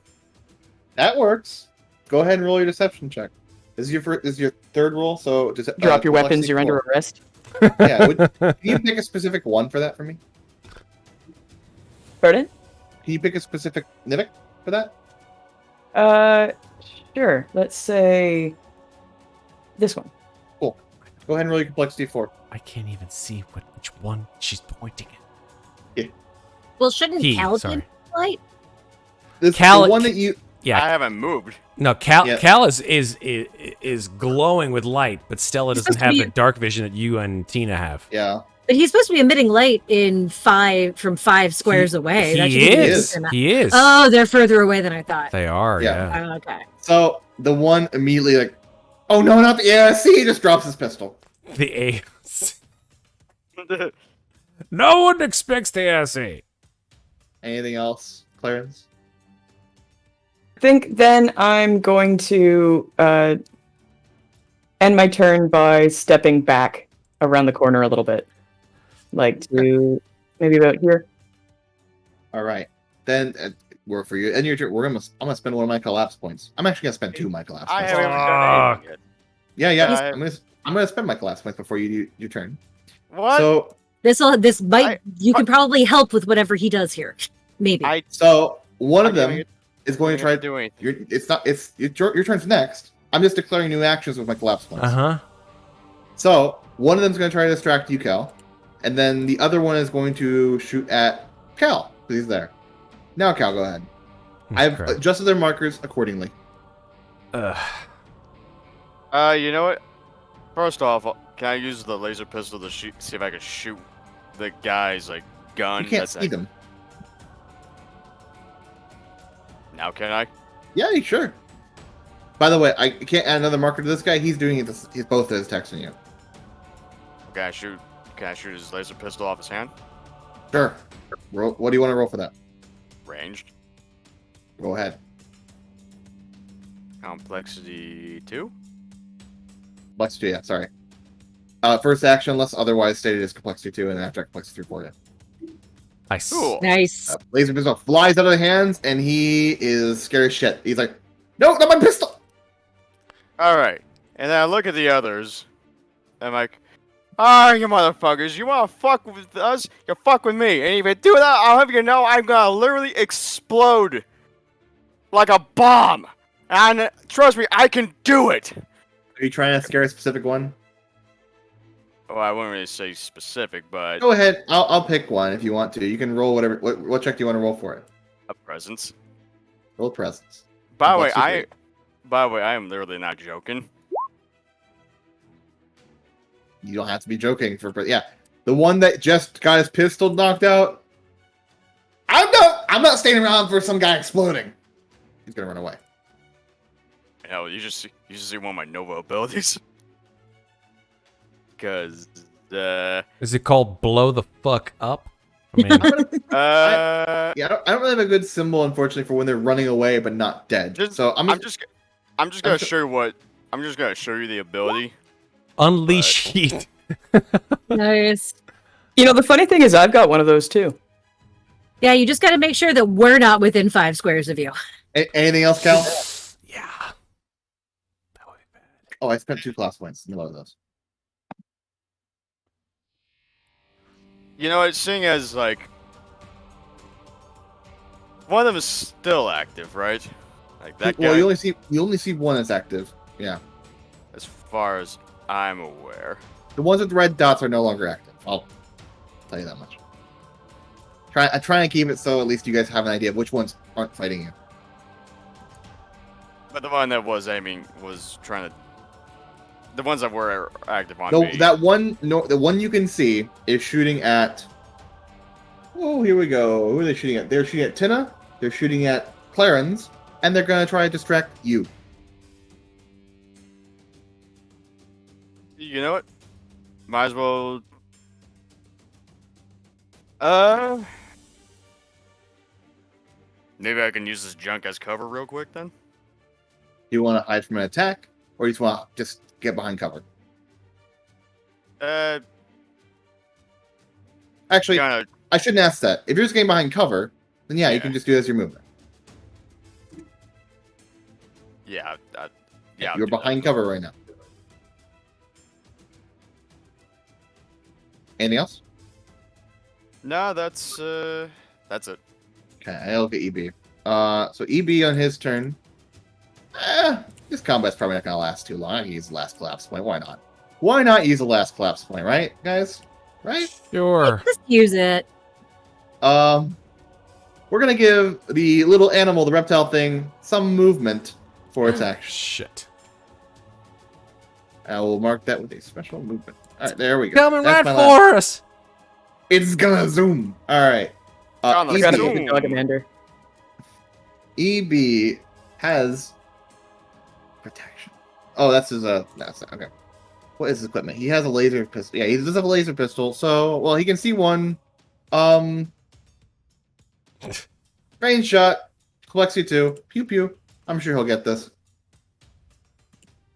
That works. Go ahead and roll your deception check. This is your third roll, so Drop your weapons, you're under arrest. Yeah, can you pick a specific one for that for me? Pardon? Can you pick a specific Nivik for that? Sure. Let's say this one. Cool. Go ahead and roll your complexity 4. I can't even see which one she's pointing at. Well, shouldn't Cal Sorry. be light? The one that you... Yeah. I haven't moved. No, Cal Yeah. Cal is glowing with light, but Stella He's doesn't supposed to have be- the dark vision that you and Tina have. Yeah. But he's supposed to be emitting light from 5 squares away. That should be is. enough. He is. Oh, they're further away than I thought. They are, Yeah. yeah. Oh, okay. So the one immediately oh no, not the ASC, he just drops his pistol. The A. No one expects the ASA. Anything else, Clarins? I think then I'm going to end my turn by stepping back around the corner a little bit. To maybe about here. All right. Then work for you. And your turn. I'm gonna spend one of my collapse points. I'm actually gonna spend 2 of my collapse I points. haven't even done anything yet. Yeah. He's- I'm gonna spend my collapse points before you do your turn. What? So You can probably help with whatever he does here. Maybe. one of I can't them get- is going to try to do anything. your turn's next. I'm just declaring new actions with my collapse points. Uh-huh. So one of them's going to try to distract you, Cal, and then the other one is going to shoot at Cal because he's there. Now, Cal, go ahead. I've Crap. adjusted their markers accordingly. You know what? First off, can I use the laser pistol to see if I can shoot the guy's like gun? You can't see them. Now can I? Yeah, sure. By the way, I can't add another marker to this guy. He's doing it. He's both his texting you. Can I shoot? Can I shoot his laser pistol off his hand? Sure. Roll. What do you want to roll for that? Ranged. Go ahead. Complexity 2. Complexity 2, yeah, sorry. First action, unless otherwise stated, is complexity 2, and then after complexity 3 for you. Nice. Cool. Nice. Laser pistol flies out of the hands, and he is scared as shit. He's like, no, not my pistol! All right. And then I look at the others. And I'm like, ah, you motherfuckers, you want to fuck with us? You fuck with me. And if you do that, I'll have you know I'm going to literally explode like a bomb. And trust me, I can do it. Are you trying to scare a specific one? Well, I wouldn't really say specific, but Go ahead. I'll pick one if you want to. You can roll whatever. What check do you want to roll for it? a presence. Roll presence. By the way, Complexity I am literally not joking. You don't have to be joking yeah. The one that just got his pistol knocked out. I'm not staying around for some guy exploding. He's gonna run away. Hell, you just see one of my Nova abilities. Because, Is it called blow the fuck up? I mean, Yeah, I don't really have a good symbol, unfortunately, for when they're running away but not dead. So I'm just gonna show you the ability. unleash heat. Nice. You know, the funny thing is, I've got one of those too. Yeah, you just got to make sure that we're not within 5 squares of you. Anything else, Cal? Yeah. That would be bad. Oh, I spent 2 class points. You love those. You know what? Seeing as like one of them is still active, right? Like that guy. Well, you only see one that's active. Yeah. As far as I'm aware. The ones with the red dots are no longer active. I'll tell you that much. I'm trying to keep it so at least you guys have an idea of which ones aren't fighting you. But the one that was aiming was trying to. The ones that were active on No, me. the one you can see is shooting at. Oh, here we go. Who are they shooting at? They're shooting at Tina. They're shooting at Clarins, and they're gonna try to distract you. You know what? Might as well. Maybe I can use this junk as cover real quick then. Do you want to hide from an attack, or do you just want to just get behind cover? Actually, Kinda, I shouldn't ask that. If you're just getting behind cover, then yeah, you can just do it as your movement. yeah. Yeah. I'll You're do that. behind cover right now. Anything else? No, that's it. Okay, I'll look at EB. So EB on his turn. This combat's probably not gonna last too long. I can use the last collapse point. Why not? Why not use the last collapse point, right, guys? Right? Sure. Just use it. We're gonna give the little animal, the reptile thing, some movement for its action. Shit. I will mark that with a special movement. All right, there we go. Coming That's right my last- for us. It's gonna zoom. All right. On the I gotta zoom. be the dog commander. EB has protection. Oh, that's his that's okay. What is his equipment? He has a laser pistol. Yeah, he does have a laser pistol. So, well, he can see one. Range shot. Complexity 2. Pew pew. I'm sure he'll get this.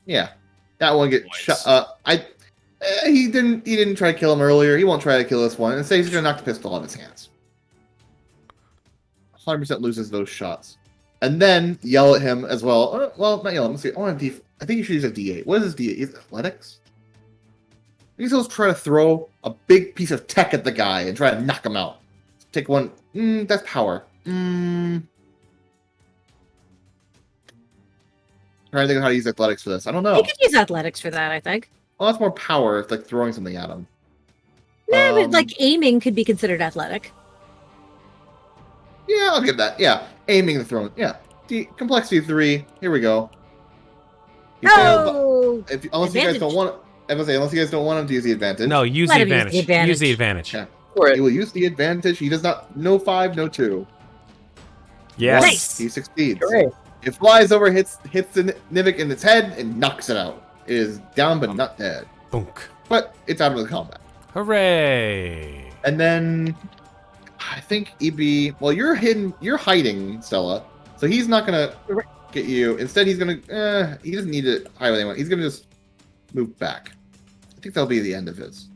Yeah, that one get Nice. shot. He didn't try to kill him earlier. He won't try to kill this one. Instead, he's gonna knock the pistol out of his hands. 100% loses those shots. And then yell at him as well. Well, not yell at him. Let's see. I think you should use a D8. What is his D8? Is it athletics? He's supposed to try to throw a big piece of tech at the guy and try to knock him out. Take one. That's power. Trying to think of how to use athletics for this. I don't know. You could use athletics for that, I think. Well, that's more power if like throwing something at him. Nah, but like aiming could be considered athletic. Yeah, I'll give that. Yeah, aiming the throwing. Yeah, complexity 3. Here we go. He failed. Oh, So unless you guys don't advantage. want, I was say unless you guys don't want him to use the advantage. No, use Let the him use the advantage. Use the advantage. advantage. Okay. For He it. will use the advantage. He does not. No 5, no 2. Yes. Once, Nice. he succeeds. Hooray. It flies over, hits the Nivik in its head, and knocks it out. It is down but not dead. Thunk. But it's out of the combat. Hooray. And then I think EB. Well, you're hiding, Stella. So he's not gonna get you. Instead, he's gonna. He doesn't need to hide with anyone. He's gonna just move back. I think that'll be the end of his.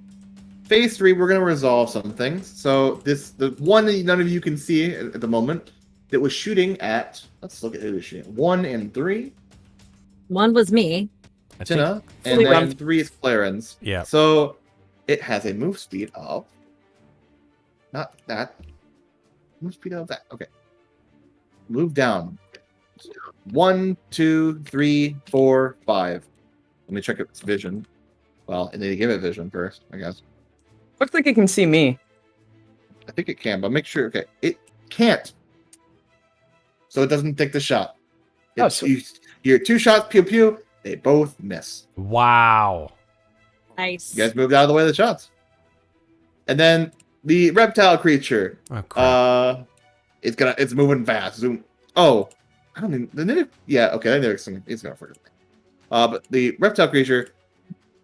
Phase 3, we're gonna resolve some things. So the one that none of you can see at the moment that was shooting at. Let's look at who was shooting. 1 and 3. 1 was me. I think, Tina, and fully then round. 3 is Clarins. yeah. So it has a move speed of not that. Move speed of that. Okay. Move down. 1, 2, 3, 4, 5. Let me check its vision. Well, and then give it vision first, I guess. Looks like it can see me. I think it can, but make sure. Okay, it can't. So it doesn't take the shot. Oh, It's, sweet. you hear 2 shots, pew pew. They both miss. Wow. Nice. You guys moved out of the way of the shots. And then the reptile creature. Oh, crap. It's moving fast. Zoom. Oh, I don't even. The native. Yeah. Okay. It's gonna forget. But the reptile creature.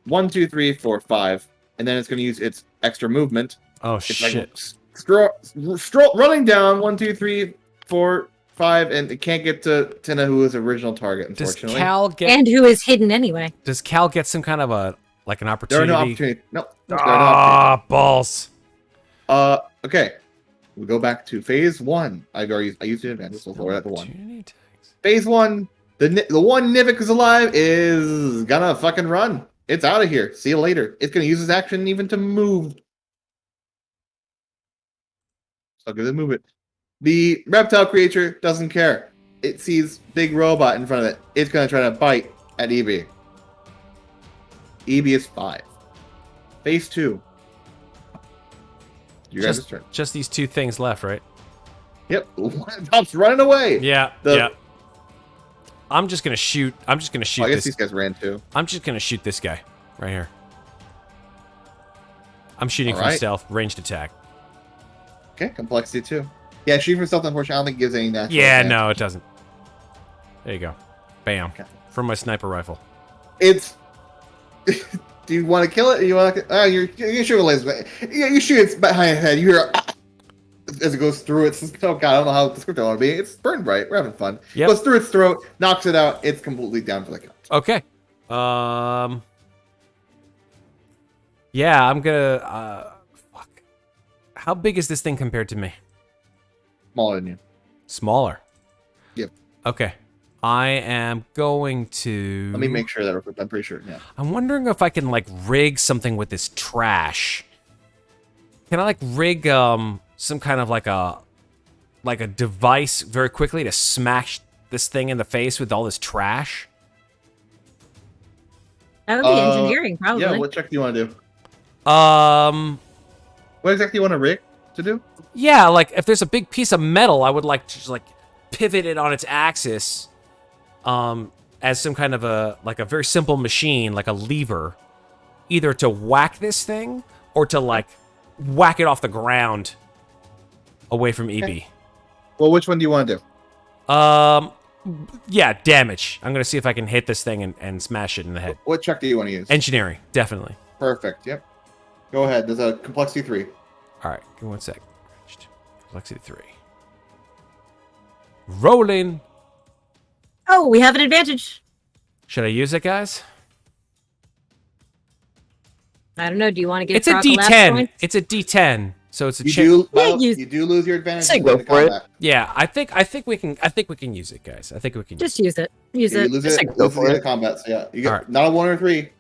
1, 2, 3, 4, 5, and then it's gonna use its extra movement. Oh, It's shit. like running down 1, 2, 3, 4, 5, and it can't get to Tina, who is the original target. Does Unfortunately, Cal get And who is hidden anyway? some kind of an there are opportunity? no opportunity. No. There are no opportunities. Ah, balls. Okay. We go back to phase 1. I used the advantage, so lower that to 1. Opportunity tags. Phase 1. The one Nivik is alive is gonna fucking run. It's out of here. See you later. It's gonna use its action even to move. So good to move it. The reptile creature doesn't care. It sees big robot in front of it. It's gonna try to bite at EB. EB is 5. Phase 2. You guys' turn. Just these 2 things left, right? Yep. One pop's running away. Yeah. The- Yeah. I'm just gonna shoot. I'm just gonna shoot I guess this. these guys ran too. I'm just gonna shoot this guy right here. I'm shooting All from right. stealth, ranged attack. Okay, complexity 2. Yeah, shoot for stealth, unfortunately, I don't think it gives any natural Yeah, advantage. no, it doesn't. There you go. Bam. Okay. From my sniper rifle. It's. Do you want to kill it? Or you want to? You shoot a laser. Yeah, you shoot its behind the head. You hear as it goes through its. Oh god, I don't know how descriptive I want to be. It's BurnBryte. We're having fun. Yep. Goes through its throat, knocks it out. It's completely down for the count. Okay. Yeah, I'm gonna. Fuck. How big is this thing compared to me? Smaller than you. Smaller. Yep. Okay. I am going to. Let me make sure that real quick. I'm pretty sure. Yeah. I'm wondering if I can like rig something with this trash. Can I like rig some kind of like a device very quickly to smash this thing in the face with all this trash? That would be engineering, probably. Yeah. What check do you want to do? What What exactly do you want a rig to do? Yeah, like if there's a big piece of metal, I would like to just like pivot it on its axis, as some kind of a very simple machine, like a lever, either to whack this thing or to like whack it off the ground away from EB. Okay. Well, which one do you want to do? Yeah, damage. I'm gonna see if I can hit this thing and smash it in the head. What check do you want to use? Engineering, definitely. Perfect. Yep. Go ahead. There's a complexity 3. All right, give me 1 sec. Complexity 3. Rolling. Oh, we have an advantage. Should I use it, guys? I don't know. Do you want to give It's a Kraw collapse D10. points? It's a D10. So it's a You chance. do. Yeah, Well, use- you do lose your advantage. Say in go the for it. combat. Yeah, I think we can use it, guys. I think we can. Just use it. Use Yeah, you it. lose Just it. like go Lose for the it. combat. So yeah, you get Alright. not a 1 or 3.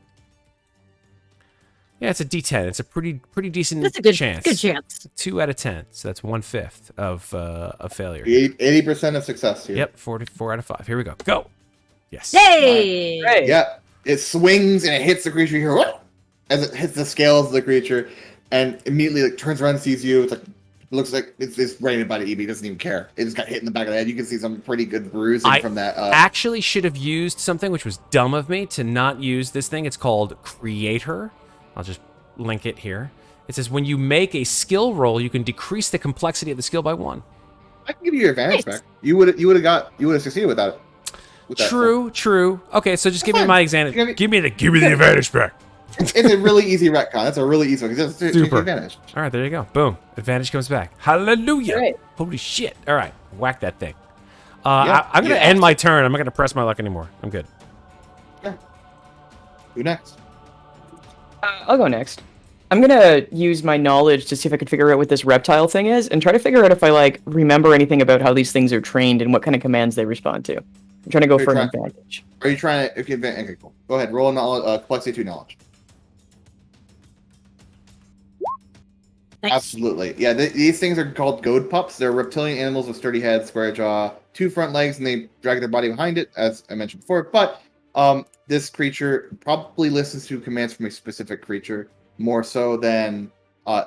Yeah, it's a D10. It's a pretty decent That's a good chance. Good chance. 2 out of 10. So that's 1/5 of failure. 80% of success here. Yep, 4 out of 5. Here we go. Go. Yes. Yay! Hey. Yeah, it swings and it hits the creature. You hear what? As it hits the scales of the creature, and immediately like turns around and sees you. It's like It looks like it's rated by the EB. It doesn't even care. It just got hit in the back of the head. You can see some pretty good bruising from that. Actually should have used something which was dumb of me to not use this thing. It's called Creator. I'll just link it here. It says when you make a skill roll, you can decrease the complexity of the skill by 1. I can give you your advantage back. You would have succeeded without it. With that True. Okay, so just give me fine. my advantage. Give me the advantage back. It's a really easy retcon. That's a really easy one because it's Super. advantage. All right, there you go. Boom. Advantage comes back. Hallelujah. All right. Holy shit. All right. Whack that thing. I'm going to end my turn. I'm not going to press my luck anymore. I'm good. Who next? I'll go next. I'm gonna use my knowledge to see if I can figure out what this reptile thing is, and try to figure out if I like remember anything about how these things are trained and what kind of commands they respond to. I'm trying to go for an advantage. Are you trying to? Okay, cool. Go ahead. Roll a knowledge. Complexity 2 knowledge. Nice. Absolutely. Yeah, these things are called goad pups. They're reptilian animals with sturdy heads, square jaw, 2 front legs, and they drag their body behind it, as I mentioned before. But this creature probably listens to commands from a specific creature more so than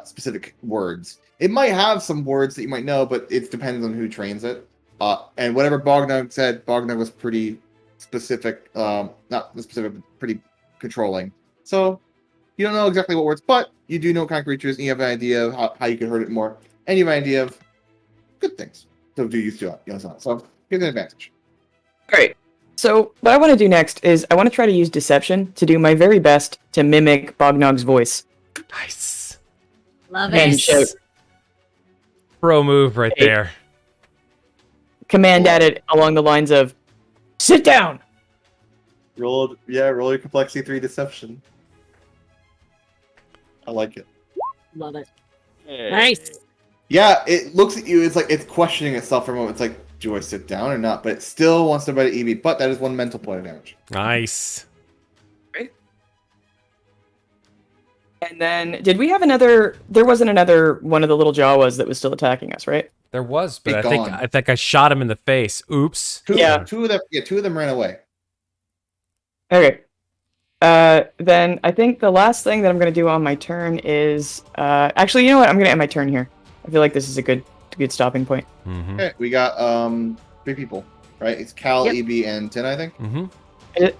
specific words. It might have some words that you might know, but it depends on who trains it. And whatever Bognog said, Bognog was pretty specific, not specific, but pretty controlling. So you don't know exactly what words, but you do know what kind of creatures, and you have an idea of how you can hurt it more, and you have an idea of good things to do use to it. So here's an advantage. All right. So what I want to do next is I want to try to use deception to do my very best to mimic Bognog's voice. Nice. Love And it. shout Pro move right there. command at it along the lines of "Sit down." Roll your complexity 3 deception. I like it. Love it. Nice. Yeah, it looks at you. It's like it's questioning itself for a moment. It's like, do I sit down or not? But it still wants to bite at EB. But that is 1 mental point of damage. Nice. And then, did we have another? There wasn't another one of the little Jawas that was still attacking us, right? There was, but Be I think I shot him in the face. Oops. Two of them ran away. Okay. Then I think the last thing that I'm going to do on my turn is actually, you know what? I'm going to end my turn here. I feel like this is a good stopping point. Mm-hmm. Okay, we got 3 people, right? It's Cal, Yep. EB, and Tin, I think. Mm-hmm.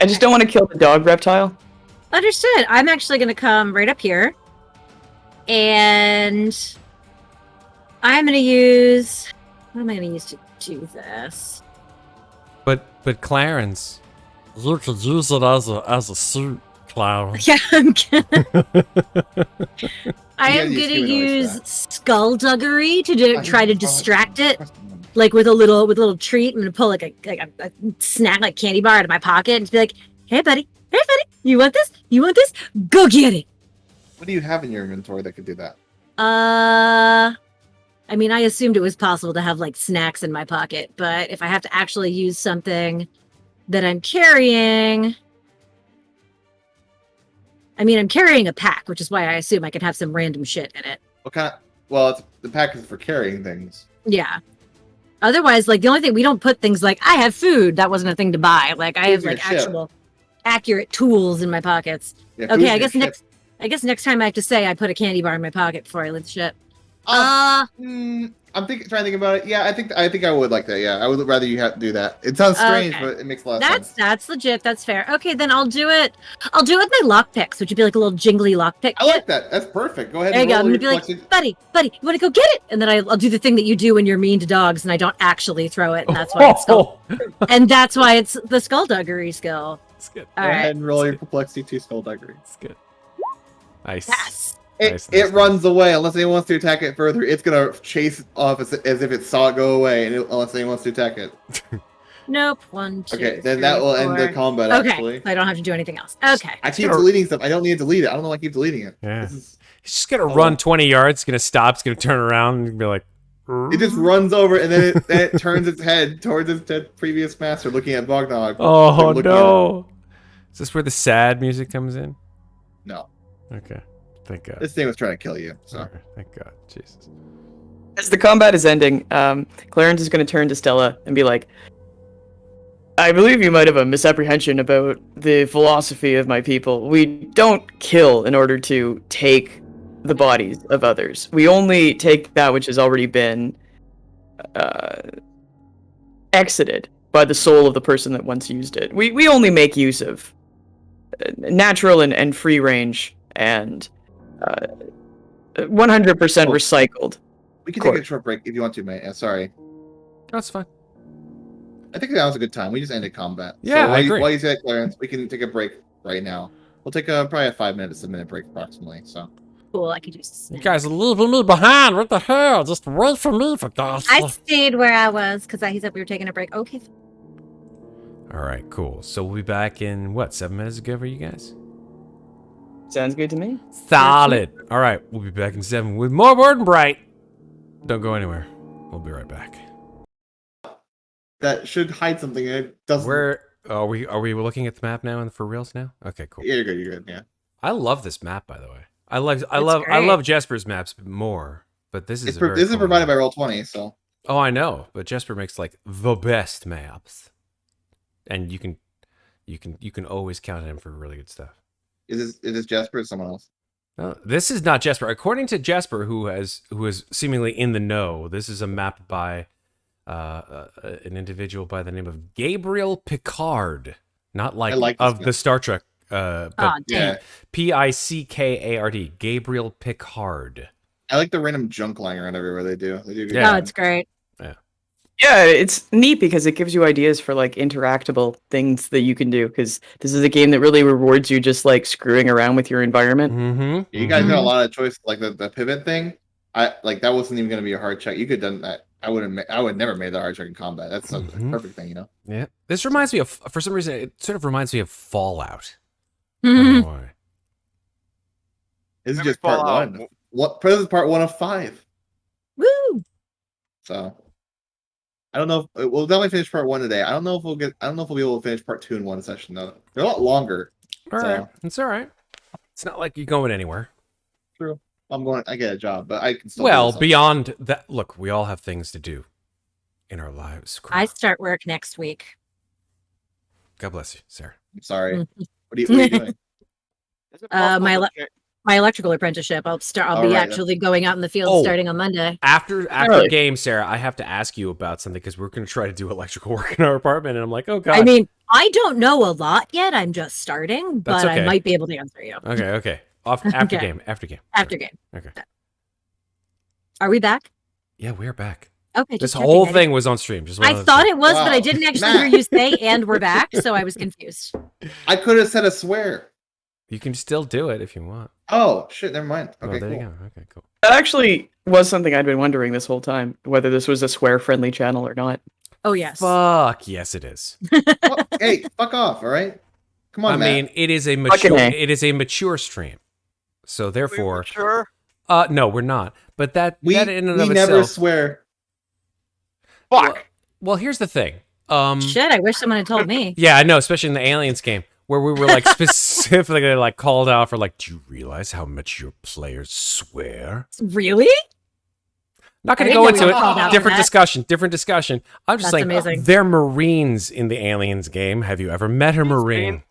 I just don't want to kill the dog reptile. Understood. I'm actually going to come right up here. And I'm going to use... What am I going to use to do this? But Clarins, you could use it as a suit, Clarins. Yeah, I'm gonna... I You am gotta use going to humanoid use for skullduggery to try to distract it. Like with a little treat. I'm going to pull like a snack, like candy bar out of my pocket and just be like, hey, buddy, you want this? You want this? Go get it. What do you have in your inventory that could do that? I mean, I assumed it was possible to have like snacks in my pocket, but if I have to actually use something that I'm carrying, I mean, I'm carrying a pack, which is why I assume I could have some random shit in it. What kind of, well, the pack is for carrying things. Yeah. Otherwise, like the only thing we don't put things like I have food. That wasn't a thing to buy. Like I have Food's your like ship. actual accurate tools in my pockets. Yeah, Okay, food's I your guess ship. next time I have to say I put a candy bar in my pocket before I leave the ship. I'm trying to think about it. Yeah, I think I would like that. Yeah, I would rather you have to do that. It sounds strange, Okay. but it makes a lot of sense. That's legit. That's fair. Okay, then I'll do it. I'll do it with my lockpicks, which would be like a little jingly lockpick. I like that. That's perfect. Go ahead. There you and go. roll I'm your gonna be like, complexity. buddy, you want to go get it? And then I'll do the thing that you do when you're mean to dogs, and I don't actually throw it, and that's why it's and that's why it's the skullduggery skill. It's good. All Go right. ahead and roll your complexity 2 skullduggery. It's good. Nice. Yes. It runs away unless anyone wants to attack it further. It's gonna chase off as if it saw it go away, unless anyone wants to attack it. Nope. 1, 2. Okay, then 3, that will end the 4. combat. Okay, Actually, so I don't have to do anything else. Okay. I keep deleting stuff. I don't need to delete it. I don't know why I keep deleting it. Yeah. This is- He's just gonna run 20 yards. It's gonna stop. It's gonna turn around and be like. It just runs over and then it turns its head towards its previous master, looking at Bognog. Oh Like, looking no! Is this where the sad music comes in? No, Okay. Thank God. this thing was trying to kill you. So Alright, thank God. Jesus. As the combat is ending, Clarins is going to turn to Stella and be like, I believe you might have a misapprehension about the philosophy of my people. We don't kill in order to take the bodies of others. We only take that which has already been exited by the soul of the person that once used it. We only make use of natural and free range and 100% recycled. We can Court. take a short break if you want to, mate. Sorry. That's fine. I think that was a good time. We just ended combat. Yeah, so I agree. While you say that, Clarence, we can take a break right now. We'll take probably a 5 minutes, a minute break approximately. So. Cool, I could use a You snack. guys are leaving me behind. What the hell? Just wait for me, for God's I sake. stayed where I was because he said we were taking a break. Okay. All right, cool. So we'll be back in, what, 7 minutes ago for you guys? Sounds good to me. Solid. All right, we'll be back in 7 with more BurnBryte. Don't go anywhere. We'll be right back. That should hide something. It doesn't. Where are we? Are we looking at the map now and for reals now? Okay, cool. Yeah, you're good. You're good. Yeah. I love this map, by the way. I love great. Jesper's maps more, but this is This a very is cool provided by map. Roll20, so. Oh, I know, but Jesper makes like the best maps, and you can always count on him for really good stuff. Is this Jasper or someone else? No, this is not Jesper. According to Jesper, who is seemingly in the know, this is a map by an individual by the name of Gabriel Picard, not like, I like this of guy. the Star Trek, but Oh, dang. Yeah. Pickard, Gabriel Picard. I like the random junk lying around everywhere they do. They do good Yeah. Oh, job. it's great. Yeah, it's neat because it gives you ideas for like interactable things that you can do. Because this is a game that really rewards you just like screwing around with your environment. Mm-hmm. You guys got a Mhm. lot of choice, like the pivot thing. I like that wasn't even going to be a hard check. You could have done that. I would never made the hard check in combat. That's a Mhm. perfect thing, you know. Yeah. This reminds me of, for some reason, it sort of reminds me of Fallout. I don't know why. This is Maybe just part Fallout. one. What? This is part 1 of 5. Woo! So I don't know. We'll definitely finish part 1 today. I don't know if we'll be able to finish part 2 in one session though. They're a lot longer. All So- right. It's all right. It's not like you're going anywhere. True. I get a job, but I can still. Well, do this. beyond that, look, we all have things to do in our lives. I start work next week. God bless you, Sarah. I'm sorry. Mhm. What are you doing? Is it Uh, possible my to le- cha- My electrical apprenticeship. I'll All be right, actually going out in the field Oh. starting on Monday. After Really? game, Sarah, I have to ask you about something because we're going to try to do electrical work in our apartment, and I'm like, oh god. I mean, I don't know a lot yet. I'm just starting, That's but okay. I might be able to answer you Okay. After Okay. game. after game. Okay. Are we back? Yeah, we're back. Okay. This just whole checking. thing was on stream. Just I thought it was, but I Wow. didn't actually Matt. hear you say "and we're back," so I was confused. I could have said a swear. You can still do it if you want. Oh shit! Never mind. Oh, Okay, there cool. you go. Okay, cool. That actually was something I'd been wondering this whole time, whether this was a swear-friendly channel or not. Oh yes. Fuck yes, it is. Well, hey, fuck off! All right. Come on, I Matt. mean, it is a Fucking mature. A. It is a mature stream. So therefore, Sure. no, we're not. But that we in and we of never itself. swear. Fuck. Well, here's the thing. Shit! I wish someone had told me. Yeah, I know, especially in the Aliens game where we were like specifically like called out for like, do you realize how much your players swear? Really? Not going I to go didn't know into we were called it. out Different for that. discussion. I'm just That's saying, amazing. they're Marines in the Aliens game. Have you ever met a Marine?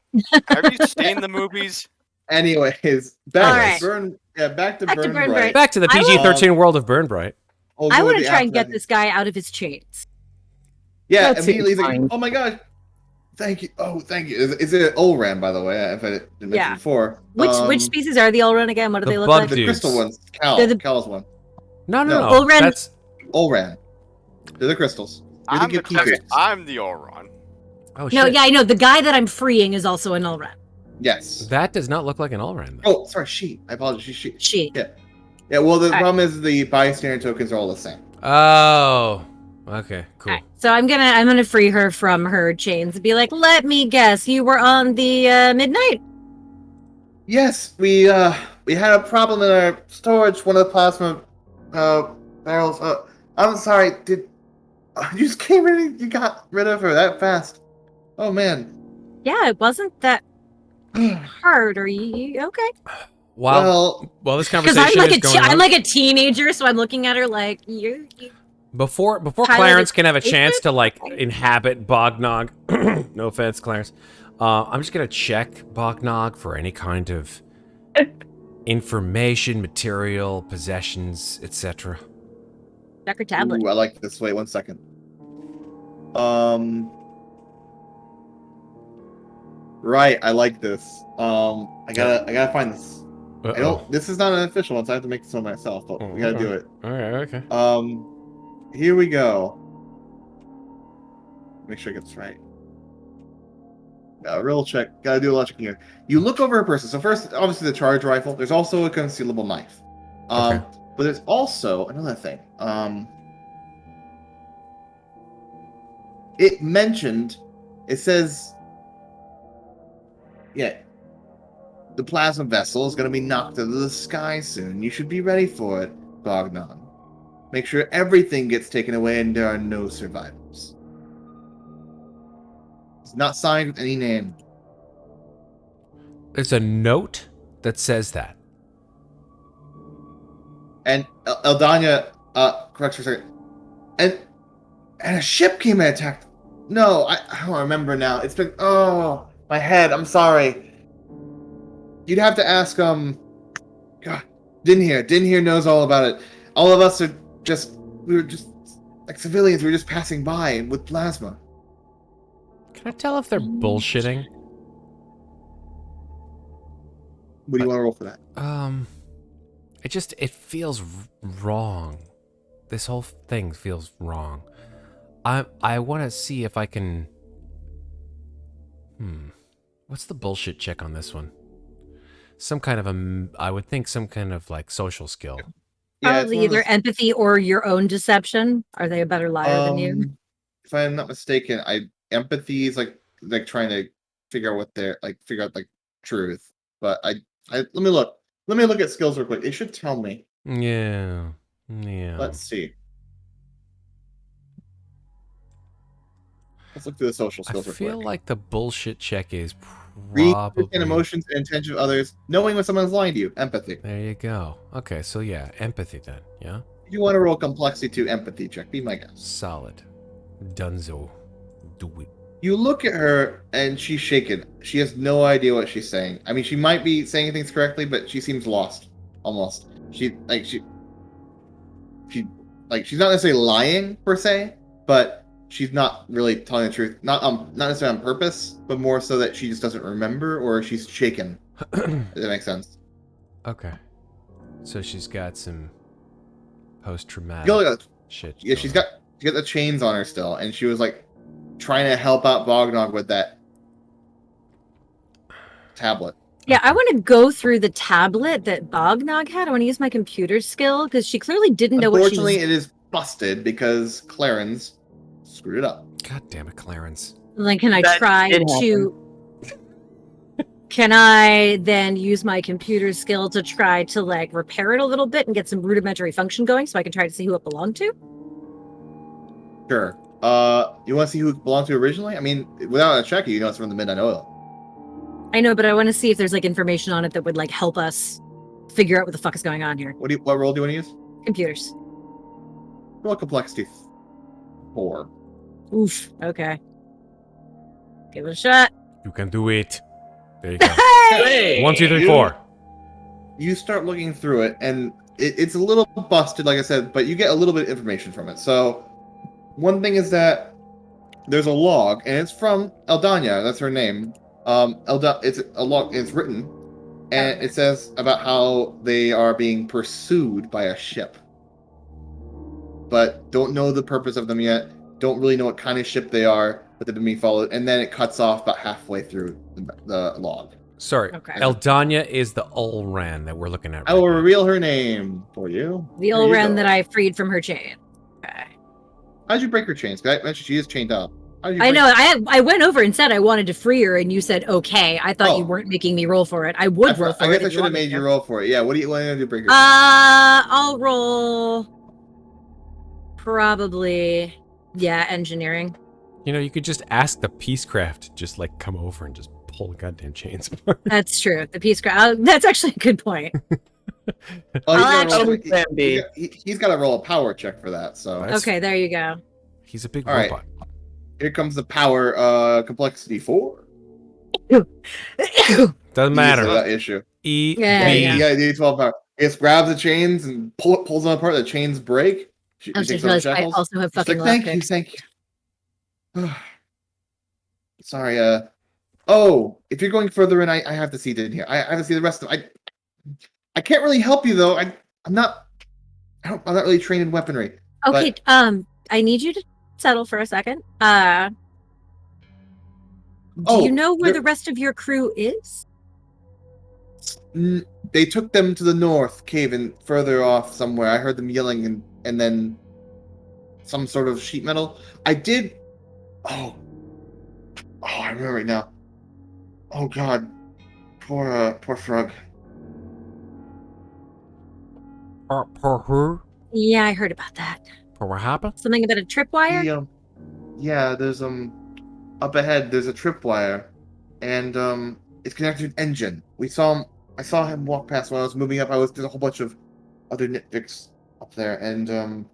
Have you seen the movies? Anyways, back All right. to Burn. Yeah, back to Back to Burn BurnBryte. Bright. Back to the I will- PG-13 world of BurnBryte. We'll I go want with to the try and get after- this guy out of his chains. Yeah, That immediately. seems He's like, fine. oh my god. Thank you. Oh, thank you. Is it Olran, by the way? If I didn't mention Yeah. before. Which species are the Allrun again? What do the they look bug like? The dudes. crystal ones. They're the- Cal's one. No. No. Olren- That's Olran. They're the crystals. They're I'm the the, keepers. I'm the Oron. oh No, shit. yeah, I know. The guy that I'm freeing is also an Allrun. Yes. That does not look like an Allran. Though. Oh, sorry, she. I apologize. She. She. Yeah. Yeah, well, the Alright. problem is the bystander tokens are all the same. Oh, okay, cool. Alright, so I'm gonna free her from her chains and be like, let me guess, you were on the midnight. Yes, we had a problem in our storage. One of the plasma barrels. I'm sorry. Did you just came in and you got rid of her that fast? Oh man. Yeah, it wasn't that hard. Are you okay? While this Because conversation I'm like is going on, I'm like a teenager, so I'm looking at her like you. before Tyler, Clarence did- can have a is chance it? to like inhabit Bognog. No offense, Clarence. I'm just gonna check Bognog for any kind of Information, material, possessions, etc. Check her tablet. Ooh, I like this. Wait 1 second. Right, I like this. I gotta find this. I don't. This is not an official one, so I have to make this one myself. But we gotta do it. All right, okay. Here we go. Make sure I get this right. Real check. Gotta do a lot of checking here. You look over a person. So first, obviously, the charge rifle. There's also a concealable knife. Okay. But there's also another thing. It mentioned. It says. Yeah. The plasma vessel is going to be knocked into the sky soon. You should be ready for it, Bognon. Make sure everything gets taken away and there are no survivors. It's not signed with any name. There's a note that says that. And Eldanya, correct for a second. And a ship came and attacked. No, I don't remember now. It's been, my head. I'm sorry. You'd have to ask, God, Dinhere knows all about it. All of us we were just, like civilians, we were just passing by with plasma. Can I tell if they're bullshitting? What do you want to roll for that? It feels wrong. This whole thing feels wrong. I want to see if I can... What's the bullshit check on this one? Some kind of I would think some kind of like social skill. Probably either empathy or your own deception. Are they a better liar than you? If I'm not mistaken, empathy is like trying to figure out figure out truth. But let me look. Let me look at skills real quick. It should tell me. Yeah. Let's see. Let's look through the social skills real quick. I feel like the bullshit check is Read probably... emotions and intentions of others, knowing when someone's lying to you. Empathy. There you go. Okay, so yeah, empathy then, yeah? If you want to roll complexity 2 empathy check, be my guest. Solid. Dunzo. Do it. You look at her and she's shaken. She has no idea what she's saying. I mean, she might be saying things correctly, but she seems lost. Almost. She's not necessarily lying per se, but she's not really telling the truth. Not necessarily on purpose, but more so that she just doesn't remember or she's shaken. If that makes sense. Okay. So she's got some post-traumatic shit. Yeah, she's got the chains on her still, and she was like trying to help out Bognog with that tablet. Yeah, I want to go through the tablet that Bognog had. I want to use my computer skill because she clearly didn't know what she was... Unfortunately, it is busted because Clarins screwed it up. God damn it, Clarins. Like, can I try to... Can I then use my computer skill to try to, like, repair it a little bit and get some rudimentary function going so I can try to see who it belonged to? Sure. You want to see who it belonged to originally? I mean, without a check, you know it's from the Midnight Oil. I know, but I want to see if there's, like, information on it that would, like, help us figure out what the fuck is going on here. What role do you want to use? Computers. Roll complexity 4. Oof. Okay. Give it a shot. You can do it. There you go. Hey! 1, 2, 3, 4. You start looking through it, and it's a little busted, like I said, but you get a little bit of information from it. So, one thing is that there's a log, and it's from Eldanya. That's her name. It's a log. It's written, and it says about how they are being pursued by a ship, but don't know the purpose of them yet. Don't really know what kind of ship they are, but they're being followed. And then it cuts off about halfway through the log. Sorry, Okay. Eldanya is the Ulran that we're looking at. I will reveal her name for you. The Ulran that I freed from her chain. Okay. How'd you break her chains? Because I mentioned she is chained up. I know. I went over and said I wanted to free her, and you said okay. I thought you weren't making me roll for it. I would roll for it. I guess I should have made you roll for it. Yeah. What do you want to do to break her? I'll roll. Probably. Yeah, engineering. You know, you could just ask the Peacecraft to just like come over and just pull the goddamn chains apart. That's true. The Peacecraft. That's actually a good point. He's got to roll a power check for that. So okay, there you go. He's a big All robot. Right. Here comes the power complexity 4. Doesn't matter. That issue. E Yeah, B. yeah. D12 power. He just grabs the chains and pulls them apart. The chains break. She I was takes just off the realized I shackles. also have She's fucking like, love thank you. Sorry. Oh, if you're going further in, I have to see it in here. I have to see the rest of. I can't really help you though. I'm not really trained in weaponry. Okay, I need you to settle for a second. Do you know where the rest of your crew is? They took them to the north cave and further off somewhere. I heard them yelling and then some sort of sheet metal. I did. Oh, I remember right now. Oh God, poor Frog. Per who? Yeah, I heard about that. Per what happened? Something about a tripwire? Yeah, there's up ahead. There's a tripwire, and it's connected to an engine. I saw him walk past when I was moving up. There's a whole bunch of other nitpicks up there, and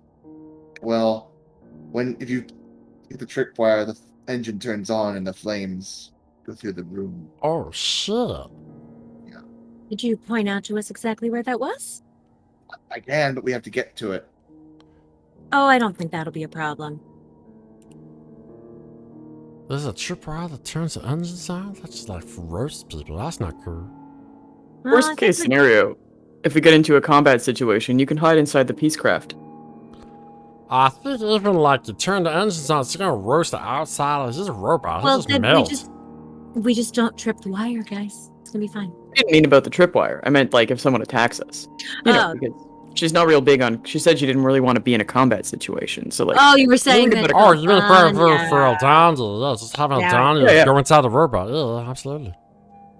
well, if you hit the tripwire, the engine turns on and the flames go through the room. Oh shit! Did you point out to us exactly where that was? I can, but we have to get to it. Oh, I don't think that'll be a problem. There's a tripwire that turns the engines on? That's just like for roast people. That's not cool. Worst case scenario, if we get into a combat situation, you can hide inside the Peacecraft. I think even like you turn the engines on, it's gonna roast the outside. It's just a robot. Well, It's just then melt. we just don't trip the wire, guys. It's gonna be fine. I didn't mean about the tripwire. I meant like if someone attacks us. You know, because she's not real big on. She said she didn't really want to be in a combat situation. So like. Oh, you were saying worried that. about Oh, you mean for a yeah. down? Yeah, just having Yeah. a down. Yeah. Go inside the robot. Yeah, absolutely.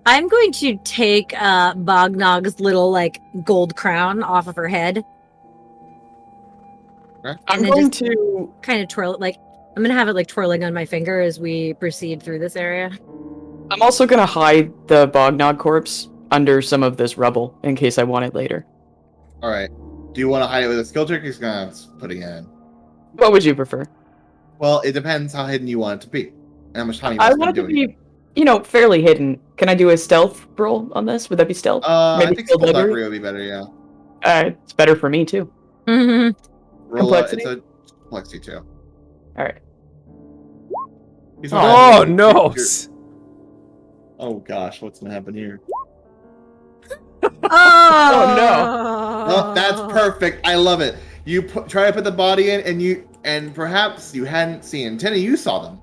I'm going to take Bognog's little like gold crown off of her head. I'm then going just- to. Kind of twirl it, like I'm gonna have it like twirling on my finger as we proceed through this area. I'm also gonna hide the Bognog corpse under some of this rubble in case I want it later. All right. Do you want to hide it with a skill check? Or he's gonna put it in. What would you prefer? Well, it depends how hidden you want it to be, and how much time you I want want to it to do be, fairly hidden. Can I do a stealth roll on this? Would that be stealth? I think skullduggery? skullduggery would be better. Yeah. It's better for me too. Roll Complexity? it's a complexity too. All right. He's Oh fine. no! You're- Oh gosh, what's gonna happen here? Oh Oh, that's perfect. I love it. You try to put the body in, and perhaps you hadn't seen. Tina, you saw them.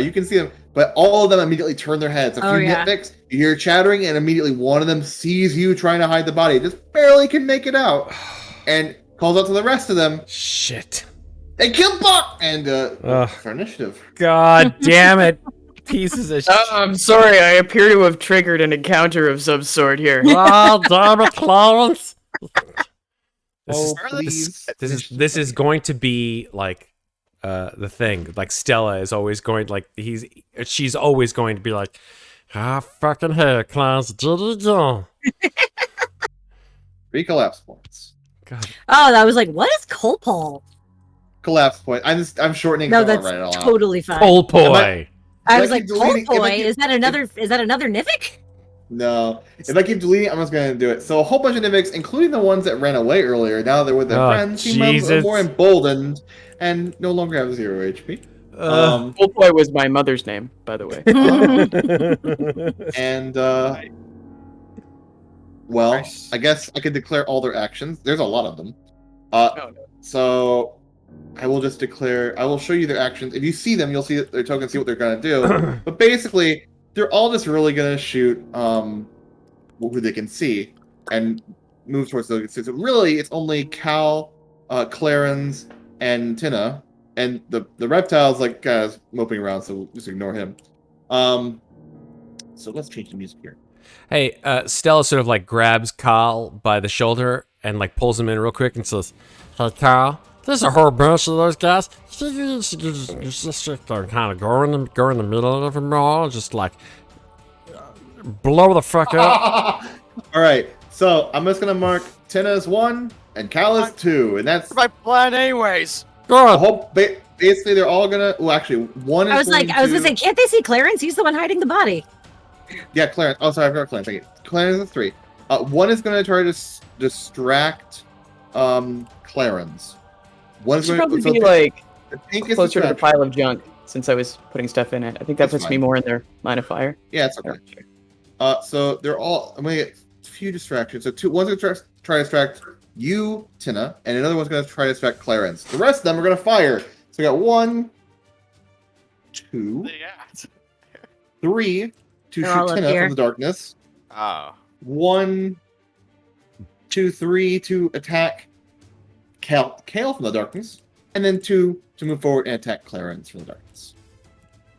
You can see them, but all of them immediately turn their heads. A few nitpicks. You hear chattering, and immediately one of them sees you trying to hide the body. Just barely can make it out, and calls out to the rest of them. Shit! They killed Buck, and for initiative. God damn it! Pieces of shit. I'm sorry. I appear to have triggered an encounter of some sort here. Oh, damn it, Clarins! Please. This is going to be like the thing. Like Stella is always going she's always going to be like, fucking hell, Clarins. 3 collapse points. God. Oh, that was like, what is Colpol? Collapse point. I'm shortening. No, so I won't that's write it all out. totally fine. Colpoi. I If was I like, keep deleting- if I Colpoi? keep- Is that another Nivik? No. If I keep deleting, I'm just going to do it. So a whole bunch of Nivix, including the ones that ran away earlier, now they're with their Oh, friends, seem Jesus. more emboldened and no longer have 0 HP. Old boy was my mother's name, by the way. And, well, Nice. I guess I could declare all their actions. There's a lot of them. no. So I will just declare, I will show you their actions. If you see them, you'll see their tokens, see what they're going to do. But basically, they're all just really going to shoot who they can see and move towards those. So really, it's only Cal, Clarins, and Tina. And the reptile's like guys moping around, so we'll just ignore him. So let's change the music here. Hey, Stella sort of like grabs Kyle by the shoulder and like pulls him in real quick and says, "Hey, Kyle, there's a whole bunch of those guys. You should just kind of go in the middle of them all, just like blow the fuck up." All right, so I'm just gonna mark Tina as 1 and Cal as 2, and that's My plan, anyways. the Good. whole. Basically, they're all gonna. Well, actually, one is. I was gonna say, can't they see Clarence? He's the one hiding the body. Yeah, Clarence. Oh, sorry, I forgot Clarence. Thank you. Clarence is 3. One is going to try to distract Clarins. One is Should going probably to be like the pink is closer to the distraction. pile of junk since I was putting stuff in it. I think that That's puts me fine. more in their line of fire. Yeah, it's okay. So they're all. I'm gonna get a few distractions. So one's gonna try to distract you, Tina, and another one's gonna try to distract Clarins. The rest of them are gonna fire. So we got 1, 2, Yeah. 3 to They're all shoot up Tina here. from the darkness. Oh. 1, 2, 3 to attack Kale from the darkness, and then 2 to move forward and attack Clarins from the darkness.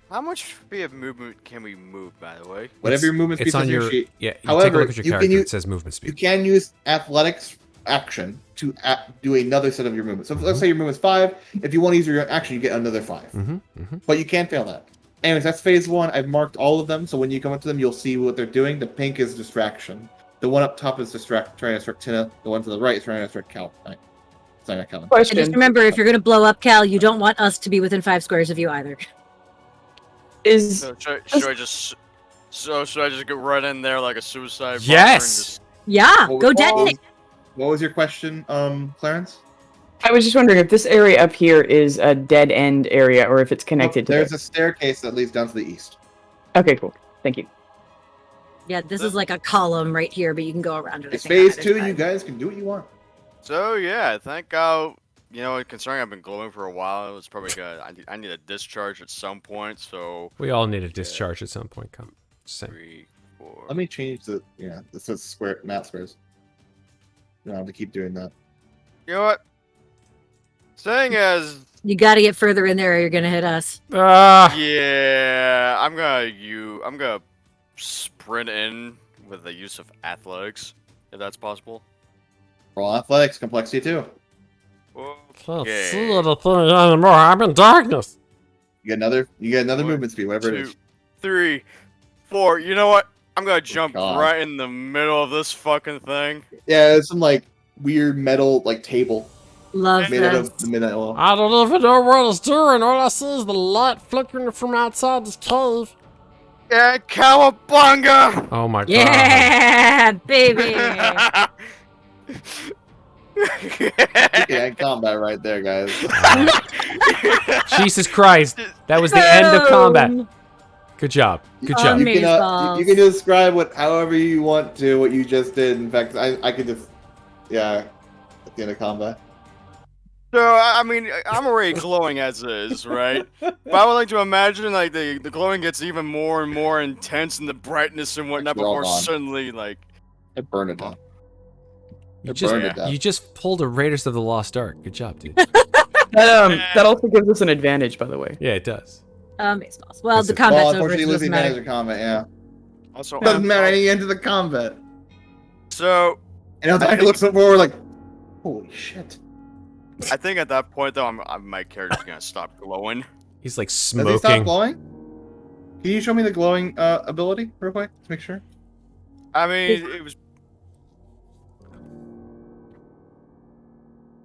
How much speed of movement can we move, by the way? Whatever your movement speed It's on says in your your sheet. yeah. You However, take a look at your you can character. use- It says movement You speed. can use athletics action to do another set of your movements. So let's say your movement's 5. If you want to use your action, you get another 5. But you can't fail that. Anyways, that's phase 1. I've marked all of them, so when you come up to them, you'll see what they're doing. The pink is distraction. The one up top is trying to distract Tina. The one to the right is trying to distract Cal. Sorry, not Calvin. And Question. just remember, if you're going to blow up Cal, you don't want us to be within 5 squares of you either. Is So should I just go right in there like a suicide bomber Yes! and just... Yeah, What go was- detonate. What was your question, Clarence? I was just wondering if this area up here is a dead end area or if it's connected to There's this. a staircase that leads down to the east. Okay, cool. Thank you. Yeah, this is like a column right here, but you can go around it. I It's think, on phase either 2. side. You guys can do what you want. So yeah, I think I'll. You know, considering I've been glowing for a while, it's probably good. I need a discharge at some point. So We all need a discharge at some point. Come, same. 3, 4. Let me change the this says square map squares. You don't have to keep doing that. You know what? Saying as You got to get further in there or you're going to hit us. yeah, I'm gonna sprint in with the use of athletics, if that's possible. Roll athletics, complexity 2. Okay. anything anymore. I'm in darkness. You get another One, movement speed, whatever it 2, is. 3, 4. You know what? I'm gonna jump God. right in the middle of this fucking thing. Yeah, it's some like weird metal like table Love made out this. of the midnight oil. I don't even know what it's doing. All I see is the light flickering from outside this cave. Yeah, cowabunga! Oh my god. Yeah, baby. Yeah, combat right there, guys. Jesus Christ. That was the end of combat. Good job. Good job. You can, Amazeballs. you can describe what however you want to what you just did. In fact, I could just at the end of combat. So, I mean, I'm already glowing as is, right? But I would like to imagine, like, the glowing gets even more and more intense and the brightness and whatnot We're all before gone. suddenly, like... I burned it down. You burned it down. you just pulled a Raiders of the Lost Ark. Good job, dude. That also gives us an advantage, by the way. Yeah, it does. Amazeballs. Well, Yes, the it- combat's Well, over. unfortunately, So you it lose the doesn't advantage matter. of combat. Yeah, Also, doesn't matter. I need to enter the combat. So, And I look forward like, holy shit. I think at that point, though, my character's gonna stop glowing. He's like Does he stop smoking. glowing? Can you show me the glowing ability real quick to make sure? I mean, it was...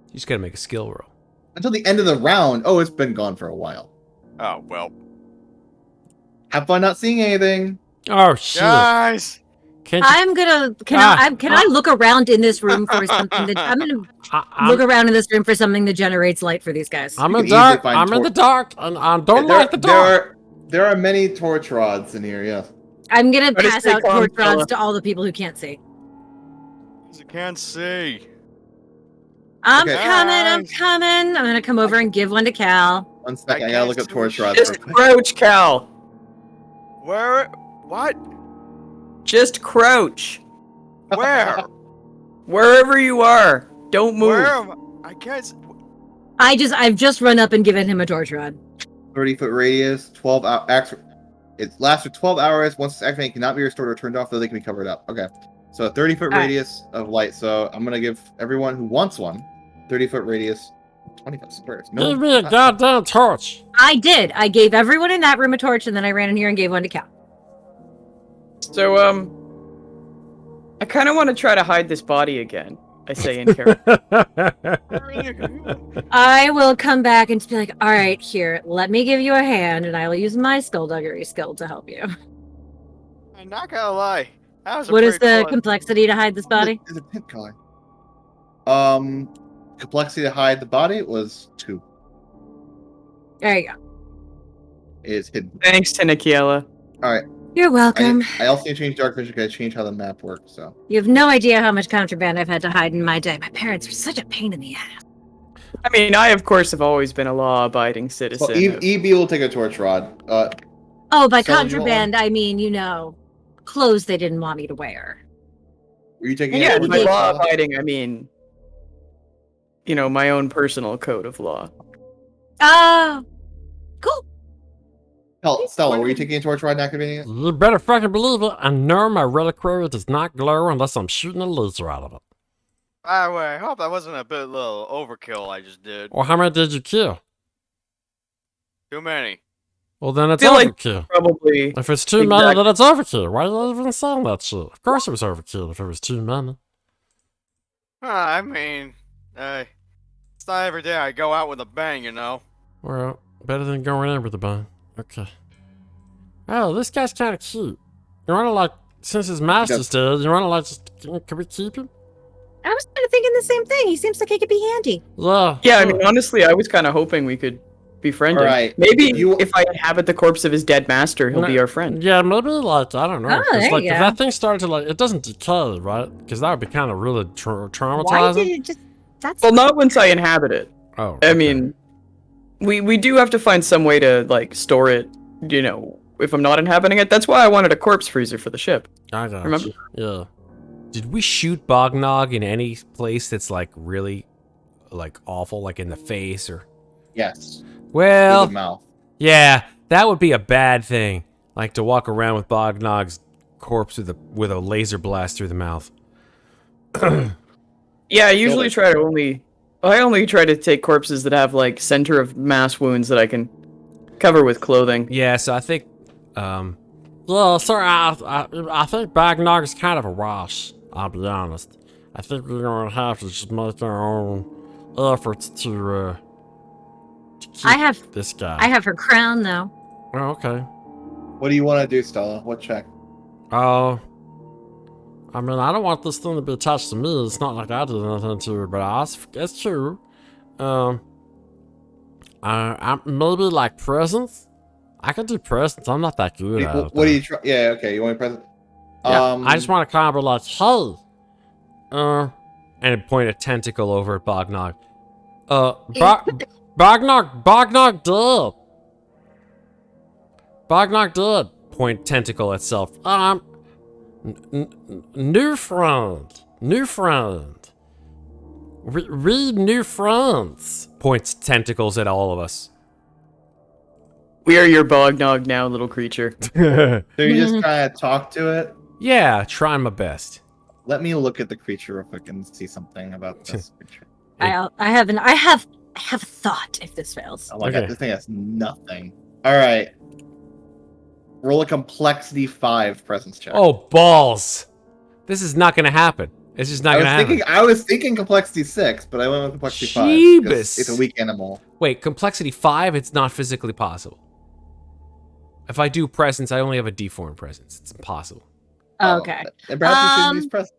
You just gotta make a skill roll. Until the end of the round. Oh, it's been gone for a while. Oh, well. Have fun not seeing anything. Oh shit! Guys! Can't you, I'm gonna. Can I look around in this room for something? I'm gonna look around in this room for something that generates light for these guys. I'm You in can easily dark. find I'm in the tor- dark, and I don't like the dark. There are many torch rods in here. Yes. I'm gonna Try to pass stay out calm, torch rods Stella. to all the people who can't see. I can't see. I'm Okay. coming. I'm coming. I'm gonna come over and give one to Cal. 1 second. I I gotta can't look up see torch shit. rods. Just real quick. crouch, Cal. Where? What? Just crouch. Where? Wherever you are. Don't move. Where am I? I can't... I've just run up and given him a torch rod. 30-foot radius. 12 hours. It lasts for 12 hours. Once it's activated, it cannot be restored or turned off, though they can be covered up. Okay. So a 30-foot All right. radius of light. So I'm gonna give everyone who wants one 30-foot radius. 20-foot squares. No, Give me a not- goddamn torch. I did. I gave everyone in that room a torch, and then I ran in here and gave one to Cal. So, I kind of want to try to hide this body again. I say in character. I will come back and just be like, all right, here, let me give you a hand, and I will use my skullduggery skill to help you. I'm not gonna lie. That was a What is pretty the cool- complexity to hide this body? Is a tint color. Complexity to hide the body was 2. There you go. It is hidden. Thanks, TinaKiala. All right. You're welcome. I also need to change dark vision because I changed how the map works. So You have no idea how much contraband I've had to hide in my day. My parents were such a pain in the ass. I mean, I of course have always been a law-abiding citizen. well, EB will take a torch rod. Oh, by So you want contraband, I mean, clothes they didn't want me to wear. Were you taking? yeah, it by Yeah. law-abiding, I mean, my own personal code of law. Oh, cool. Hell, Stella, were you taking a torch rod and activating it? You better fucking believe it. I know my reliquary does not glow unless I'm shooting a laser out of it. By the way, I hope that wasn't a bit little overkill I just did. Or how many did you kill? Too many. Well, then it's Feel like- overkill. Probably. If it's too many, Exactly. then it's overkill. Why are you even saying that shit? Of course it was overkill if it was too many. I mean, hey, it's not every day I go out with a bang, you know. Well, better than going in with a bun. Okay. Oh, this guy's kind of cute. You want to, since his master's dead, you want to, can we keep him? I was kind of thinking the same thing. He seems like he could be handy. Yeah. Yeah, I sure. mean, honestly, I was kind of hoping we could befriend him. Alright, Maybe you- if I inhabit the corpse of his dead master, he'll be our friend. Yeah, maybe, I don't know. Oh, 'cause, there you if go. that thing started to, it doesn't decay, right? Because that would be kind of really Why traumatizing. did it just... That's... Well, not once I inhabit it. Oh, I okay. mean, we do have to find some way to, store it, if I'm not inhabiting it. That's why I wanted a corpse freezer for the ship. I got remember? you. Yeah. Did we shoot Bognog in any place that's really awful, like in the face or? Yes. Well, Through the mouth. yeah, that would be a bad thing. Like to walk around with Bognog's corpse with a laser blast through the mouth. Yeah, I usually Totally. I only try to take corpses that have, center of mass wounds that I can cover with clothing. Yeah, so I think, yeah, sorry, I think Bognog is kind of a wash. I'll be honest. I think we're gonna have to just make our own efforts to keep I have this guy. her crown, though. Oh, okay. What do you want to do, Stella? What check? I mean, I don't want this thing to be attached to me. It's not like I did anything to it, but it's true. I maybe presents. I can do presents. I'm not that good at it. What do you try? Yeah, okay. You want me present? Yeah, I just want to kind of be like, hey, and point a tentacle over at Bognog. Bognog dead. Bognog dead. Point tentacle itself. New friend. We new friends. Points tentacles at all of us. We are your Bognog now, little creature. So you just kind of talk to it. Yeah, trying my best. Let me look at the creature real quick and see something about this creature. I have a thought if this fails. Oh my Okay. god, this thing has nothing. All right. Roll a complexity 5 presence check. Oh, balls. This is not going to happen. It's just not going to happen. I was thinking complexity 6, but I went with complexity 5. 'cause Jeebus. It's a weak animal. Wait, complexity 5, it's not physically possible. If I do presence, I only have a D4 in presence. It's impossible. Okay. And perhaps you should use presence.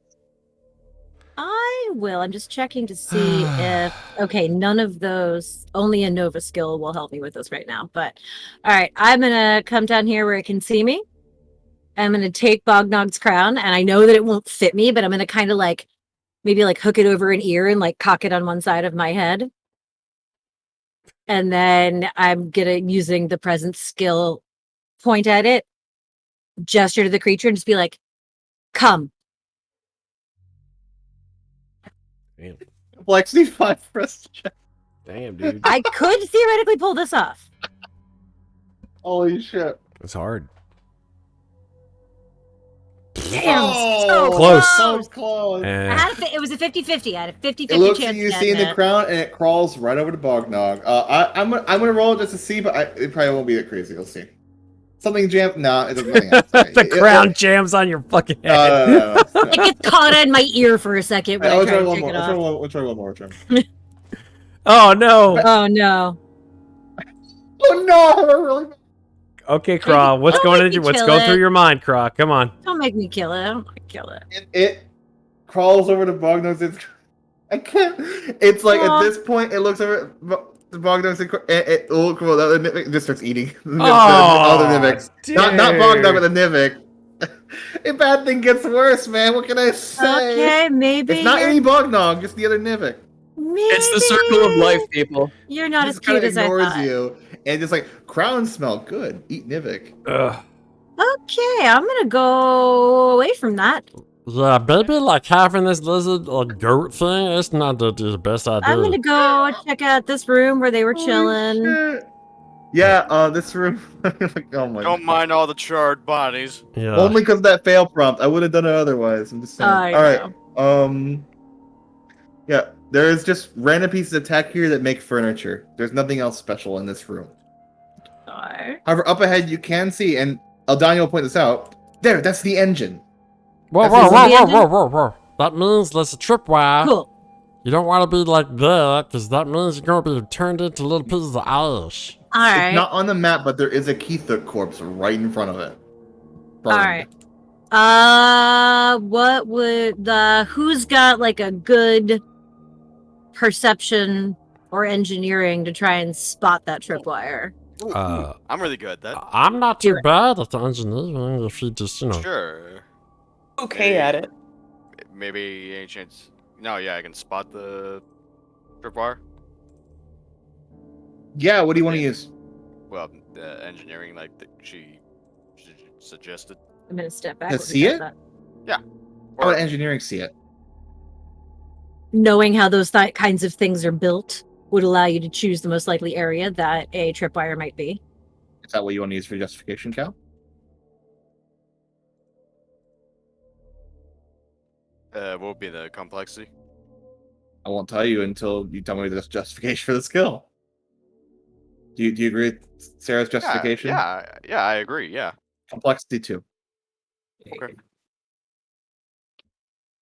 I will. I'm just checking to see if... Okay, none of those... Only a Nova skill will help me with this right now. But, all right, I'm going to come down here where it can see me. I'm going to take Bognog's crown, and I know that it won't fit me, but I'm going to kind of maybe hook it over an ear and cock it on one side of my head. And then I'm going to, using the presence skill, point at it, gesture to the creature, and just be like, come. Damn, Complexity 5 presence check. damn, dude. I could theoretically pull this off. Holy shit. It's hard. Damn, Oh, so Close. So close. It was a 50-50. I had a 50-50 It looks chance. like you to see in get the it. crown and it crawls right over to Bognog. I'm gonna roll it just to see, but it probably won't be that crazy. We'll see. Something jammed? No, it doesn't. Nothing else. Sorry. The crown jams on your fucking head. No. It gets caught in my ear for a second when I I'll try try to one take more. it I'll off. try one more. Try. Oh, no. Oh no. Oh no! I really. Okay, Kraw, what's Don't going make me what's kill going it. through your mind, Kraw? Come on. Don't make me kill it. I don't want to kill it. It crawls over to Bognos. I can't. It's like at Aw. this point, it looks over the Bognos and it will come out. The Nivik just starts eating. The Oh, other Nivik. Not Bognos, but the Nivik. A bad thing gets worse, man. What can I say? Okay, maybe It's not you're, any Bognog, just the other Nivik. maybe It's the circle of life, people. You're not as Just kind cute of as I ignores thought. you and just like crowns smell good. Eat Nivik. Ugh. Okay, I'm gonna go away from that. Yeah, baby, like having this lizard or goat thing, it's not the best idea. I'm gonna go check out this room where they were Holy chilling. shit. Yeah, this room. Like, oh my Don't god. mind all the charred bodies. Yeah. Only because that fail prompt. I would have done it otherwise. I'm just saying. I All right. Yeah, there is just random pieces of tech here that make furniture. There's nothing else special in this room. Alright. However, up ahead you can see, and Daniel will point this out. There, that's the engine. Whoa, That's whoa, his whoa, whoa, engine? whoa, whoa, whoa. That means there's a tripwire. Cool. You don't want to be like that, because that means you're going to be turned into little pieces of ash. It's Alright. not on the map, but there is a Keithuk corpse right in front of it. Burned. Alright. What would who's got like a good perception or engineering to try and spot that tripwire? Ooh, I'm really good at that. I'm not Do too it. bad at the engineering if you just, you know. Sure. Okay at it. Maybe any chance. No, yeah, I can spot the tripwire. Yeah, what do you want to use? Well, the engineering, like she suggested. I'm gonna step back. To see it? How Or, would engineering see it? Knowing how those kinds of things are built would allow you to choose the most likely area that a tripwire might be. Is that what you want to use for justification, Cal? what would be the complexity? I won't tell you until you tell me the justification for the skill. Do you agree with Sarah's justification? Yeah, I agree. Yeah. Complexity 2. Okay.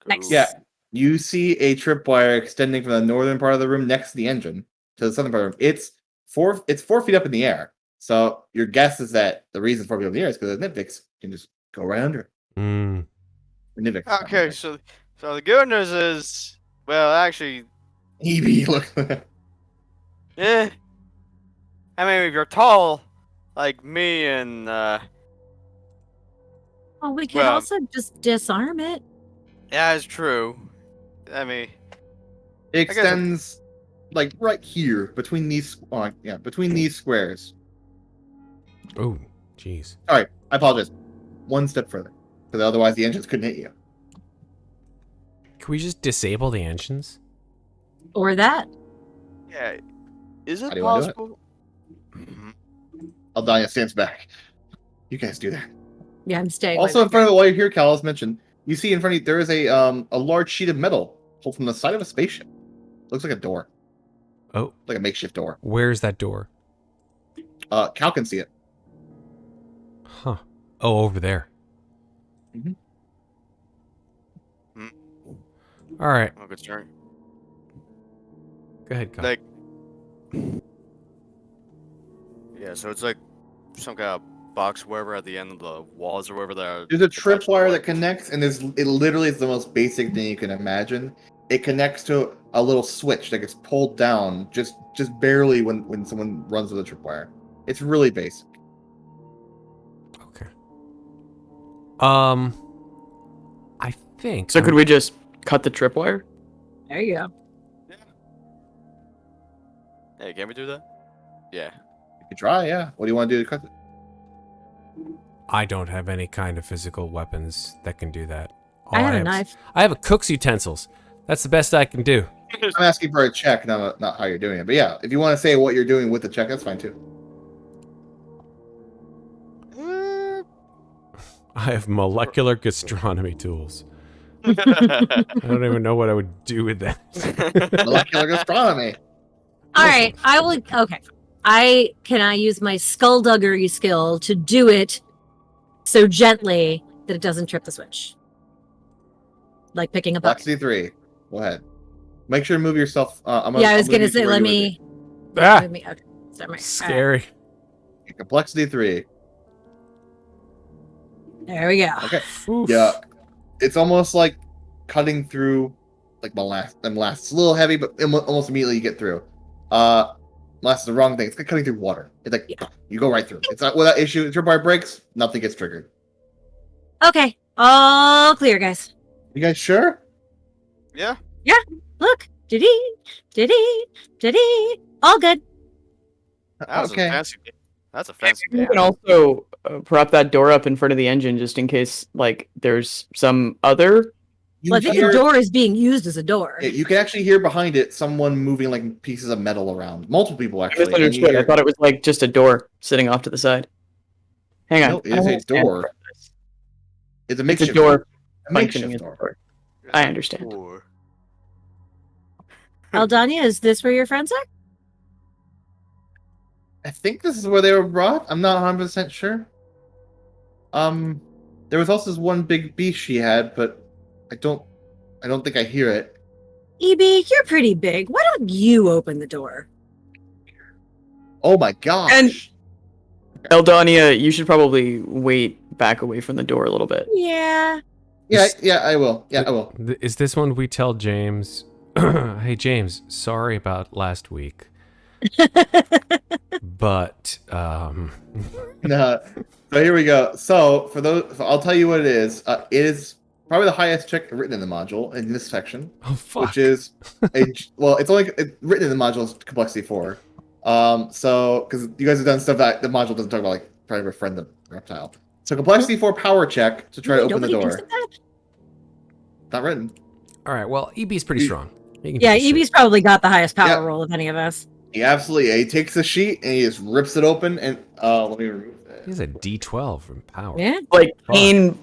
Nice. Cool. Yeah. You see a tripwire extending from the northern part of the room next to the engine to the southern part of the room. It's 4 feet up in the air. So your guess is that the reason it's 4 feet up in the air is because the Nivix can just go right under it. Mm. The Nivix. not Okay, Nivix. so the good news is, well, actually, EB, look. eh. I mean, if you're tall, like me, and Oh, we could Well- also just disarm it. yeah, it's true. I mean, It guess- extends like right here between these between these squares. Oh, jeez. Sorry, I apologize. One step further. Because otherwise the engines couldn't hit you. Can we just disable the engines? Or that. yeah, is How it do you wanna do it? possible? Mhm. Aldania stands back. You guys do that. Yeah, I'm staying. Also way in back front of the while you're here, Cal, as mentioned, you see in front of you there is a large sheet of metal pulled from the side of a spaceship. Looks like a door. Oh, Like a makeshift door. where's that door? Cal can see it. Huh. Oh, over there. Mhm. Hmm. All right. Oh, good start. Go ahead, Kyle. Like, yeah, so it's like some kind of box wherever at the end of the walls or wherever there. There's a tripwire that connects, and it literally is the most basic thing you can imagine. It connects to a little switch that gets pulled down just barely when someone runs with a tripwire. It's really basic. Okay. I think. So could we just cut the tripwire? There you go. Hey, can we do that? Yeah. You can try, yeah. What do you want to do to cut it? I don't have any kind of physical weapons that can do that. I All have a is- knife. I have a cook's utensils. That's the best I can do. I'm asking for a check, not how you're doing it. But yeah, if you want to say what you're doing with the check, that's fine too. I have molecular gastronomy tools. I don't even know what I would do with that. Molecular gastronomy. All right, I will. Okay, can I use my skullduggery skill to do it so gently that it doesn't trip the switch, like picking a bucket. Complexity 3. Go ahead. Make sure to move yourself. Yeah, I was gonna say, let me. Ah! Let me. Okay, sorry. Scary. Complexity 3. There we go. Okay. Oof. Yeah. It's almost like cutting through like molasses. It's a little heavy, but almost immediately you get through. Molasses is the wrong thing. It's like cutting through water. It's like you go right through. It's not without issue. If your bar breaks, nothing gets triggered. Okay, all clear, guys. You guys sure? Yeah. Look, diddy, all good. That was Okay. a fancy. That's a fancy. You can also prop that door up in front of the engine just in case, like, there's some other. You Well, I think hear- the door is being used as a door. Yeah, you can actually hear behind it someone moving like pieces of metal around. Multiple people I actually. and you misunderstood. I hear- thought it was like just a door sitting off to the side. Hang on. No, it I is don't a understand door. this. It's a It's a makeshift door A functioning makeshift as a door. door. I understand. Or- Aldania, is this where your friends are? I think this is where they were brought. I'm not 100% sure. There was also this one big beast she had, but I don't think I hear it. EB, you're pretty big. Why don't you open the door? Oh my gosh. And- Eldania, you should probably wait back away from the door a little bit. Yeah. Yeah, I will. Yeah, I will. Is this when we tell James, hey, James, sorry about last week, but, No. So here we go. So I'll tell you what it is. It is probably the highest check written in the module in this section, oh, fuck. which is it's written in the module is complexity 4. So because you guys have done stuff that the module doesn't talk about, like trying to befriend the reptile. So complexity 4 power check to try to open the Nobody door. thinks of that? Not written. All right, well, EB's pretty strong. He can Yeah, do this shit. EB's probably got the highest power Yeah. roll of any of us. He takes the sheet and he just rips it open and let me remove that. He has a D12 from power. Yeah. Like Fuck. Kane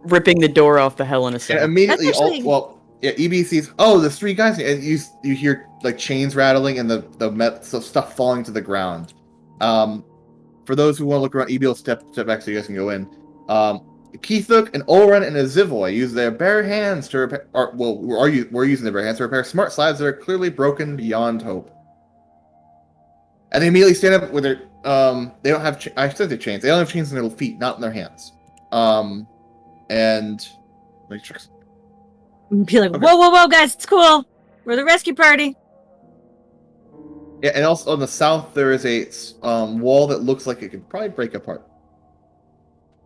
ripping the door off the Hell in a And Cell. immediately, That's actually- EB sees, there's 3 guys, and you hear like chains rattling and so stuff falling to the ground. For those who want to look around, EB will step back so you guys can go in. Keithuk, an Olren, and a Zivoy use their bare hands to repair. We're using their bare hands to repair smart slabs that are clearly broken beyond hope. And they immediately stand up with their. They don't have. I said they're chains. They don't have chains in their feet, not in their hands. And. Make sure. Be like, Okay. whoa, guys, it's cool. We're the rescue party. Yeah, and also on the south there is a wall that looks like it could probably break apart,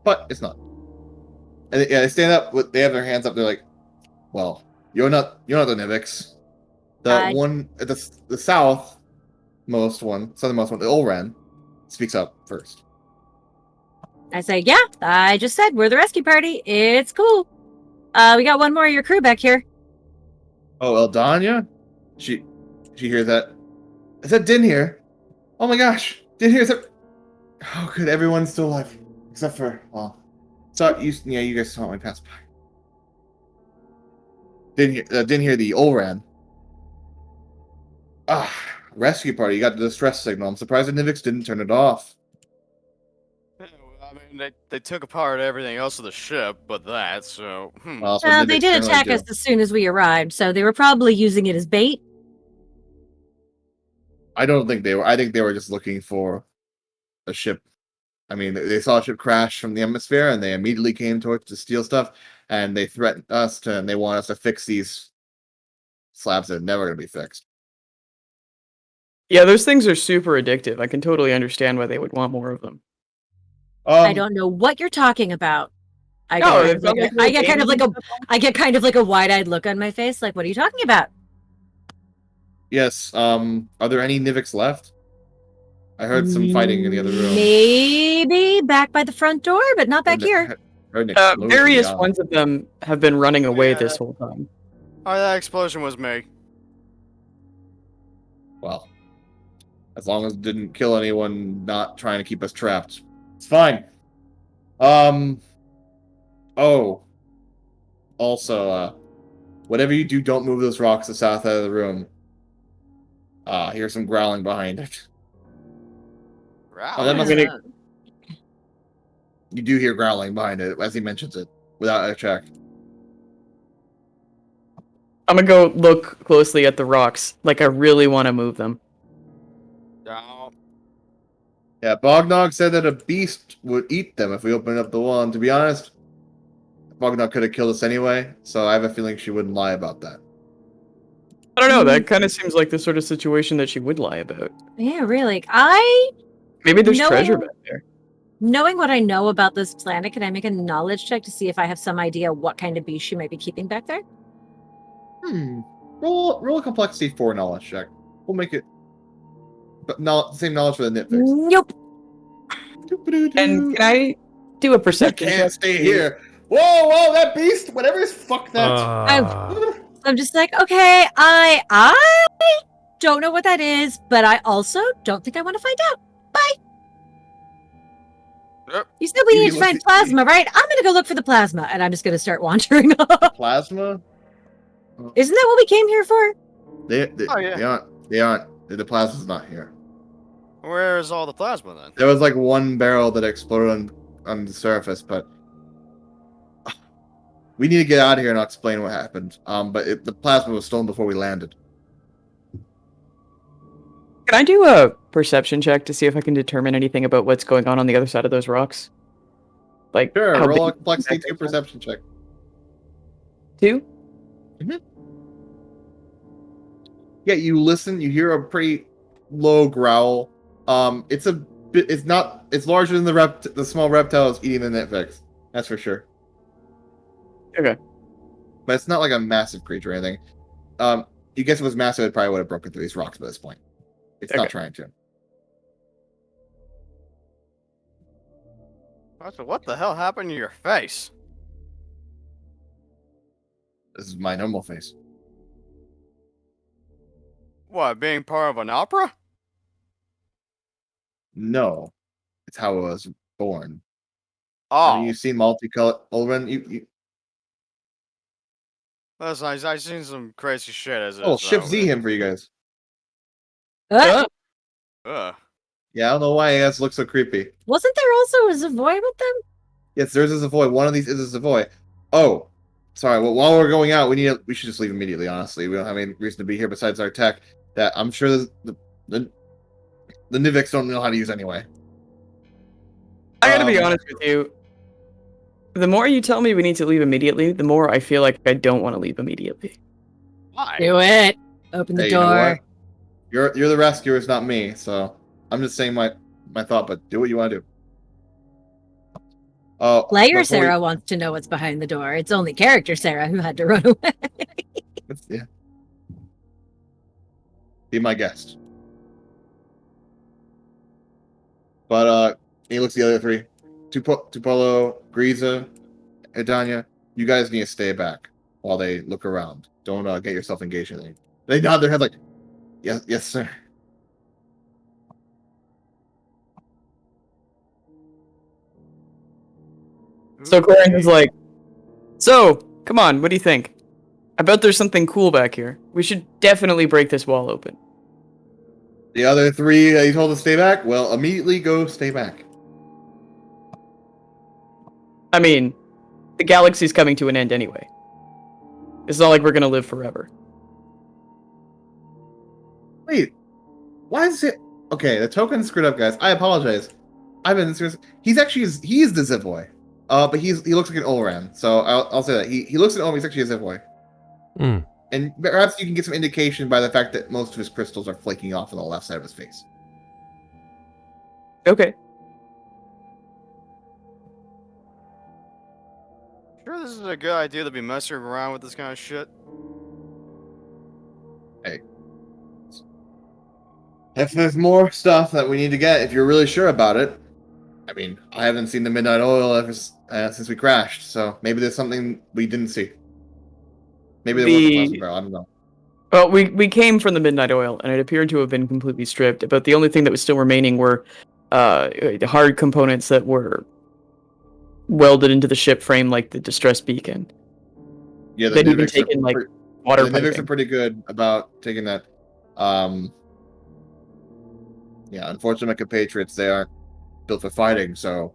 but it's not. And they stand up. They have their hands up. They're like, "Well, you're not the Nivix. The one at the southernmost one, the Olran, speaks up first. I say, yeah, I just said we're the rescue party. It's cool. We got one more of your crew back here. Oh, Eldania, she hears that. Is that Din here? Oh my gosh, Din here. Oh, good. Everyone's still alive except for you guys saw me pass by. Didn't hear the Olran. Rescue party. You got the distress signal. I'm surprised the Nivix didn't turn it off. I mean, they took apart everything else of the ship, but that. So. Well, that's what They Nivix did generally attack do. us as soon as we arrived, so they were probably using it as bait. I don't think they were. I think they were just looking for a ship. I mean, they saw a ship crash from the hemisphere, and they immediately came towards to steal stuff, and they threatened us and they want us to fix these slabs that are never going to be fixed. Yeah, those things are super addictive. I can totally understand why they would want more of them. I don't know what you're talking about. I get kind of like a wide-eyed look on my face. Like, what are you talking about? Yes. Are there any Nivix left? I heard some fighting in the other room. Maybe back by the front door, but not back here. Heard an explosion Various beyond. ones of them have been running away Yeah. this whole time. Oh, that explosion was me. Well, as long as it didn't kill anyone not trying to keep us trapped, it's fine. Also, whatever you do, don't move those rocks to the south side of the room. Here's some growling behind it. Wow. That must be. You do hear growling behind it as he mentions it without a check. I'm gonna go look closely at the rocks. Like, I really want to move them. No. Yeah, Bognog said that a beast would eat them if we opened up the wall. And to be honest, Bognog could have killed us anyway, so I have a feeling she wouldn't lie about that. I don't know. That kind of seems like the sort of situation that she would lie about. Yeah, really. Maybe there's treasure Knowing- back there. Knowing what I know about this planet, can I make a knowledge check to see if I have some idea what kind of beast she might be keeping back there? Roll a complexity 4 knowledge check. We'll make it, but not same knowledge for the nitpicks. Nope. And can I do a I perception can't check? stay here. Whoa, that beast! Whatever is, fuck that. I'm just like, okay, I don't know what that is, but I also don't think I want to find out. Bye. Yep. You said we You need to look find at- plasma, right? I'm gonna go look for the plasma, and I'm just gonna start wandering. Plasma? Isn't that what we came here for? Oh, yeah. They aren't. The plasma's not here. Where is all the plasma then? There was like one barrel that exploded on the surface, but we need to get out of here and I'll explain what happened. But the plasma was stolen before we landed. Can I do a perception check to see if I can determine anything about what's going on the other side of those rocks? Like, Sure, how roll a big- complexity 2 perception check. 2? Yeah, you listen. You hear a pretty low growl. It's a bit. It's not. It's larger than the small reptiles eating the nitfix. That's for sure. Okay. But it's not like a massive creature or anything. You guess if it was massive, it probably would have broken through these rocks by this point. It's not Okay. trying to. What the hell happened to your face? This is my normal face. What, being part of an opera? No, it's how I was born. Oh, I mean, you've seen multicolored. Olren, you that's nice. I've seen some crazy shit as oh, is, shift Z though. him for you guys. Ugh. Yeah, I don't know why he has to look so creepy. Wasn't there also a Zavoy with them? Yes, there's a Savoy. One of these is a Savoy. Oh, sorry. Well, while we're going out, we should just leave immediately. Honestly, we don't have any reason to be here besides our tech that I'm sure the Nivix don't know how to use anyway. I gotta be Um, honest with you. The more you tell me we need to leave immediately, the more I feel like I don't want to leave immediately. Why? Do it. Open the Hey, you know door. what? You're the rescuers, not me. So I'm just saying my thought, but do what you want to do. Player before we- Sarah wants to know what's behind the door. It's only character Sarah who had to run away. Yeah. Be my guest. But he looks at the other three. Tupolo, Griza, Edanya, you guys need to stay back while they look around. Don't get yourself engaged in anything. They nod their head like, yes, sir. So Clarins is like, so, come on, what do you think? I bet there's something cool back here. We should definitely break this wall open. The other three that you told to stay back, well, immediately go stay back. I mean, the galaxy's coming to an end anyway. It's not like we're gonna live forever. Wait, why is it? Okay, the token's screwed up, guys. I apologize. I've been serious. He's the Zivoy. But he looks like an Olran, so I'll say that he looks like he's actually a Zivoy. Mm. And perhaps you can get some indication by the fact that most of his crystals are flaking off on the left side of his face. Okay. Sure, this is a good idea to be messing around with this kind of shit. If there's more stuff that we need to get, if you're really sure about it, I mean, I haven't seen the Midnight Oil ever since we crashed, so maybe there's something we didn't see. Maybe there was a plasma barrel. I don't know. Well, we came from the Midnight Oil, and it appeared to have been completely stripped, but the only thing that was still remaining were hard components that were welded into the ship frame, like the distress beacon. Yeah, the They'd even Nivix taken, like, pretty, Water the Nivix are piping. pretty good about taking that. Yeah, unfortunately, my compatriots, they aren't built for fighting, so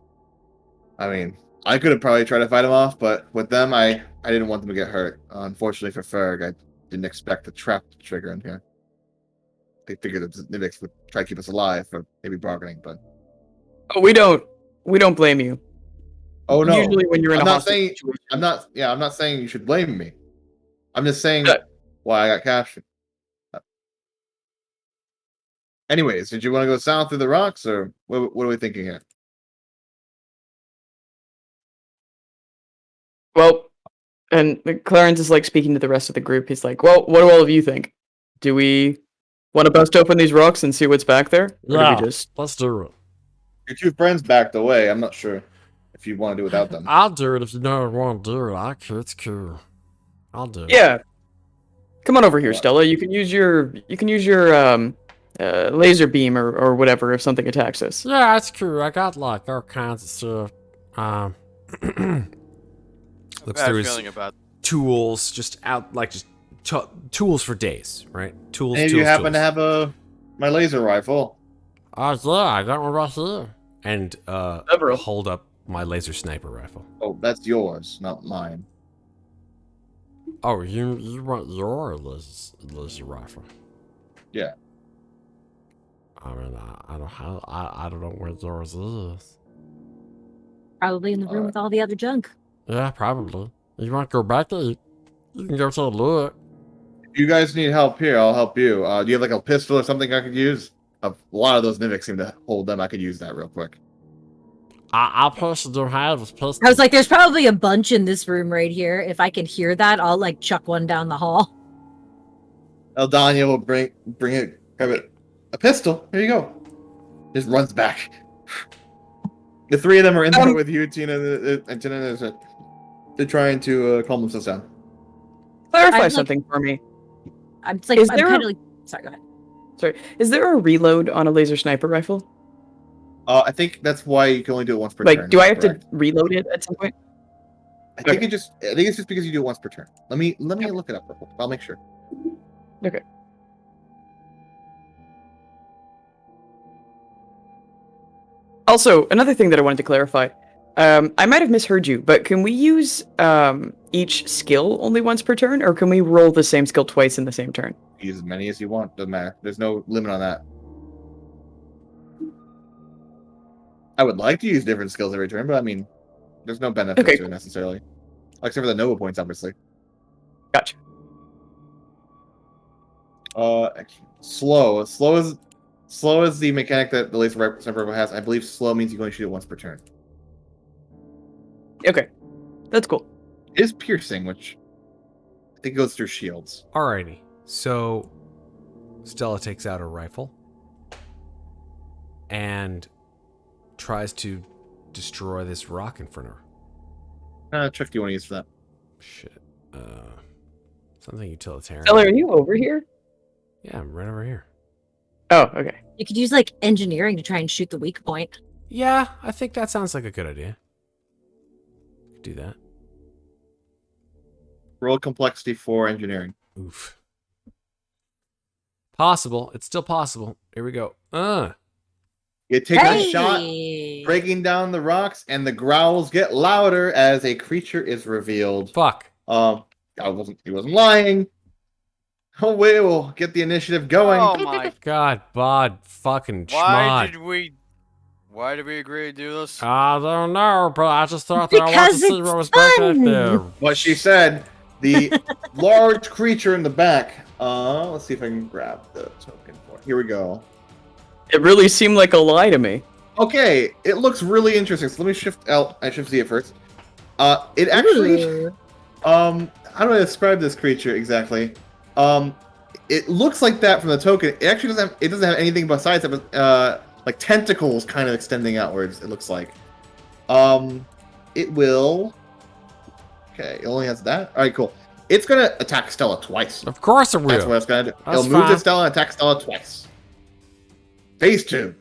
I mean, I could have probably tried to fight them off, but with them, I didn't want them to get hurt. Unfortunately for Ferg, I didn't expect the trap to trigger in here. They figured that the Nivix would try to keep us alive for maybe bargaining, but Oh, we don't blame you. Oh no! Usually when you're in I'm a not hostage saying. situation. I'm not. Yeah, I'm not saying you should blame me. I'm just saying Yeah. why I got captured. Anyways, did you want to go south through the rocks, or what are we thinking here? Well, and Clarence is like speaking to the rest of the group. He's like, "Well, what do all of you think? Do we want to bust open these rocks and see what's back there, or do we just?" let's do it. Your two friends backed away. I'm not sure if you want to do without them. I'll do it if you don't want to do it. It's cool. I'll do it. Yeah. Come on over here, What? Stella. You can use your laser beam or whatever if something attacks us. Yeah, it's cool. I got like all kinds of stuff. Looks Bad through his feeling about. tools, just out like just tools for days, right? Tools. Any of tools, you happen tools. to have my laser rifle? Oh yeah, I got one right here. And Several. hold up my laser sniper rifle. Oh, that's yours, not mine. Oh, you want your laser rifle? Yeah. I mean, I don't know where yours is. Probably in the room with all the other junk. Yeah, probably. You want to go back there? You can go take a look. If you guys need help here, I'll help you. Do you have like a pistol or something I could use? A lot of those mimics seem to hold them. I could use that real quick. I personally don't have this pistol. I was like, there's probably a bunch in this room right here. If I can hear that, I'll like chuck one down the hall. Eldania will bring it, grab it. A pistol. Here you go. Just runs back. The three of them are in there with you, Tina and Tina. They're trying to calm themselves down. Clarify like- something for me. I'm like, Is I'm there kind of like, sorry, go ahead. Sorry, is there a reload on a laser sniper rifle? I think that's why you can only do it once per Like, turn. do I have correct? to reload it at some point? I think it's just because you do it once per turn. Let me look it up real quick. I'll make sure. Okay. Also, another thing that I wanted to clarify. I might have misheard you, but can we use each skill only once per turn, or can we roll the same skill twice in the same turn? Use as many as you want. Doesn't matter. There's no limit on that. I would like to use different skills every turn, but I mean, there's no benefit Okay. to it necessarily. Except for the Nova points, obviously. Gotcha. Slow. Slow is the mechanic that the laser sniper has. I believe slow means you can only shoot it once per turn. Okay, that's cool. It is piercing, which I think goes through shields. Alrighty. So Stella takes out her rifle and tries to destroy this rock in front of her. Trick do you want to use for that? Shit. Something utilitarian. Stella, are you over here? Yeah, I'm right over here. Oh, okay. You could use like engineering to try and shoot the weak point. Yeah, I think that sounds like a good idea. Do that. Roll complexity for engineering. Oof. Possible. It's still possible. Here we go. You take a shot, breaking down the rocks, and the growls get louder as a creature is revealed. Fuck. He wasn't lying. Oh, we'll get the initiative going. Oh my! God, bod, fucking Why schmod. Why did we agree to do this? I don't know, but I just thought that I wanted to Because see it's what was back fun. there. What she said, the large creature in the back. Let's see if I can grab the token for it. Here we go. It really seemed like a lie to me. Okay, it looks really interesting. So let me shift L. I shift Z it first. It actually, Ooh. how do I describe this creature exactly? It looks like that from the token. It actually doesn't have anything besides it, but like tentacles kind of extending outwards. It looks like. It will. Okay, it only has that. All right, cool. It's gonna attack Stella twice. Of course it will. That's what it's gonna do. That's It'll move fine. to Stella and attack Stella twice. Phase 2.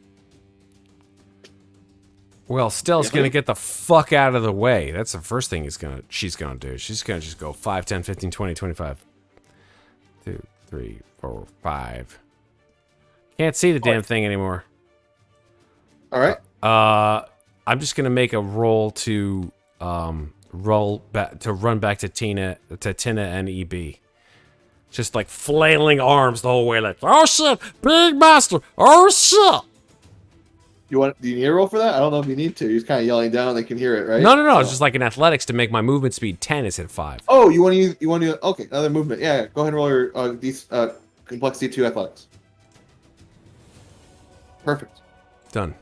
Well, Stella's Really? gonna get the fuck out of the way. That's the first thing she's gonna do. She's gonna just go 5, 10, 15, 20, 25. 2, 3, 4, 5. Can't see the damn thing anymore. All right. I'm just gonna make a roll to run back to Tina and EB. Just like flailing arms the whole way, like, oh shit, big master, oh shit. Do you need a roll for that? I don't know if you need to. You're just kind of yelling down. They can hear it, right? No. It's just like in athletics to make my movement speed 10 is hit 5. Oh, you want to use? Okay, another movement. Yeah, go ahead and roll your complexity 2 athletics. Perfect. Done.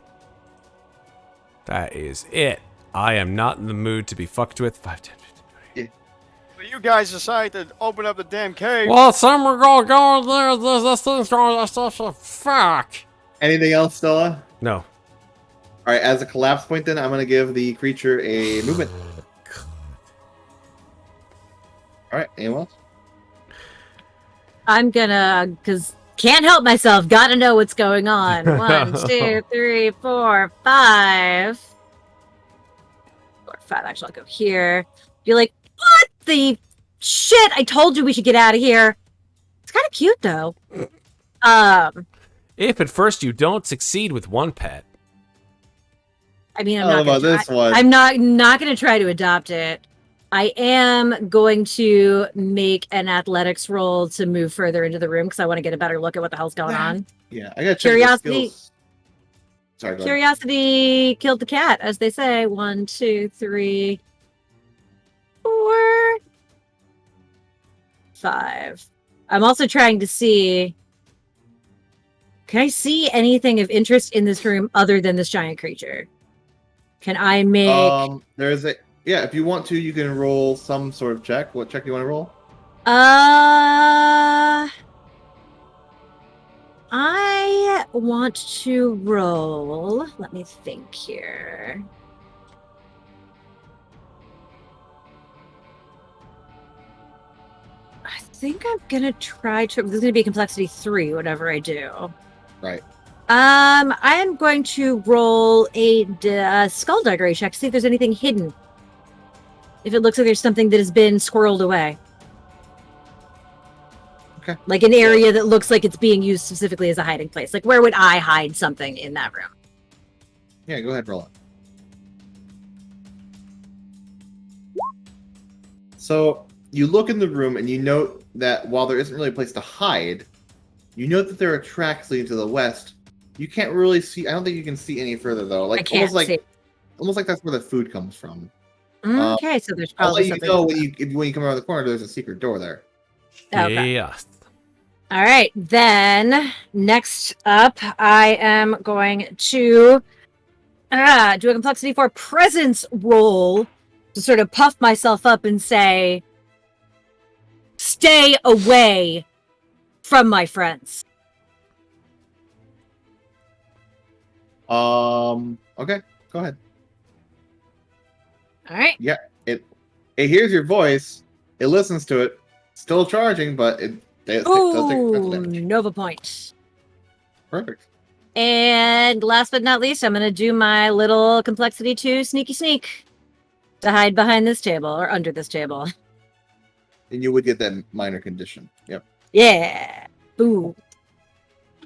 That is it. I am not in the mood to be fucked with. 5, 10, 15, 20. But you guys decide to open up the damn cave. Well, some are gonna go in there. This thing's going to fuck. Anything else, Stella? No. All right. As a collapse point, then I'm gonna give the creature a movement. All right. Anyone else? I'm gonna, because can't help myself. Gotta know what's going on. 1, 2, 3, 4, 5. 4, 5. Actually, I'll go here. You're like, what the shit? I told you we should get out of here. It's kind of cute though. If at first you don't succeed with one pet. I mean, I don't know about this one. I'm not gonna try to adopt it. I am going to make an athletics roll to move further into the room because I want to get a better look at what the hell's going on. Yeah, I gotta check Curiosity. the skills. Sorry, go ahead. Curiosity killed the cat, as they say. 1, 2, 3, 4, 5. I'm also trying to see. Can I see anything of interest in this room other than this giant creature? Can I make? There's a if you want to, you can roll some sort of check. What check do you want to roll? I want to roll. Let me think here. I think I'm gonna try to. This is gonna be complexity 3, whatever I do. Right. I am going to roll a skullduggery check to see if there's anything hidden. If it looks like there's something that has been squirreled away. Okay. Like an area that looks like it's being used specifically as a hiding place. Like, where would I hide something in that room? Yeah, go ahead, roll it. So you look in the room and you note that while there isn't really a place to hide, you note that there are tracks leading to the west. You can't really see. I don't think you can see any further though. Like I can't see. Almost like that's where the food comes from. Okay, so there's I'll probably let you something. know when you come around the corner. There's a secret door there. Okay. Yeah. All right, then next up, I am going to do a complexity 4 presence roll to sort of puff myself up and say, "Stay away from my friends." Okay, go ahead. All right. Yeah, it hears your voice. It listens to it. Still charging, but it does take mental damage. Nova point. Perfect. And last but not least, I'm going to do my little complexity 2 sneaky sneak to hide behind this table or under this table. And you would get that minor condition. Yep. Yeah. Boo.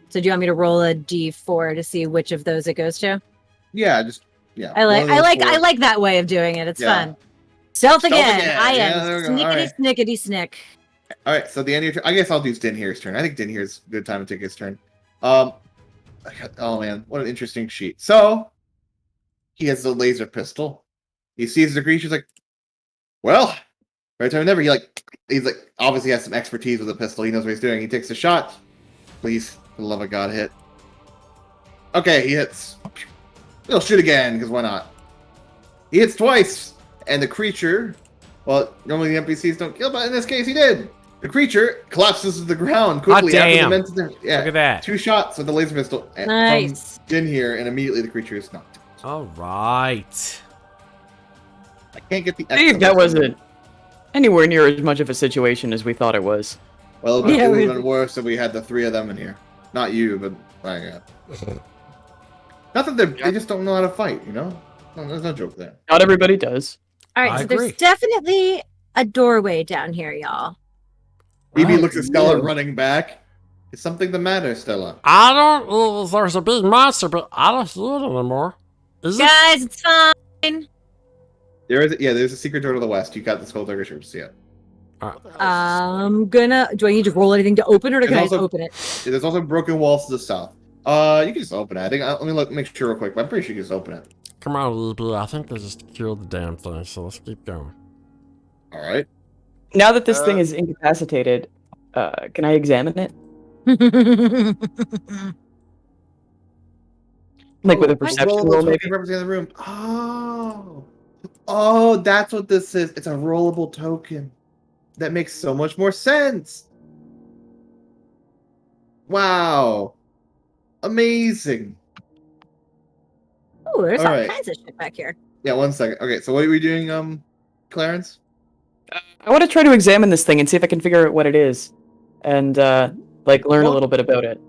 So do you want me to roll a d4 to see which of those it goes to? Yeah, I like that way of doing it. It's fun. Stealth again. I am snickety snickety snick. All right, so the end of your turn. I guess I'll do Dinhere's turn. I think Dinhere's a good time to take his turn. Oh man, what an interesting sheet. So he has the laser pistol. He sees the creature's like, well, right time never. He's like obviously has some expertise with a pistol. He knows what he's doing. He takes a shot. Please, for the love of God, hit. Okay, he hits. He'll shoot again because why not? He hits twice, and the creature. Well, normally the NPCs don't kill, but in this case, he did. The creature collapses to the ground quickly damn. after the Look at that. 2 shots with the laser pistol Nice. from in here, and immediately the creature is knocked. All right. I can't get the. Steve, that wasn't anywhere near as much of a situation as we thought it was. Well, it would have been worse if we had the 3 of them in here. Not you, but not that they just don't know how to fight. You know, there's no joke there. Not everybody does. All right, I so agree. there's definitely a doorway down here, y'all. BB looks at Stella running back. Is something the matter, Stella? I don't. There's a big monster, but I don't see it anymore. Is it? Guys, it's fine. There's a secret door to the west. You got the skulldugger shirt to see it. I'm gonna. Do I need to roll anything to open it, or can I just open it? There's also broken walls to the south. You can just open it. I think. Let me make sure real quick. But I'm pretty sure you can just open it. Come on, little bit. I think they just killed the damn thing, so let's keep going. All right. Now that this thing is incapacitated, can I examine it? Like with a perception roll roll, token maybe? representing the room. Oh, that's what this is. It's a rollable token. That makes so much more sense. Wow. Amazing. Oh, there's all Alright. kinds of shit back here. Yeah, 1 second. Okay, so what are we doing, Clarence? I want to try to examine this thing and see if I can figure out what it is, and like learn a little bit about it.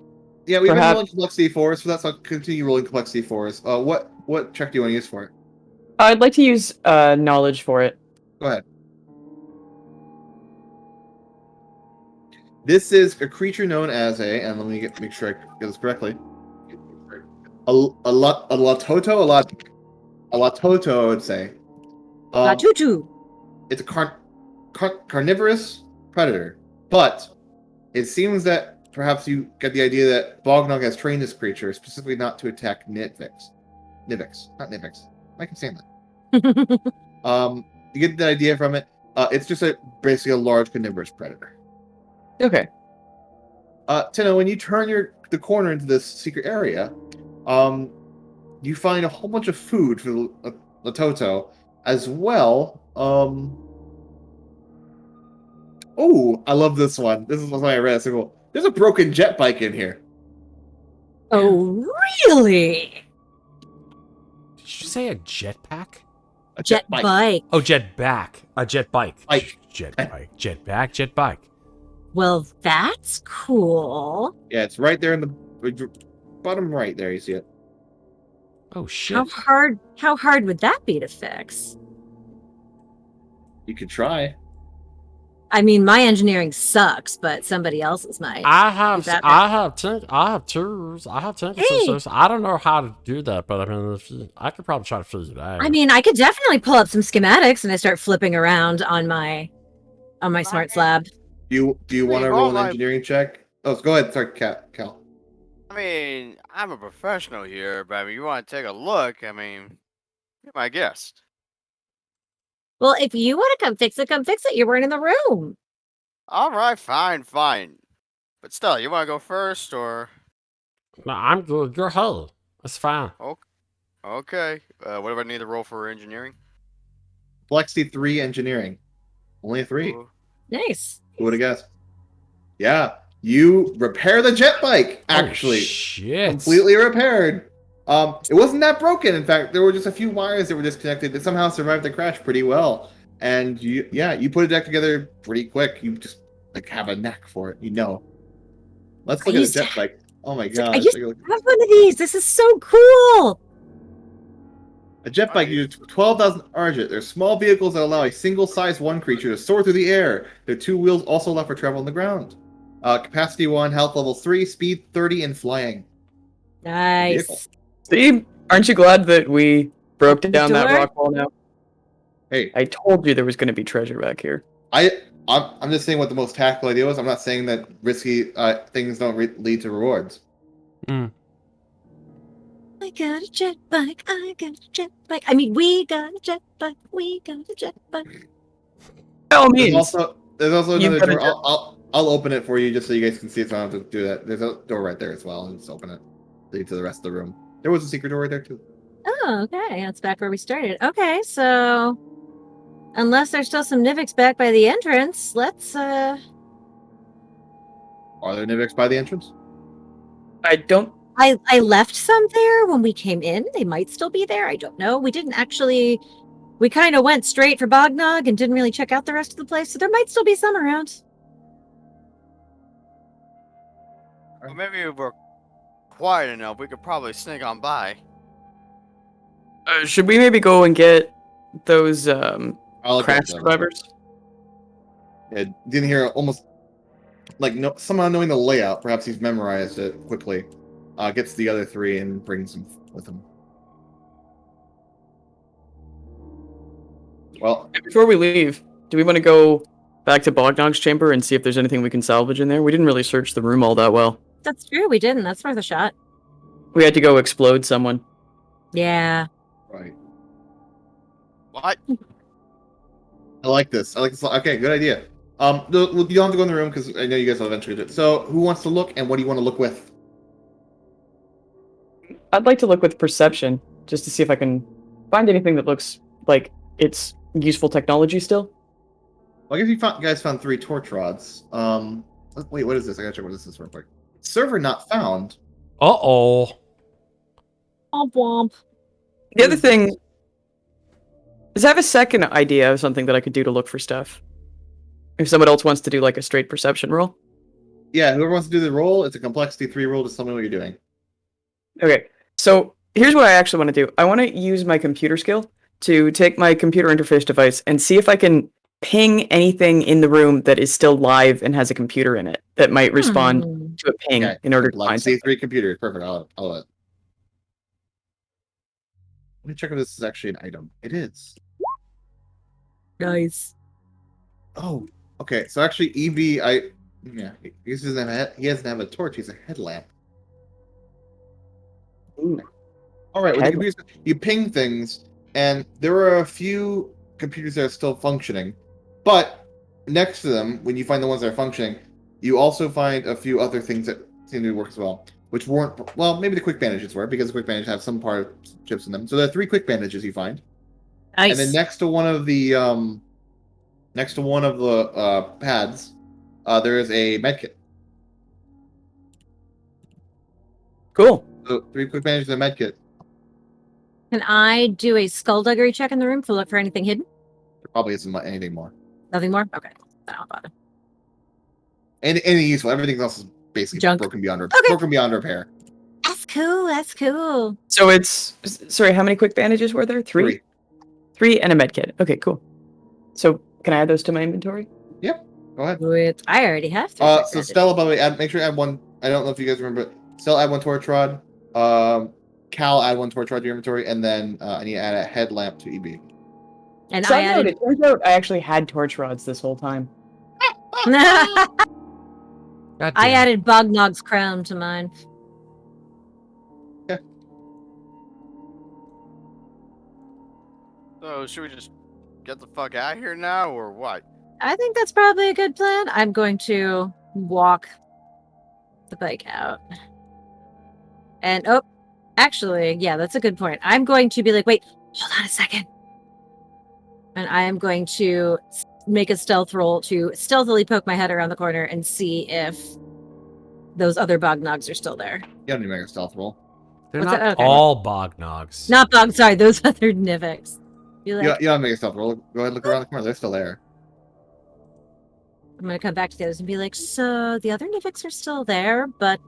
Yeah, we've been Perhaps- rolling complexity 4s, so that's I'll continue rolling complexity 4s. What check do you want to use for it? I'd like to use knowledge for it. Go ahead. This is a creature known as and let me make sure I get this correctly. A latoto, I would say. Tutu. It's a carnivorous predator, but it seems that perhaps you get the idea that Bognog has trained this creature specifically not to attack Nivix. Not Nivix. I can say that. You get the idea from it. It's just basically a large carnivorous predator. Okay. Tina, when you turn the corner into this secret area, you find a whole bunch of food for the Toto, as well. Oh, I love this one. This is why I read it. So cool. There's a broken jet bike in here. Oh, really? Did you say a jetpack? A Jet bike. Oh, jetback. A jet bike. Bike. Jet bike. Jetback. Jet bike. Well, that's cool. Yeah, it's right there in the bottom right there. You see it. Oh shit. How hard would that be to fix? You could try. I mean, my engineering sucks, but somebody else's might. I have that tools. I have tank Hey. assistants. I don't know how to do that, but I mean, I could probably try to figure it out. I mean, I could definitely pull up some schematics and I start flipping around on my smart slab. Do you want to Leave roll all an my- engineering check? Oh, go ahead. Sorry, Cal. I mean, I'm a professional here, but I mean, you want to take a look? I mean, you're my guest. Well, if you want to come fix it. You weren't in the room. All right, fine. But Stella, you want to go first, or No, I'm good. You're hell. That's fine. okay? What do I need to roll for engineering? Complexity 3 engineering. Only a 3. Ooh. Nice. Who would have guessed? Yeah, you repair the jet bike. Actually, Oh, shit. completely repaired. It wasn't that broken. In fact, there were just a few wires that were disconnected that somehow survived the crash pretty well. And you put it back together pretty quick. You just have a knack for it. Let's look at the jet bike. Oh my god! I used to have one of these. This is so cool. A jet bike uses 12,000 Argent. They're small vehicles that allow a single-sized one creature to soar through the air. Their 2 wheels also allow for travel on the ground. Capacity 1, health level 3, speed 30, and flying. Nice. See, aren't you glad that we broke Open the down that door? rock wall now? Hey, I told you there was going to be treasure back here. I'm just saying what the most tactical idea was. I'm not saying that risky things don't lead to rewards. I got a jet bike. I got a jet bike. I mean, we got a jet bike. We got a jet bike. By all There's means. also You've another got a door. I'll open it for you just so you guys can see it. So I don't have to do that. There's a door right there as well. And just open it. Lead to the rest of the room. There was a secret door right there too. Oh, okay. That's back where we started. Okay, so unless there's still some Nivix back by the entrance, let's Are there Nivix by the entrance? I don't. I left some there when we came in. They might still be there. I don't know. We didn't actually. We kind of went straight for Bognog and didn't really check out the rest of the place, so there might still be some around. Well, maybe if we're quiet enough, we could probably sneak on by. Should we maybe go and get those I'll look crash at them. survivors? Yeah, didn't hear almost somehow knowing the layout. Perhaps he's memorized it quickly. Gets the other 3 and brings them with him. Well, Before we leave, do we want to go back to Bognog's chamber and see if there's anything we can salvage in there? We didn't really search the room all that well. That's true. We didn't. That's worth a shot. We had to go explode someone. Yeah. Right. What? I like this. I like this. Okay, good idea. You don't have to go in the room because I know you guys will eventually do it. So, who wants to look, and what do you want to look with? I'd like to look with perception, just to see if I can find anything that looks like it's useful technology still. Well, I guess you guys found 3 torch rods. Wait, what is this? I gotta check what this is real quick. Server not found. Uh-oh. Womp womp. The other thing is I have a second idea of something that I could do to look for stuff. If someone else wants to do like a straight perception roll. Yeah, whoever wants to do the roll, it's a complexity 3 roll. Just tell me what you're doing. Okay, so here's what I actually want to do. I want to use my computer skill to take my computer interface device and see if I can ping anything in the room that is still live and has a computer in it that might respond to a ping Okay, in order to find complexity something. 3 computers. Perfect. I'll let me check if this is actually an item. It is. Nice. Oh, okay. So actually, EB, he doesn't have a torch. He's a headlamp. Ooh. All right. With the Headlamp. computers, you ping things, and there are a few computers that are still functioning, but next to them, when you find the ones that are functioning, you also find a few other things that seem to work as well, which weren't. Well, maybe the quick bandages were, because the quick bandages have some part of chips in them. So there are 3 quick bandages you find. Nice. And then next to one of the pads, there is a medkit. Cool. So 3 quick bandages and a medkit. Can I do a skullduggery check in the room to look for anything hidden? There probably isn't anything more. Nothing more? Okay. Then I'll bother. Anything useful. Everything else is basically Junk. broken beyond Okay. broken beyond repair. That's cool. That's cool. So it's sorry, how many quick bandages were there? 3? 3. 3 and a med kit. Okay, cool. So can I add those to my inventory? Go ahead. With I already have 3. quick So bandages. Stella, by the way, make sure you add 1. I don't know if you guys remember, but Stella, add 1 torch rod. Cal, add 1 torch rod to your inventory, and then I need to add a headlamp to EB. And Side I note, added. it turns out I actually had torch rods this whole time. I God damn. added Bognog's crown to mine. So should we just get the fuck out of here now, or what? I think that's probably a good plan. I'm going to walk the bike out. And actually, yeah, that's a good point. I'm going to be like, wait, hold on a second. And I am going to make a stealth roll to stealthily poke my head around the corner and see if those other Bognogs are still there. You don't need to make a stealth roll. They're What's not that? Okay. all bognogs. Not Bog, sorry, those other Nivics. Be like, You don't make a stealth roll. Go ahead and look around the corner. They're still there. I'm going to come back to the others and be like, so the other Nivics are still there, but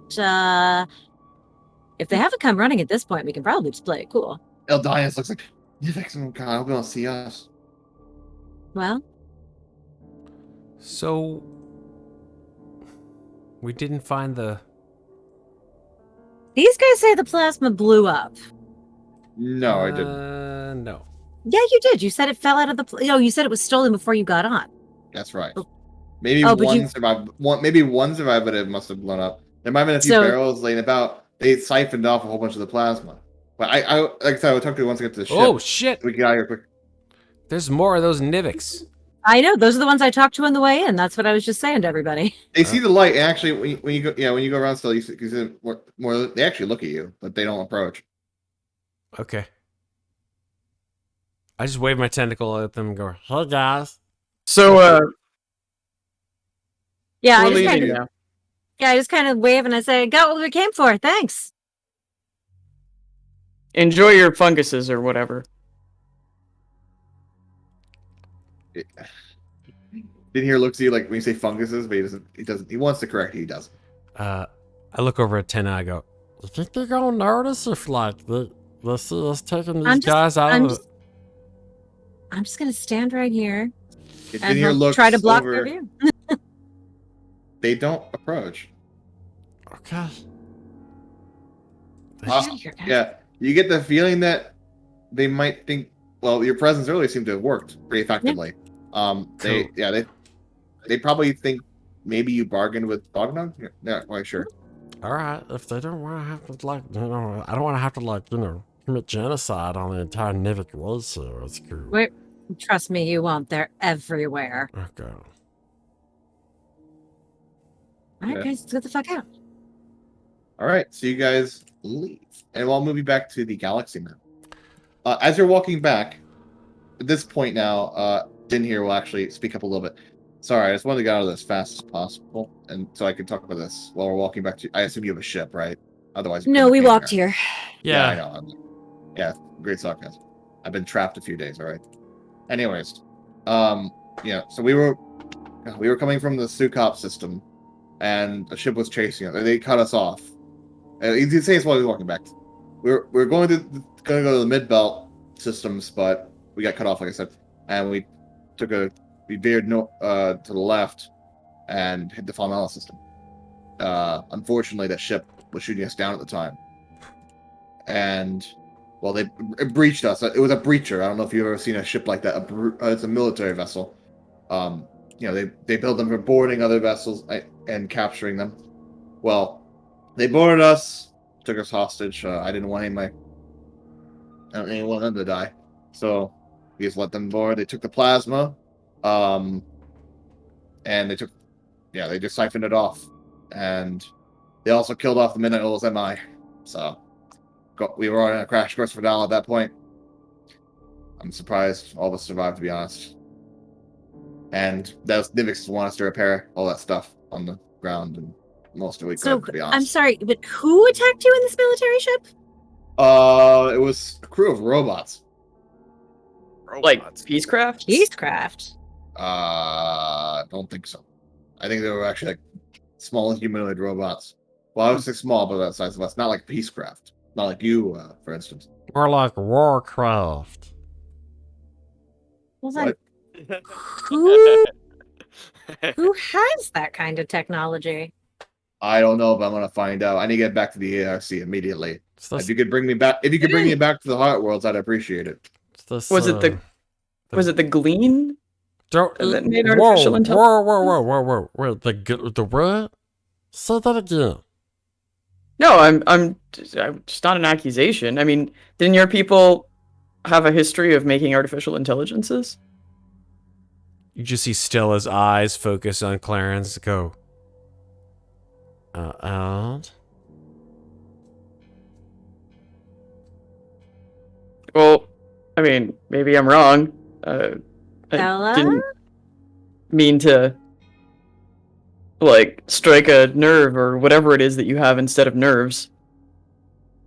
if they haven't come running at this point, we can probably just play it cool. Eldias looks like, oh God, I hope you don't see us. Well, So we didn't find the. these guys say the plasma blew up. No, I didn't. No. Yeah, you did. You said it fell out of the. You said it was stolen before you got on. That's right. Oh. Maybe Oh, but one you- survived. Maybe one survived, but it must have blown up. There might have been a few So- barrels laying about. They siphoned off a whole bunch of the plasma. But I like I said, I would talk to you once I get to the ship. Oh shit! We get out of here quick. There's more of those Nivics. I know. Those are the ones I talked to on the way in. That's what I was just saying to everybody. They see the light, and actually, when you go around still, you see more. They actually look at you, but they don't approach. Okay. I just wave my tentacle at them and go, "Hey guys." So Yeah, we're I just leaving kind of, now. I just kind of wave and I say, "Got what we came for. Thanks." Enjoy your funguses or whatever. Didn't hear looks at you like when you say funguses, but he doesn't. He doesn't. He wants to correct you. He doesn't. I look over at Tina. I go, "You think they're gonna notice if like they see us taking these I'm just- guys out I'm of just- I'm just gonna stand right here Didn't and hear he'll looks try to block over. their view. They don't approach. the okay." Yeah, you get the feeling that they might think. Well, your presence earlier seemed to have worked pretty effectively. They probably think maybe you bargained with Bognog. Yeah, not quite sure. All right, if they don't want to have to, like, I don't want to have to, like, commit genocide on the entire Nivik race here. It's cool. Wait, trust me, you won't. They're everywhere. Okay. All right, Yeah. guys, let's get the fuck out. All right, so you guys leave, and we'll move you back to the galaxy map. As you're walking back, at this point now, Din here will actually speak up a little bit. Sorry, I just wanted to get out of this as fast as possible, and so I can talk about this while we're walking back to. I assume you have a ship, right? Otherwise, you No, couldn't we have came walked here. Yeah, I know. Yeah, great sarcasm. I've been trapped a few days. All right. Anyways, yeah. So we were coming from the Sukop system, and a ship was chasing us. They cut us off. You can say it's while we were walking back. We're going to go to the mid belt systems, but we got cut off, like I said, and we veered to the left and hit the Falmella system. Unfortunately, that ship was shooting us down at the time, and well, it breached us. It was a breacher. I don't know if you've ever seen a ship like that. It's a military vessel. They build them for boarding other vessels and capturing them. Well, they boarded us, took us hostage. I didn't want them to die, so we just let them board. They took the plasma, and they just siphoned it off, and they also killed off the Midnight Oil's MI. So we were on a crash course for Vella at that point. I'm surprised all of us survived, to be honest. And those Nivix want us to repair all that stuff on the ground, and most of it So, could, to be honest. I'm sorry, but who attacked you in this military ship? It was a crew of robots. Like Peacecraft? Peacecraft. Don't think so. I think they were actually like small humanoid robots. Well, I would say small, but that size of us. Not like Peacecraft. Not like you, for instance. More like Warcraft. Hold What? on. Who has that kind of technology? I don't know, but I'm gonna find out. I need to get back to the ARC immediately. It's this, If you could bring me back to the Heart Worlds, I'd appreciate it. it's this, Was it the Glean? Don't, that made artificial intelligence? whoa. Wait, the what? Say that again. No, it's not an accusation. I mean, didn't your people have a history of making artificial intelligences? You just see Stella's eyes focus on Clarins. Go. And? Well, I mean, maybe I'm wrong. I Bella? didn't mean to, like, strike a nerve or whatever it is that you have instead of nerves.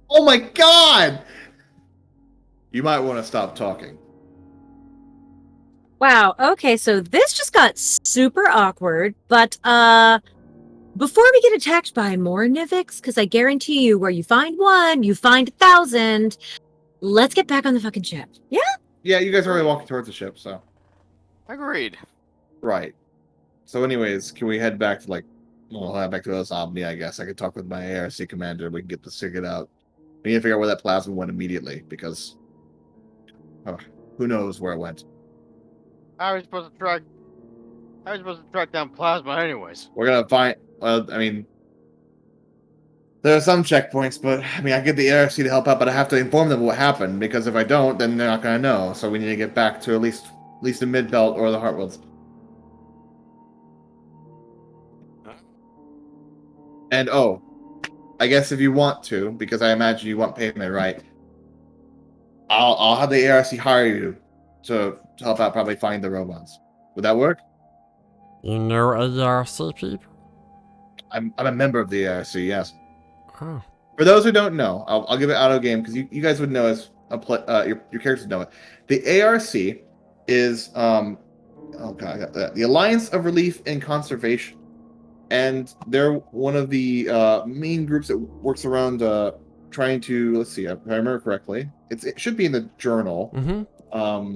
Oh my god! You might want to stop talking. Wow, okay, so this just got super awkward, but, before we get attacked by more Nivix, because I guarantee you, where you find one, you find 1,000, let's get back on the fucking ship. Yeah? Yeah, you guys are already walking towards the ship, so. Agreed. Right. So anyways, can we head back to head back to us Omni, I guess. I could talk with my ARC commander, we can get this figured out. We need to figure out where that plasma went immediately, because who knows where it went. How are we supposed to track down plasma anyways? We're gonna find I mean there are some checkpoints, but I mean I get the ARC to help out, but I have to inform them what happened, because if I don't, then they're not gonna know. So we need to get back to at least the mid belt or the Heartworlds. And I guess if you want to, because I imagine you want payment, right? I'll have the ARC hire you to help out, probably find the robots. Would that work? You know ARC people? I'm a member of the ARC, yes. Oh. For those who don't know, I'll give it auto game, because you guys would know as your characters would know it. The ARC is the Alliance of Relief and Conservation, and they're one of the main groups that works around trying to, let's see if I remember correctly, it should be in the journal. Mm-hmm.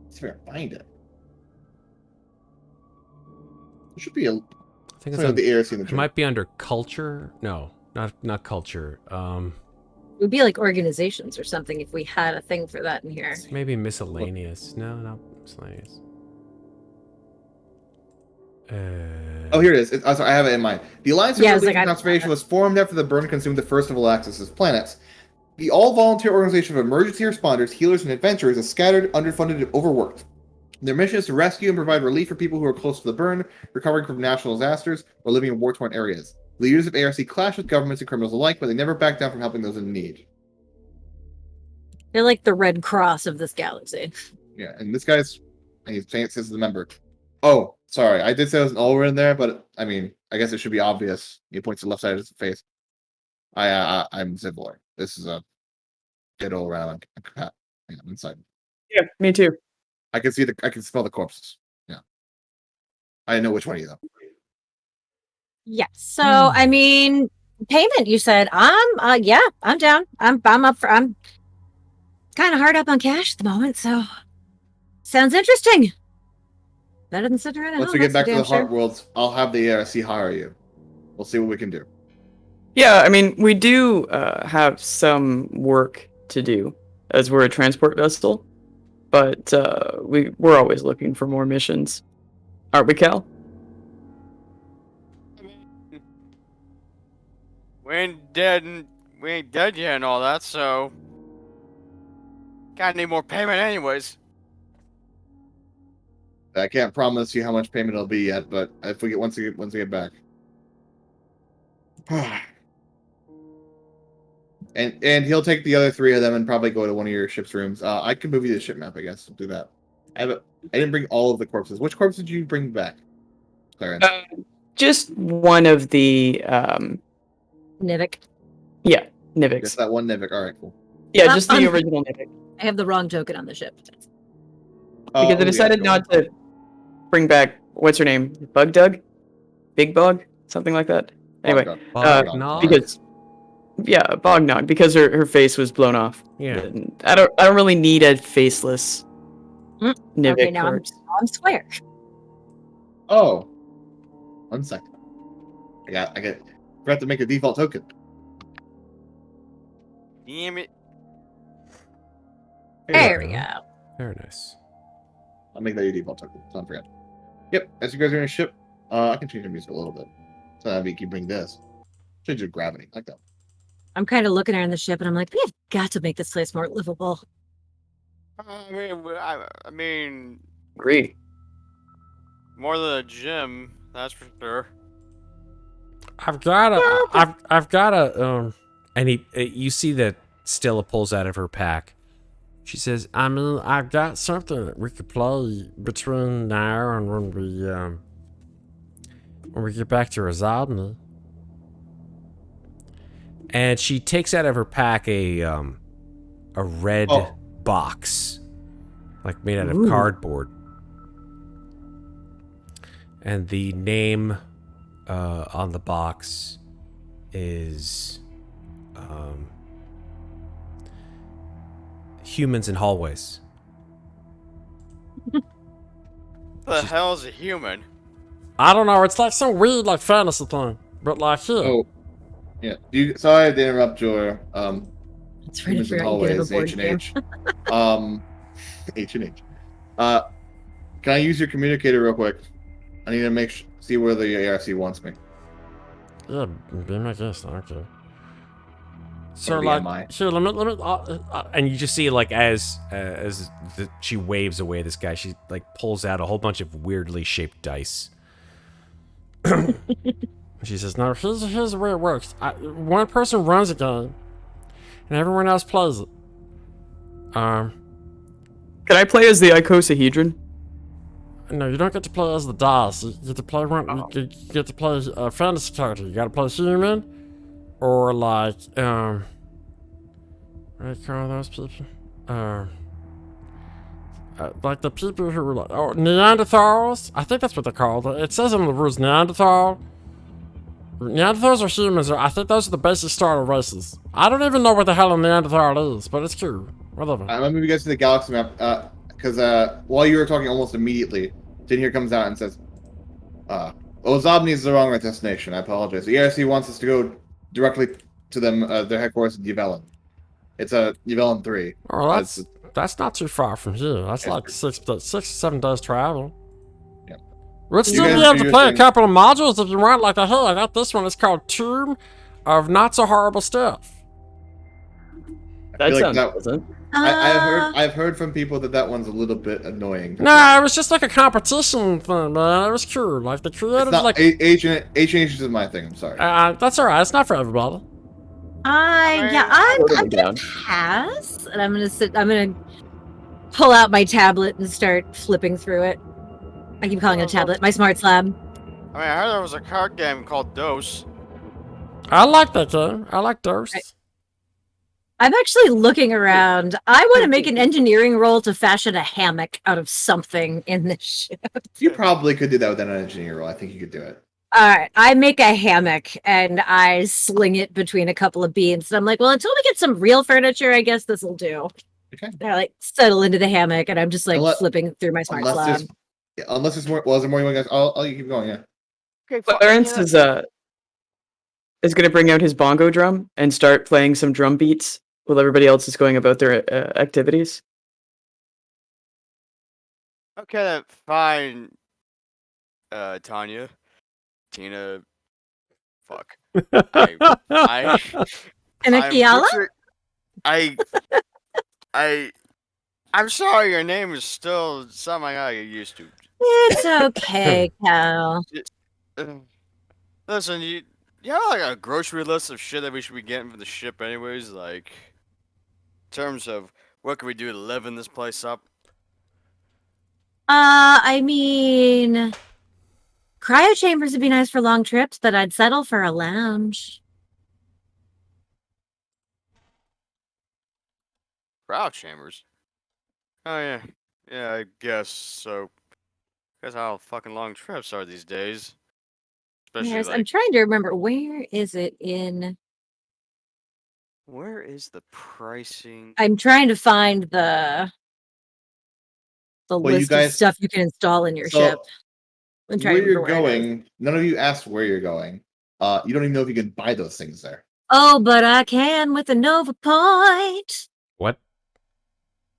Let's see if I can find it. It should be I think it's the ARC in the it journal. might be under culture. No, not culture. It would be like organizations or something if we had a thing for that in here. Maybe miscellaneous. No, not miscellaneous. Oh, here it is. Sorry, I have it in mind. The Alliance for Yeah, it's Relief like, and I- Conservation was formed after the burn consumed the first of Alaxis' planets. The all-volunteer organization of emergency responders, healers, and adventurers is scattered, underfunded, and overworked. Their mission is to rescue and provide relief for people who are close to the burn, recovering from natural disasters, or living in war-torn areas. Leaders of ARC clash with governments and criminals alike, but they never back down from helping those in need. They're like the Red Cross of this galaxy. Yeah, and this guy's, and he's saying it says the member. Oh, sorry, I did say there was an over in there, but I mean, I guess it should be obvious. He points to the left side of his face. I'm Zivor. This is a dead old around. Yeah, I'm inside. Yeah, me too. I can smell the corpses. Yeah, I didn't know which one of you though. Yes. So I mean, payment. You said I'm down. I'm up for. I'm kind of hard up on cash at the moment. So sounds interesting. Better than sitting around at Once home. we get that's back to for the damn sure. Heart Worlds, I'll have the ARC hire you. We'll see what we can do. Yeah, I mean, we do have some work to do as we're a transport vessel, but we're always looking for more missions, aren't we, Cal? We ain't dead yet and all that, so gotta need more payment anyways. I can't promise you how much payment it'll be yet, but if we get once we get back. And he'll take the other 3 of them and probably go to one of your ship's rooms. I can move you the ship map, I guess. Do that. I didn't bring all of the corpses. Which corpse did you bring back, Clarins? Just one of the Nivik. yeah, Niviks. Just that one Nivik. All right, cool. Yeah, just the original Nivik. I have the wrong token on the ship. Because I decided not to bring back what's her name, Bug Dug, Big Bug, something like that. Anyway, Bognog? because Bognog, because her face was blown off. Yeah. And I don't really need a faceless Nivik Okay, now corpse. I'm square. Oh, 1 second. I forgot to make a default token. Damn it. There we go. Very nice. I'll make that your default token. Don't forget. Yep. As you guys are in a ship, I can change the music a little bit. So that we can bring this. Change the gravity like that. I'm kind of looking around the ship and I'm like, we have got to make this place more livable. I mean, Agree. more than a gym, that's for sure. I've got a and you see that Stella pulls out of her pack. She says, I mean, I've got something that we could play between now and when we get back to Razadny. And she takes out of her pack a red box, like made out of cardboard. And the name on the box is Humans in Hallways. What the hell is a human? I don't know. It's like some weird, like fantasy thing, but like here. Oh, yeah. Sorry to interrupt your It's right Humans in for Hallways, H&H. H&H. Can I use your communicator real quick? I need to see where the ARC wants me. Yeah, be my guest. Okay. So Or like, BMI. here, let me, and you just see like as she waves away this guy, she like pulls out a whole bunch of weirdly shaped dice. She says, "No, here's the way it works. One person runs a game, and everyone else plays it. Can I play as the icosahedron? No, you don't get to play as the dice. You get to play one. You get to play a fantasy character. You got to play human, or like what do you call those people? Like the people who were like Neanderthals. I think that's what they're called. It says in the rules Neanderthal. Neanderthals are humans. I think those are the basic starter races. I don't even know what the hell a Neanderthal is, but it's cool. Whatever. I'm gonna move you guys to the galaxy map, because while you were talking almost immediately, Tin here comes out and says, Zobni is the wrong destination. I apologize. The ERC wants us to go directly to them, their headquarters in Yvelin. It's Yvelin 3. Oh, that's not too far from here. That's like 6 or 7 days travel. Yeah. We'll You still guys be are able to play a using- couple of modules if you want. Like, hey, I got this one. It's called Tomb of Not So Horrible Stuff. That feel like sounds that- pleasant. I've heard from people that one's a little bit annoying. Nah, it was just like a competition thing, man. It was cool. Like, the It's creative, not like... Ancient Ages is my thing. I'm sorry. that's alright. It's not for everybody. I'm Totally gonna down. pass, and I'm gonna pull out my tablet and start flipping through it. I keep calling it a tablet. My smart slab. I mean, I heard there was a card game called Dose. I like that game. I like those. I'm actually looking around. I want to make an engineering roll to fashion a hammock out of something in this ship. You probably could do that with an engineer role. I think you could do it. All right, I make a hammock and I sling it between a couple of beams. And I'm like, well, until we get some real furniture, I guess this will do. Okay. And I like settle into the hammock, and I'm just like Unless- flipping through my smart slab. Unless there's more. Well, is there more you guys? I'll keep going. Yeah. Okay, Clarence is going to bring out his bongo drum and start playing some drum beats while everybody else is going about their activities. Okay, then, fine. Tina. Fuck. TinaKiala? I'm sorry, your name is still something I get used to. It's okay, Cal. Listen, you have like a grocery list of shit that we should be getting from the ship anyways, like in terms of what can we do to liven this place up? I mean, cryo chambers would be nice for long trips, but I'd settle for a lounge. Kraw chambers. Oh yeah. Yeah, I guess so. Guess how fucking long trips are these days. Especially Yes, like I'm trying to remember, where is it in? where is the pricing? I'm trying to find the Well, you list guys- of stuff you can install in your So, ship. I'm trying Where to you're remember where it is. going? None of you asked where you're going. You don't even know if you can buy those things there. Oh, but I can with a Nova Point. What?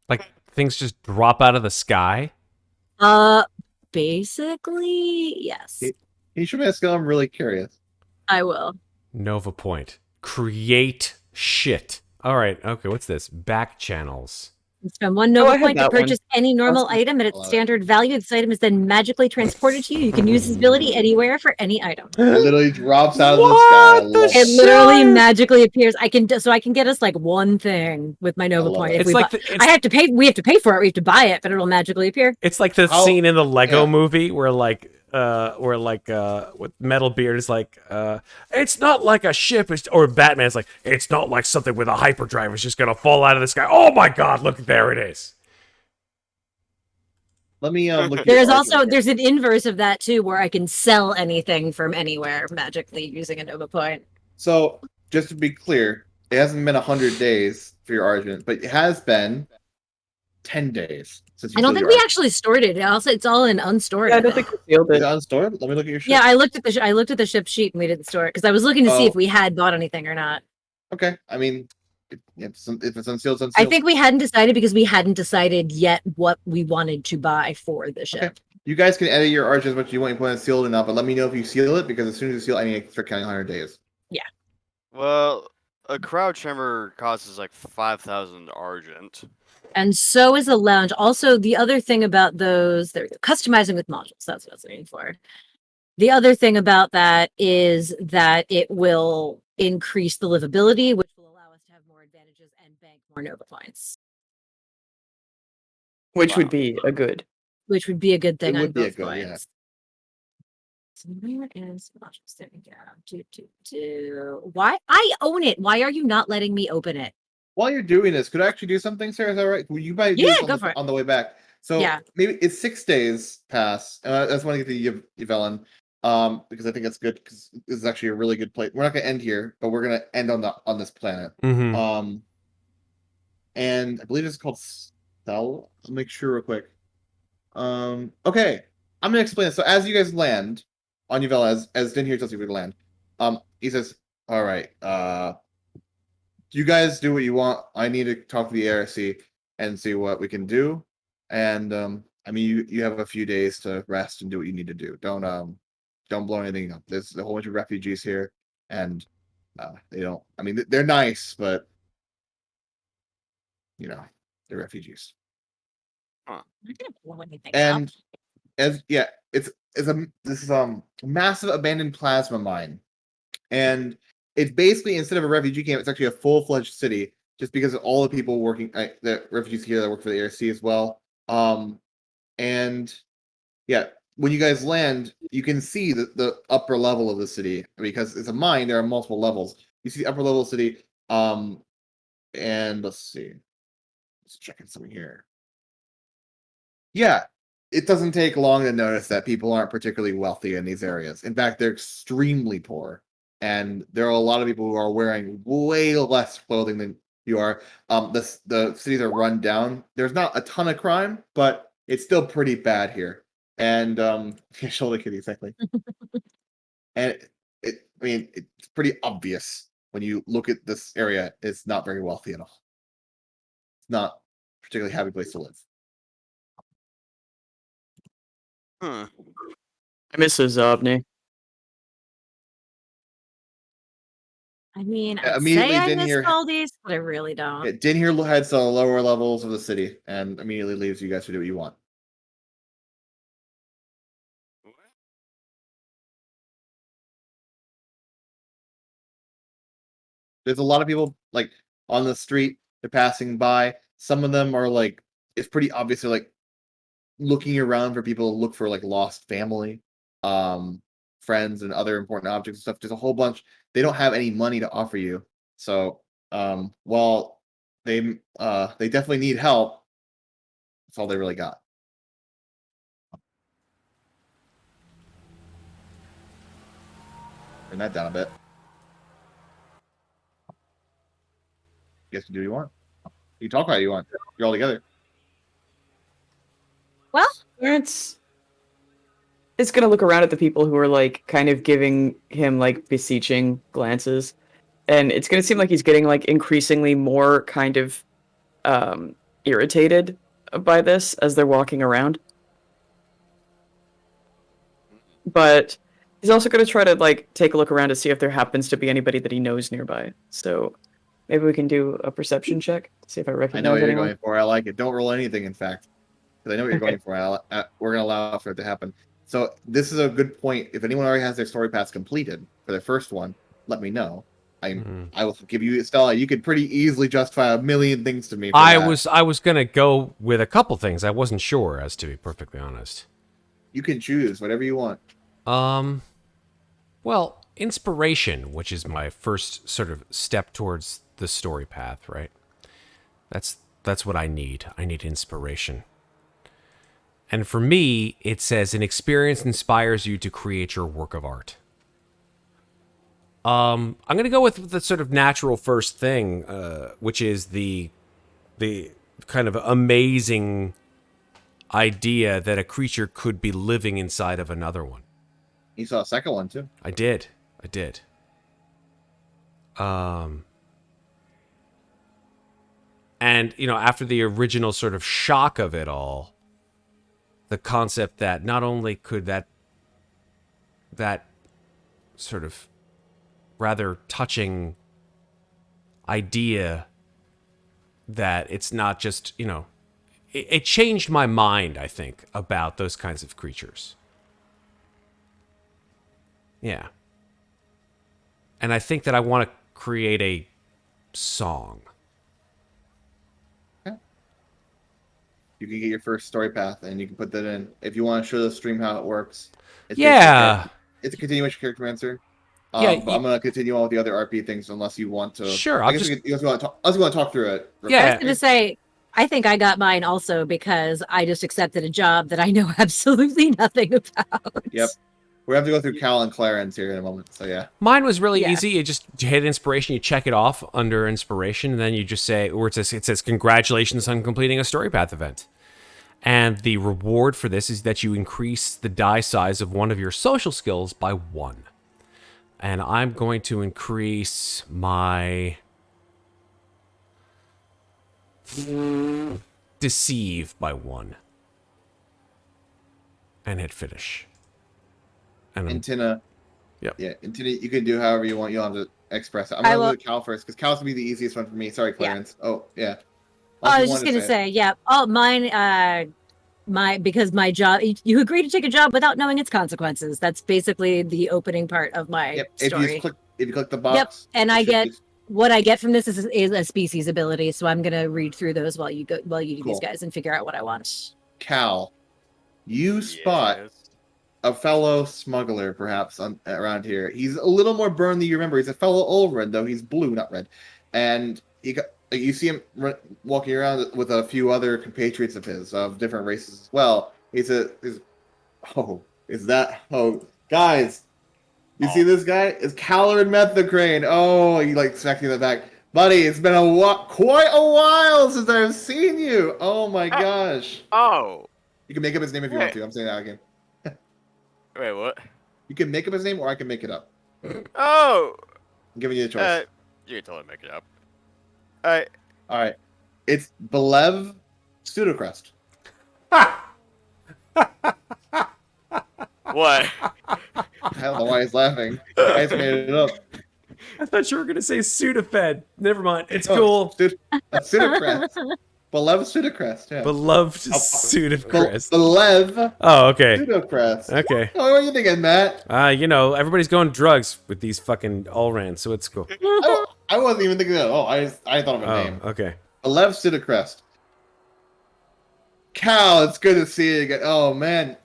Like, things just drop out of the sky? Basically, yes. Can you show me a skill? I'm really curious. I will. Nova Point. Create shit. Alright, okay, what's this? Back channels. Spend one I Nova had Point to that one. purchase any normal That's- item at I its love it. standard value. This item is then magically transported to you. You can use this ability anywhere for any item. It literally drops out of the sky. I What the love It it. literally magically appears. I can get us like one thing with my Nova love Point. it. If It's we like bu- the, it's, I have to pay. We have to pay for it. We have to buy it, but it'll magically appear. it's like the How- scene in the Lego yeah. movie where with Metal Beard is like, it's not like a ship, or Batman's like, it's not like something with a hyperdrive is just gonna fall out of the sky. Oh my god, look, there it is. Let me look. at There's your also argument. there's an inverse of that too, where I can sell anything from anywhere magically using a Nova Point. So just to be clear, it hasn't been 100 days for your argument, but it has been 10 days since you I don't filled think your we argument. actually stored it. It's all in unstored. Yeah, I now. don't think we sealed Is it. it unstored? Let me look at your ship. Yeah, I looked at the ship sheet and we didn't store it because I was looking to see Oh. if we had bought anything or not. Okay. I mean, if it's unsealed, it's unsealed. I think we hadn't decided because we hadn't decided yet what we wanted to buy for the ship. Okay. You guys can edit your arguments as much as you want. You put it sealed or not, but let me know if you seal it because as soon as you seal, I need to start counting 100 days. Well, a crowd chamber costs like 5,000 argent. And so is a lounge. Also, the other thing about those, they're customizing with modules. That's what I was looking for. The other thing about that is that it will increase the livability, which will allow us to have more advantages and bank more Nova points, Which would be a good. which would be a good thing It on would be a both good, yeah. points. So where is modules? There we go. Why? I own it. Why are you not letting me open it? While you're doing this, could I actually do something, Sarah? Is that right? Will you might do Yeah, this on go the, for it. on the way back. So Yeah. maybe it's 6 days pass. And I just want to get to Yvelin, because I think that's good because this is actually a really good place. We're not gonna end here, but we're gonna end on this planet. Mm-hmm. And I believe it's called Stella. I'll make sure real quick. Okay, I'm gonna explain this. So as you guys land on Yvella, as Din here tells you where to land, he says, "All right, you guys do what you want. I need to talk to the ARC and see what we can do." And I mean, you have a few days to rest and do what you need to do. Don't blow anything up. There's a whole bunch of refugees here, and they don't. I mean, they're nice, but they're refugees. I'm not gonna blow anything up. And it's this is massive abandoned plasma mine, and it's basically, instead of a refugee camp, it's actually a full-fledged city, just because of all the people working, the refugees here that work for the ARC as well. And yeah, when you guys land, you can see the upper level of the city, because it's a mine. There are multiple levels. You see the upper level of the city. And let's see. Let's check in something here. Yeah, it doesn't take long to notice that people aren't particularly wealthy in these areas. In fact, they're extremely poor. And there are a lot of people who are wearing way less clothing than you are. The cities are run down. There's not a ton of crime, but it's still pretty bad here. And shoulder kitty, exactly. And I mean, it's pretty obvious when you look at this area. It's not very wealthy at all. It's not a particularly happy place to live. Hmm. I miss Zobni. I mean, Yeah, I'd immediately say I didn't miss hear- Baldies, but I really don't. Yeah, Din here heads to the lower levels of the city and immediately leaves you guys to do what you want. There's a lot of people like on the street. They're passing by. Some of them are like, it's pretty obvious they're like looking around for people to look for like lost family, friends, and other important objects and stuff. There's a whole bunch. They don't have any money to offer you, so while they definitely need help, that's all they really got. Turn that down a bit. You guys can do what you want. You can talk how you want. You're all together. Well, Clarence is gonna look around at the people who are like kind of giving him like beseeching glances, and it's gonna seem like he's getting like increasingly more kind of irritated by this as they're walking around. But he's also gonna try to like take a look around to see if there happens to be anybody that he knows nearby. So maybe we can do a perception check, see if I recognize I know what you're anyone. going for. I like it. Don't roll anything, in fact, because I know what you're going for. We're going to allow for it to happen. So this is a good point. If anyone already has their story paths completed for their first one, let me know. I will give you, Stella. You could pretty easily justify a million things to me. I was gonna go with a couple things. I wasn't sure, as to be perfectly honest. You can choose whatever you want. Well, inspiration, which is my first sort of step towards the story path, right? That's what I need. I need inspiration. And for me, it says an experience inspires you to create your work of art. I'm going to go with the sort of natural first thing, which is the kind of amazing idea that a creature could be living inside of another one. You saw a second one too. I did. And, after the original sort of shock of it all, the concept that not only could that sort of rather touching idea that it's not just, it changed my mind, I think, about those kinds of creatures. Yeah. And I think that I want to create a song. You can get your first story path, and you can put that in. If you want to show the stream how it works, it's a continuation character answer. But I'm going to continue on with the other RP things unless you want to. Sure, I guess you want to talk through it. I was going to say, I think I got mine also because I just accepted a job that I know absolutely nothing about. Yep. We have to go through Cal and Clarins here in a moment. So yeah. Mine was really easy. You just hit inspiration, you check it off under inspiration, and then you just say, or it says congratulations on completing a story path event. And the reward for this is that you increase the die size of one of your social skills by 1. And I'm going to increase my deceive by 1. and hit finish. And And Tina. Yep. Yeah, and Tina, you can do however you want. You'll have to express it. I'm I gonna will- do Cal first because Cal's gonna be the easiest one for me. Sorry, Yeah. Clarence. Oh yeah. I Unless you was just wanted gonna to say, yeah. Oh, mine. Because my job, you agree to take a job without knowing its consequences. That's basically the opening part of my Yep. story. If you click the box. and it I should get be- what I get from this is a species ability. So I'm gonna read through those while you do Cool. these guys and figure out what I want. Cal. You spot Yes. a fellow smuggler, perhaps around here. He's a little more burned than you remember. He's a fellow Olred, though he's blue, not red. And you see him walking around with a few other compatriots of his, of different races as well. Guys, you see this guy? It's Kalerin Methocrain. Oh, he like smacked you in the back. Buddy, it's been quite a while since I've seen you. Oh my gosh. Oh. You can make up his name if you want to. I'm saying that again. Wait, what? You can make up his name or I can make it up. Oh. I'm giving you the choice. You can totally make it up. All right. It's Belev Pseudocrest. What? I don't know why he's laughing. I just made it up. I thought you were gonna say Sudafed. Never mind. It's Oh, cool. Pseudocrest. Belev Pseudocrest, yeah. Beloved Sudafed. Belev Oh, okay. Pseudocrest. Okay. Oh, what are you thinking, Matt? Everybody's going drugs with these fucking Allrans, so it's cool. I wasn't even thinking that. Oh, I thought of a Oh, name. okay. Belev Pseudocrest. Cal, it's good to see you again. Oh, man.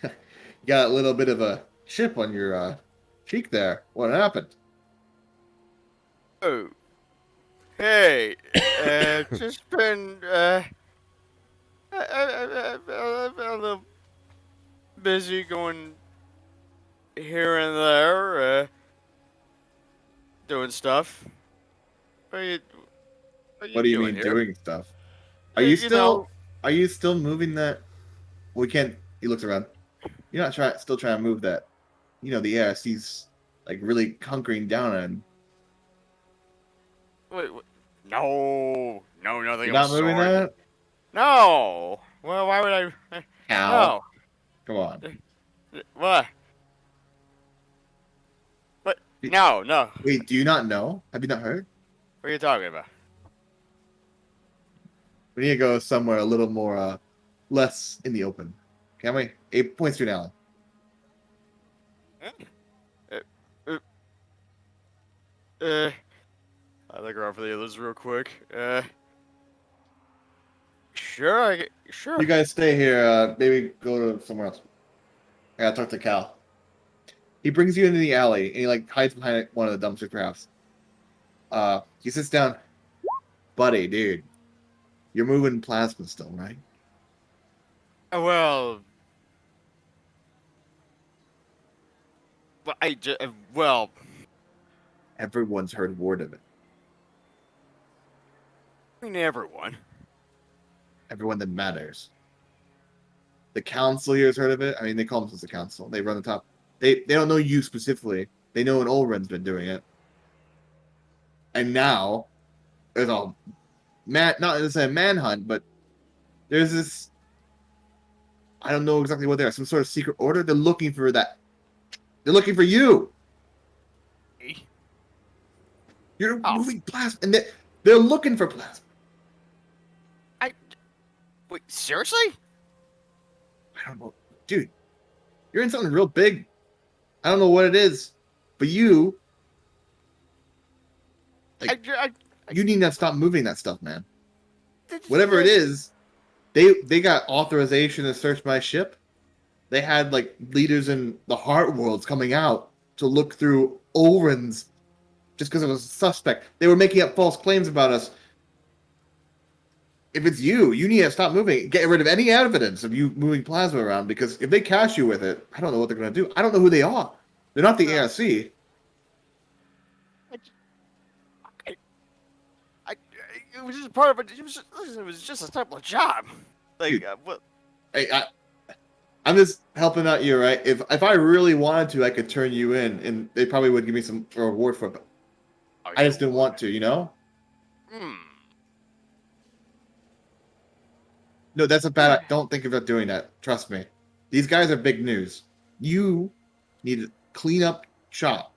You got a little bit of a chip on your cheek there. What happened? Oh. Hey. Just been a little busy going here and there, doing stuff. What are What do you mean here? doing stuff? Yeah, Are you you still know- are you still moving that? We can't. He looks around. You're not still trying to move that. You know the ARC's like really hunkering down on. Wait, no, nothing. You're not moving that? No. Well, why would I? Cal, come on. No. What? What? No. Wait, do you not know? Have you not heard? What are you talking about? We need to go somewhere a little more, less in the open. Can we? 8 points to Alan. I'll look around for the others real quick. Sure. You guys stay here. Maybe go to somewhere else. I gotta talk to Cal. He brings you into the alley and he like hides behind one of the dumpsters, perhaps. He sits down. Buddy, dude, you're moving plasma still, right? Well, well, Everyone's heard word of it. I mean everyone. Everyone that matters. The council here has heard of it. I mean, they call themselves the council. They run the top. They don't know you specifically. They know an Olren's been doing it. And now there's a not necessarily a manhunt, but there's this. I don't know exactly what they are. Some sort of secret order. They're looking for that. They're looking for you. Me? You're Oh. moving plasma, and they're looking for plasma. Wait, seriously? I don't know, dude. You're in something real big. I don't know what it is, but you need to stop moving that stuff, man. Whatever it is, they got authorization to search my ship. They had like leaders in the heart worlds coming out to look through Olren's just because it was a suspect. They were making up false claims about us. If it's you, you need to stop moving. Get rid of any evidence of you moving plasma around, because if they catch you with it, I don't know what they're going to do. I don't know who they are. They're not the ARC. It was just part of it. It was just a simple job. Like, Dude. what? I'm just helping out you, right? If I really wanted to, I could turn you in, and they probably would give me some reward for it. But I just didn't want to, you know? Hmm. No, that's a bad. Don't think about doing that. Trust me. These guys are big news. You need to clean up shop.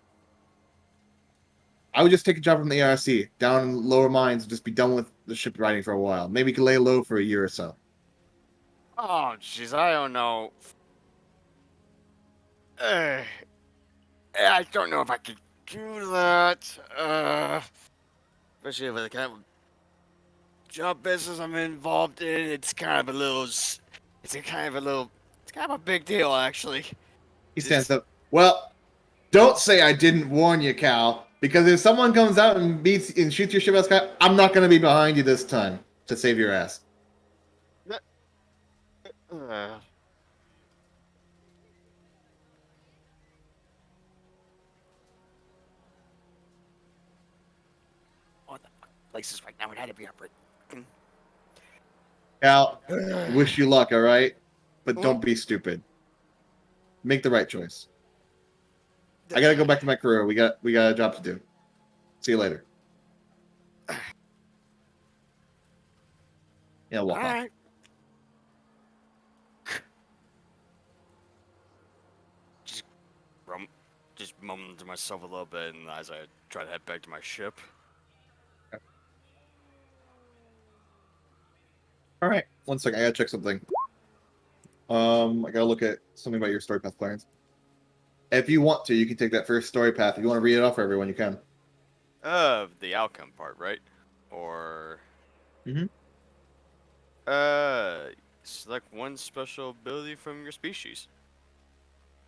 I would just take a job from the ARC down in lower mines and just be done with the ship riding for a while. Maybe you could lay low for a year or so. Oh, jeez, I don't know. I don't know if I could do that. Especially with the kind of job business I'm involved in. It's kind of a big deal, actually. He stands up. Well, don't say I didn't warn you, Cal. Because if someone comes out and beats and shoots your ship out of the sky, I'm not going to be behind you this time to save your ass. What the fuck? Places right now, it had to be up. Cal, wish you luck, all right? But don't be stupid. Make the right choice. I gotta go back to my crew. We got a job to do. See you later. Yeah, walk on. Alright. Just mumbling to myself a little bit, and as I try to head back to my ship. All right, 1 second. I gotta check something. I gotta look at something about your story path, Clarins. If you want to, you can take that first story path. If you want to read it off for everyone, you can. The outcome part, right? Or select one special ability from your species.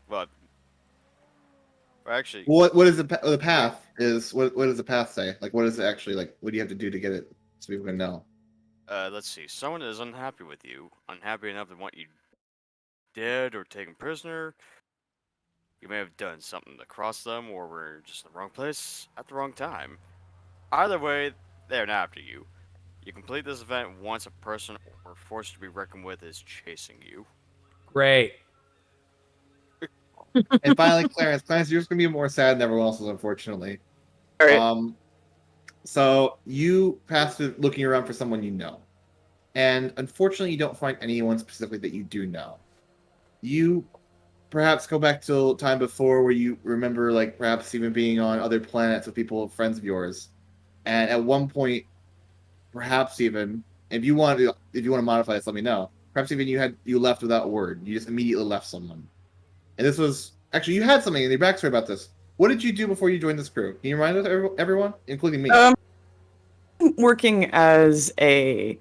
Well, actually, What is the path? Is what does the path say? Like, what is it actually like? What do you have to do to get it so people can know? let's see. Someone is unhappy with you, unhappy enough to want you dead or taken prisoner. You may have done something to cross them, or were just in the wrong place at the wrong time. Either way, they're not after you. You complete this event once a person or force to be reckoned with is chasing you. Great. And finally, Clarins, you're just gonna be more sad than everyone else is, unfortunately. All right. So you pass through looking around for someone you know, and unfortunately, you don't find anyone specifically that you do know. You perhaps go back to time before where you remember, like perhaps even being on other planets with people, friends of yours, and at one point, perhaps even if you want to modify this, let me know. Perhaps even you left without word. You just immediately left someone. And this was actually you had something in your backstory about this. What did you do before you joined this crew? Can you remind us, everyone, including me? Working as a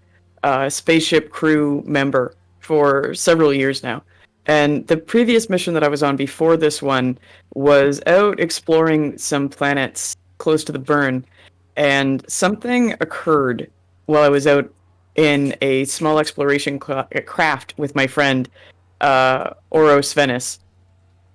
spaceship crew member for several years now. And the previous mission that I was on before this one was out exploring some planets close to the burn, and something occurred while I was out in a small exploration craft with my friend, Oros Venice.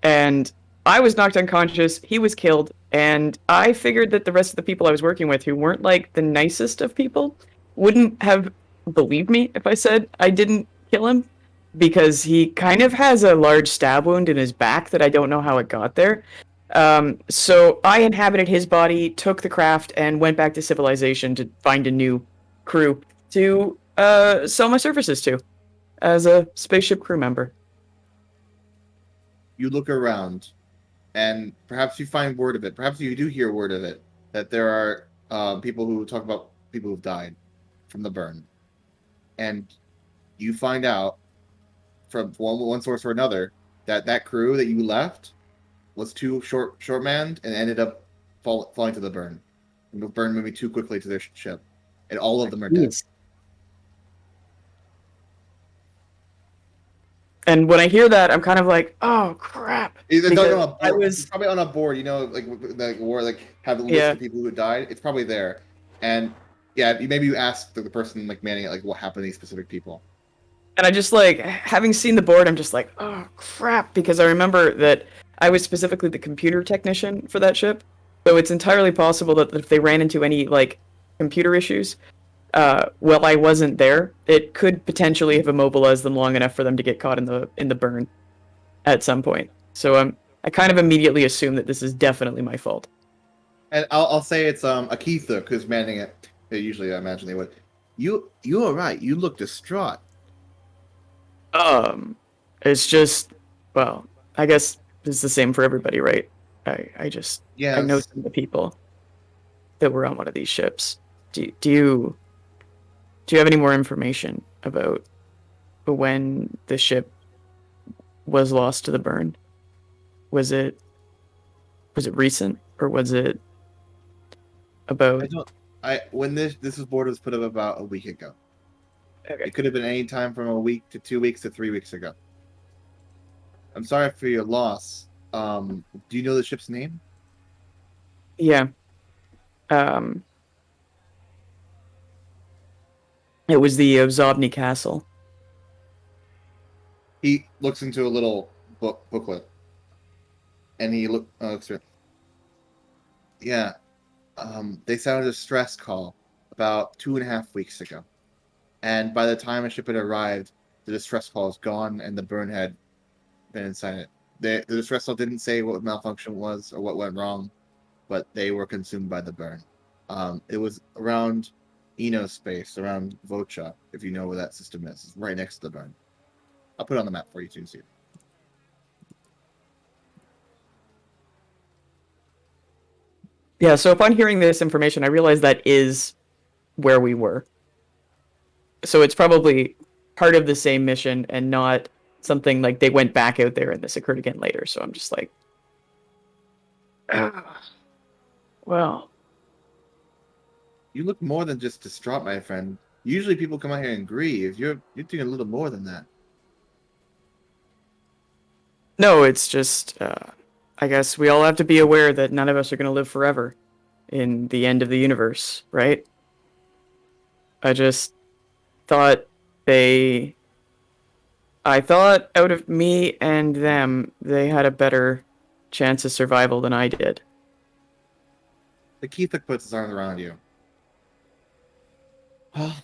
And I was knocked unconscious, he was killed, and I figured that the rest of the people I was working with, who weren't like the nicest of people, wouldn't have believed me if I said I didn't kill him, because he kind of has a large stab wound in his back that I don't know how it got there. So I inhabited his body, took the craft, and went back to civilization to find a new crew to sell my services to as a spaceship crew member. You look around, and perhaps you find word of it. Perhaps you do hear word of it, that there are people who talk about people who've died from the burn. And you find out from one source or another that crew that you left was too short-manned and ended up falling to the burn. And the burn moving too quickly to their ship. And all of them are dead. And when I hear that, I'm kind of like, oh crap. It's It's probably on a board, you know, like war, like have the list of people who died. It's probably there, and yeah, maybe you ask the person like manning it, like what happened to these specific people. And I just like, having seen the board, I'm just like, oh crap, because I remember that I was specifically the computer technician for that ship, so it's entirely possible that if they ran into any like computer issues, while I wasn't there, it could potentially have immobilized them long enough for them to get caught in the burn at some point. So I kind of immediately assume that this is definitely my fault. And I'll say it's Akitha who's manning it. Usually, I imagine they would. You're right. You look distraught. It's just, well, I guess it's the same for everybody, right? I know Yes. some of the people that were on one of these ships. Do you have any more information about when the ship was lost to the burn? Was it recent, or was it I about? don't. When this board was put up about a week ago. Okay. It could have been any time from a week to 2 weeks to 3 weeks ago. I'm sorry for your loss. Do you know the ship's name? Yeah. Um, it was the Zobni Castle. He looks into a little booklet, and he looks through. Yeah. They sounded a stress call about 2.5 weeks ago, and by the time a ship had arrived, the distress call is gone, and the burn had been inside it. The distress call didn't say what malfunction was or what went wrong, but they were consumed by the burn. It was around Space, around Vocha, if you know where that system is. It's right next to the burn. I'll put it on the map for you to see. Yeah, so upon hearing this information, I realized that is where we were. So it's probably part of the same mission and not something like they went back out there and this occurred again later. So I'm just like, well, You look more than just distraught, my friend. Usually people come out here and grieve. You're doing a little more than that. no, it's just, I guess we all have to be aware that none of us are going to live forever in the end of the universe, right? I just thought I thought out of me and them, they had a better chance of survival than I did. The Keithuk puts his arms around you. Well,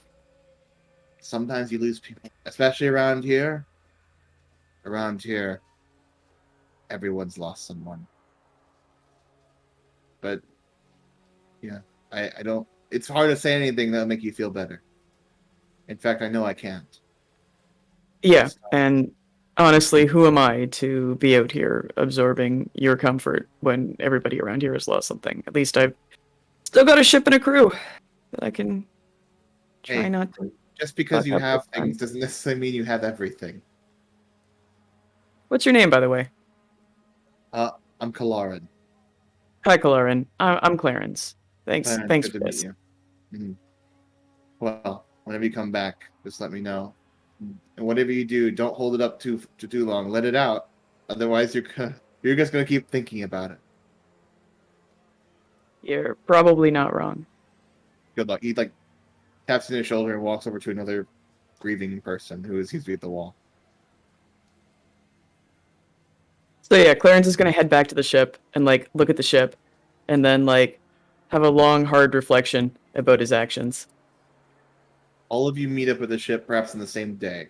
sometimes you lose people, especially around here. Around here, everyone's lost someone. But yeah, I don't. It's hard to say anything that'll make you feel better. In fact, I know I can't. Yeah, and honestly, who am I to be out here absorbing your comfort when everybody around here has lost something? At least I've still got a ship and a crew that I can try Hey, not to. just because fuck you up have this time. things doesn't necessarily mean you have everything. What's your name, by the way? I'm Kalerin. Hi, Kalerin. I'm Clarins. Thanks Good for to meet this. you. Mhm. Well, whenever you come back, just let me know. And whatever you do, don't hold it up too long. Let it out. Otherwise, you're just gonna keep thinking about it. You're probably not wrong. Good luck. He taps in his shoulder and walks over to another grieving person who seems to be at the wall. So yeah, Clarence is gonna head back to the ship and look at the ship, and then have a long, hard reflection about his actions. All of you meet up with the ship, perhaps in the same day.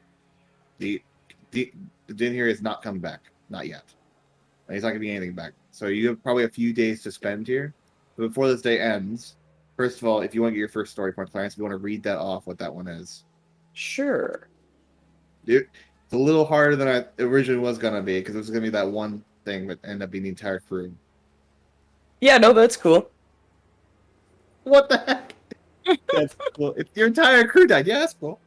The Din here has not come back, not yet. He's not gonna be anything back. So you have probably a few days to spend here. But before this day ends, first of all, if you want to get your first story point, Clarence, if you want to read that off, what that one is. Sure. It's a little harder than I originally was gonna be because it was gonna be that one thing, but ended up being the entire crew. Yeah, no, that's cool. What the heck? That's cool. It's your entire crew died. Yeah, that's cool.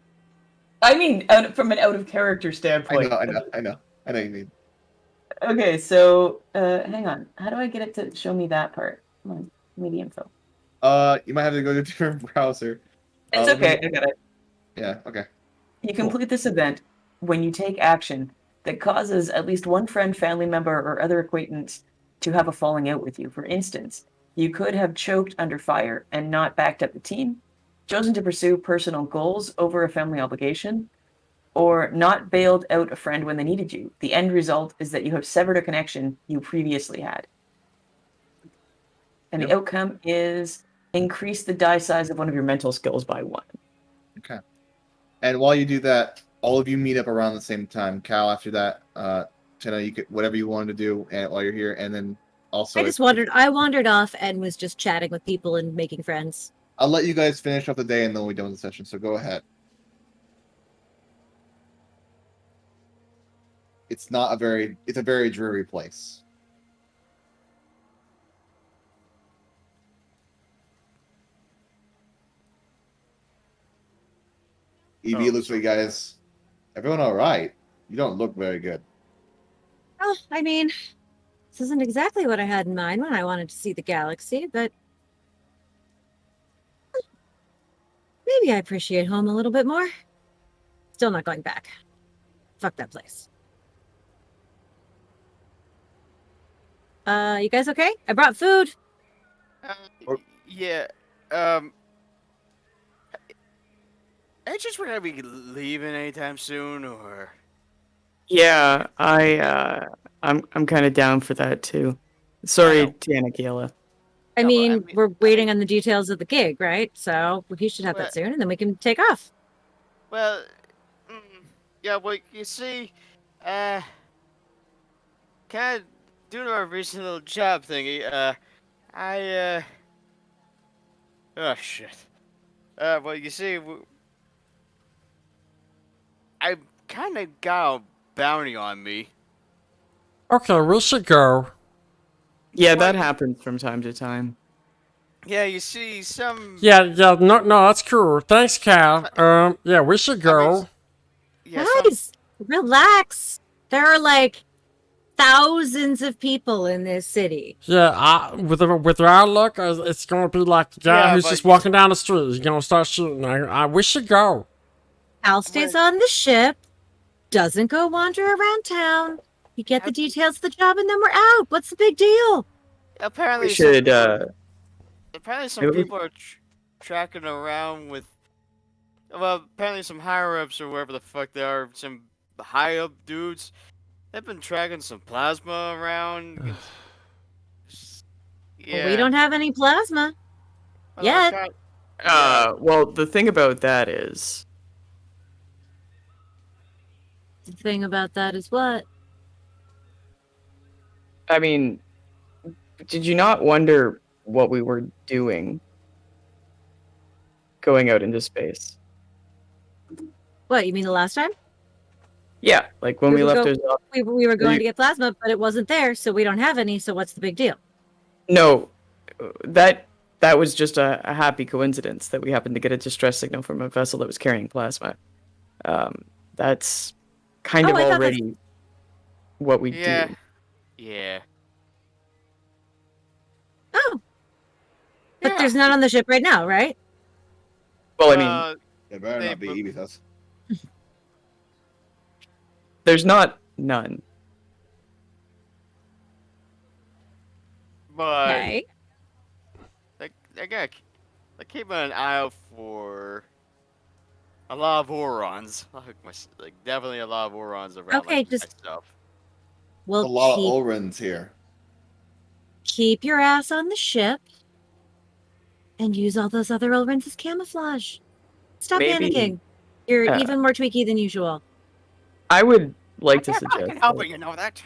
I mean, from an out of character standpoint. I know what you mean. Okay, so hang on. How do I get it to show me that part? Come on, give me the info. You might have to go to a different browser. It's okay. I got it. Yeah. Okay. You complete this event when you take action that causes at least one friend, family member, or other acquaintance to have a falling out with you. For instance, you could have choked under fire and not backed up the team, chosen to pursue personal goals over a family obligation, or not bailed out a friend when they needed you. The end result is that you have severed a connection you previously had. And the outcome is increase the die size of one of your mental skills by 1. Okay. And while you do that, all of you meet up around the same time. Cal, after that, Tina, you could whatever you wanted to do while you're here, and then also I wandered off and was just chatting with people and making friends. I'll let you guys finish off the day, and then we'll be done with the session. So go ahead. it's not a very it's a very dreary place. EB looks at you guys. Everyone all right? You don't look very good. Well, I mean, this isn't exactly what I had in mind when I wanted to see the galaxy, but maybe I appreciate home a little bit more. Still not going back. Fuck that place. You guys okay? I brought food. Yeah. I just we're gonna be leaving anytime soon, or Yeah, I'm kind of down for that too. Sorry, know. TinaKiala. I No, but mean, we're waiting I- on the details of the gig, right? So he should have Well- that soon, and then we can take off. well, yeah. Well, you see, kind of due to our recent little job thingy, oh shit. Well, you see, I kind of got a bounty on me. Okay, we should go. Yeah, What? that happens from time to time. Yeah, you see, some. Yeah, no, that's cool. Thanks, Cal. Yeah, we should go. Yeah, Guys, relax. There are like thousands of people in this city. Yeah, with our luck, it's gonna be like the guy Yeah, who's but just walking down the street. He's gonna start shooting. We should go. Al stays on the ship, doesn't go wander around town. You get the details of the job, and then we're out. What's the big deal? apparently, We should, apparently some maybe we- people are tracking around with. Well, apparently some higher ups or wherever the fuck they are, some high up dudes. They've been tracking some plasma around. Yeah. Well, we don't have any plasma. Well, yet. well, the thing about that is, The thing about that is what? I mean, did you not wonder what we were doing going out into space? What, you mean the last time? Yeah, like when we would left go- ours off. We were going you- to get plasma, but it wasn't there, so we don't have any, so what's the big deal? No, that was just a happy coincidence that we happened to get a distress signal from a vessel that was carrying plasma. That's kind Oh, of I thought already what we Yeah. do. Yeah. Oh. But Yeah. there's none on the ship right now, right? Well, I mean, It better They not be book- EB's house. there's not none. But Okay. I gotta keep an eye out for a lot of Orons. Like definitely a lot of Orons around. Okay, like, my just- stuff. Well, a lot keep, of Olrens here. keep your ass on the ship and use all those other Olrens as camouflage. Stop Maybe- panicking. You're uh, even more tweaky than usual. I would like to I suggest can help that it, you know that.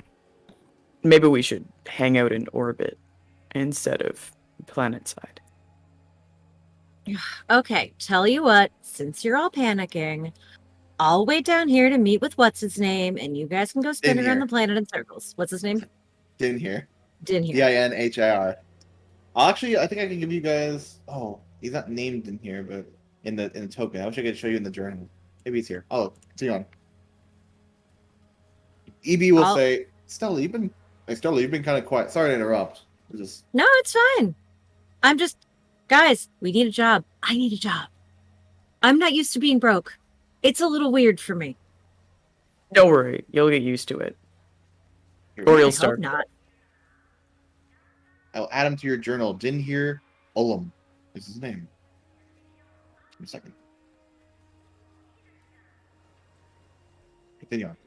maybe we should hang out in orbit instead of planet side. Okay, tell you what, since you're all panicking, I'll wait down here to meet with what's his name, and you guys can go spin In around here. the planet in circles. What's his name? Din here. Din here. DINHIR. Actually, I think I can give you guys. Oh, he's not named in here, but in the token. I wish I could show you in the journal. Maybe he's here. Oh, continue on. EB will I'll- say, Stella, you've been kind of quiet. Sorry to interrupt. It's just No, it's fine. I'm just, guys, we need a job. I need a job. I'm not used to being broke. It's a little weird for me. Don't worry, you'll get used to it. here. Or I you'll hope start. not. I'll add him to your journal. Din here, Ullum is his name. Give me a second. Continue on.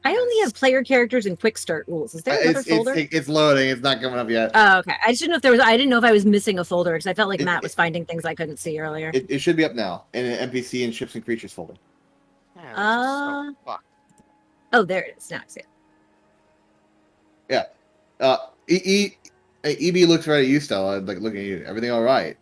I only have player characters and quick start rules. Is there another folder? It's loading. It's not coming up yet. Oh, okay. I just didn't know if there was. I didn't know if I was missing a folder because I felt like It- Matt was finding things I couldn't see earlier. It should be up now in an NPC and ships and creatures folder. Yeah, fuck. Oh, there it is. Now I see it. EB looks right at you, Stella. Like looking at you. Everything all right?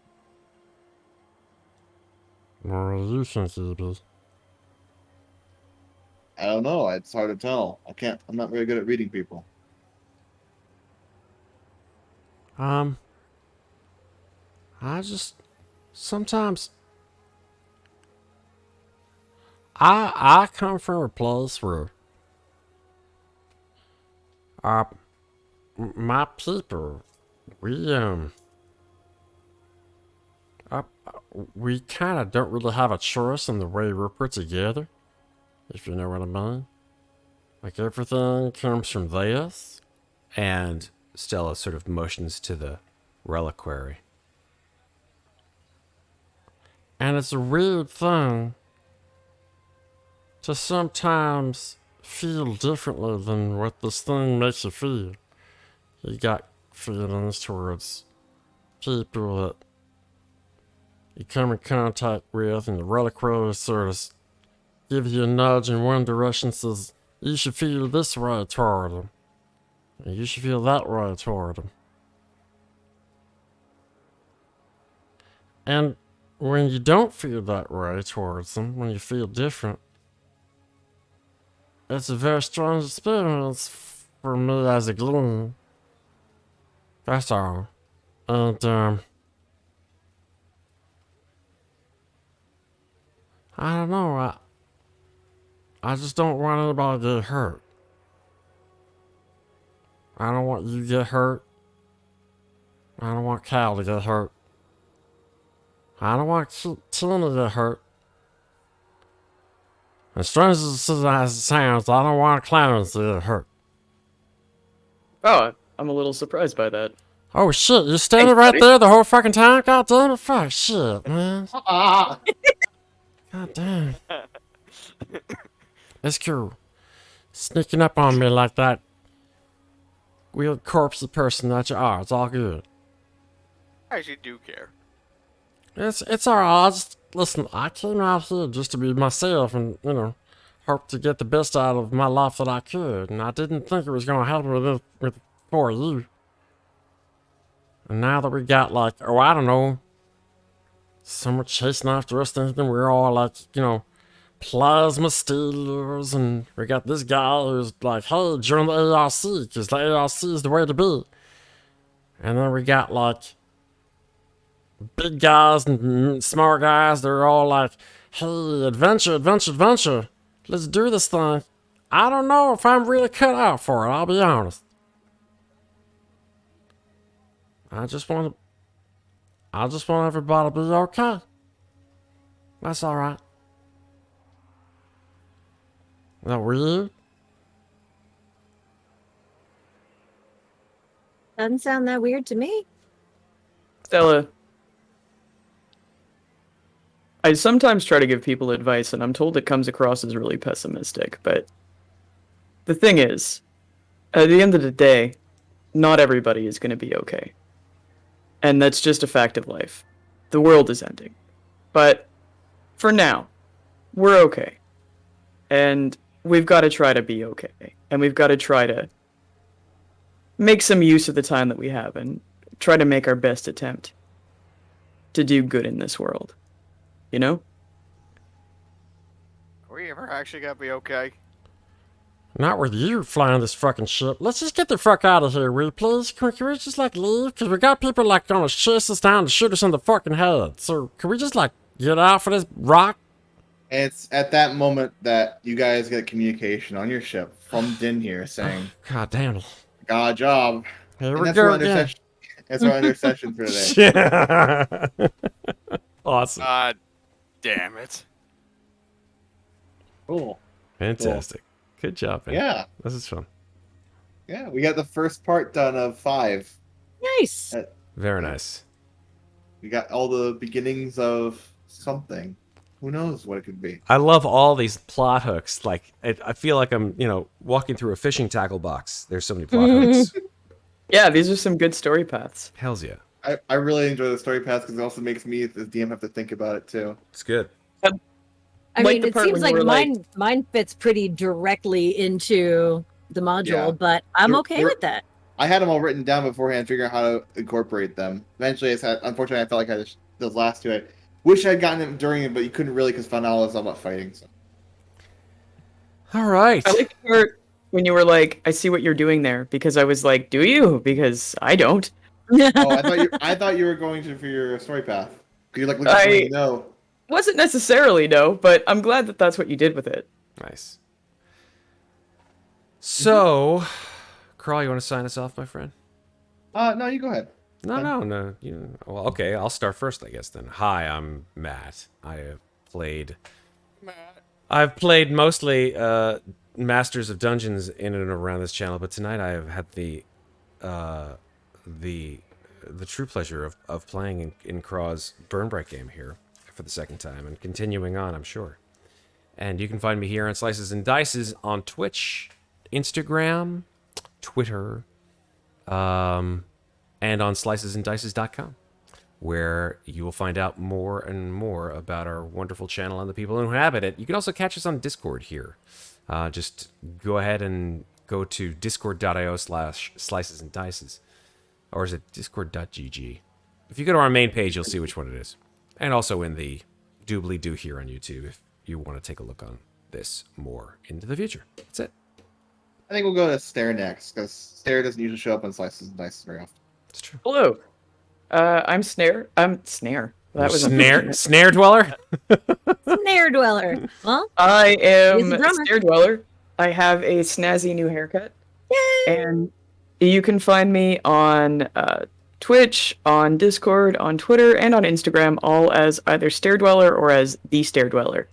I don't know. It's hard to tell. I'm not very good at reading people. I just sometimes I come from a place where my people we we kind of don't really have a choice in the way we're put together, if you know what I mean. Like everything comes from this. And Stella sort of motions to the reliquary. And it's a weird thing to sometimes feel differently than what this thing makes you feel. You got feelings towards people that you come in contact with, and the reliquary sort of gives you a nudge in one direction, says, you should feel this way toward them. And you should feel that way toward them. And when you don't feel that way towards them, when you feel different, it's a very strange experience for me as a gloom. That's all. And, I don't know, I just don't want anybody to get hurt. I don't want you to get hurt. I don't want Cal to get hurt. I don't want Tina to get hurt. As strange as it sounds, I don't want Clarins to get hurt. Oh, I'm a little surprised by that. Oh shit, you're standing Thanks, right buddy. there the whole fucking time? God damn it, fuck shit, man. God damn. It's cool. Sneaking up on me like that weird corpsey person that you are. It's all good. I actually do care. It's alright. Listen, I came out here just to be myself and, you know, hope to get the best out of my life that I could. And I didn't think it was going to happen for you. And now that we got like, oh, I don't know, someone chasing after us, thinking we're all like, you know, plasma stealers, and we got this guy who's like, hey, join the ARC, because the ARC is the way to be. And then we got like big guys and smart guys, they're all like, hey, adventure, adventure, adventure. Let's do this thing. I don't know if I'm really cut out for it, I'll be honest. I just want everybody to be okay. That's alright. Is that weird? Doesn't sound that weird to me. Stella, I sometimes try to give people advice, and I'm told it comes across as really pessimistic, but the thing is, at the end of the day, not everybody is going to be okay. And that's just a fact of life. The world is ending. But for now, we're okay. And we've got to try to be okay. And we've got to try to make some use of the time that we have and try to make our best attempt to do good in this world. You know? Are we ever actually gonna be okay? Not with you flying this fucking ship. Let's just get the fuck out of here, will you please? Can we just like leave? Because we got people like gonna chase us down to shoot us in the fucking head. So can we just like get off of this rock? It's at that moment that you guys get communication on your ship from Din here saying, God damn it. got a job. Here And we that's go our again. intercession. That's our intercession for today. Yeah. Awesome. God damn it. Cool. Fantastic. Good job, man. Yeah. This is fun. Yeah, we got the first part done of 5. Nice. Very nice. We got all the beginnings of something. Who knows what it could be? I love all these plot hooks. Like, I feel like I'm, you know, walking through a fishing tackle box. There's so many plot hooks. Yeah, these are some good story paths. Hells yeah. I really enjoy the story path because it also makes me, as DM, have to think about it too. It's good. I Like mean, the it part seems when you like were mine fits pretty directly into the module, Yeah. but I'm They're- okay they're- with that. I had them all written down beforehand, figuring out how to incorporate them. Eventually, unfortunately, I felt like those last 2. I wish I'd gotten them during it, but you couldn't really because Final was all about fighting. So. All right. I like the part when you were like, "I see what you're doing there," because I was like, "Do you?" Because I don't. Oh, I thought you were going to for your story path. You like looking for something I you know. wasn't necessarily no, but I'm glad that that's what you did with it. Nice. So, Kraw, you want to sign us off, my friend? No, you go ahead. No. Well, okay, I'll start first, I guess, then. Hi, I'm Matt. I've played mostly Masters of Dungeons in and around this channel, but tonight I have had the true pleasure of playing in Kraw's BurnBryte game here for the second time and continuing on, I'm sure. And you can find me here on Slices and Dices on Twitch, Instagram, Twitter, and on slicesanddices.com, where you will find out more and more about our wonderful channel and the people who inhabit it. You can also catch us on Discord here. Just go ahead and go to discord.io/slicesanddices. Or is it discord.gg? If you go to our main page, you'll see which one it is. And also in the doobly-doo here on YouTube if you want to take a look on this more into the future. That's it. I think we'll go to Stair next, because Stair doesn't usually show up on Slices and Dice very often. It's true. Hello, I'm Snare. I'm Snare. That was Snare Dweller? Snare Dweller. Well, I am He's a drummer. Stairdweller. I have a snazzy new haircut, yay! and you can find me on Twitch, on Discord, on Twitter, and on Instagram, all as either Stairdweller or as the Stairdweller.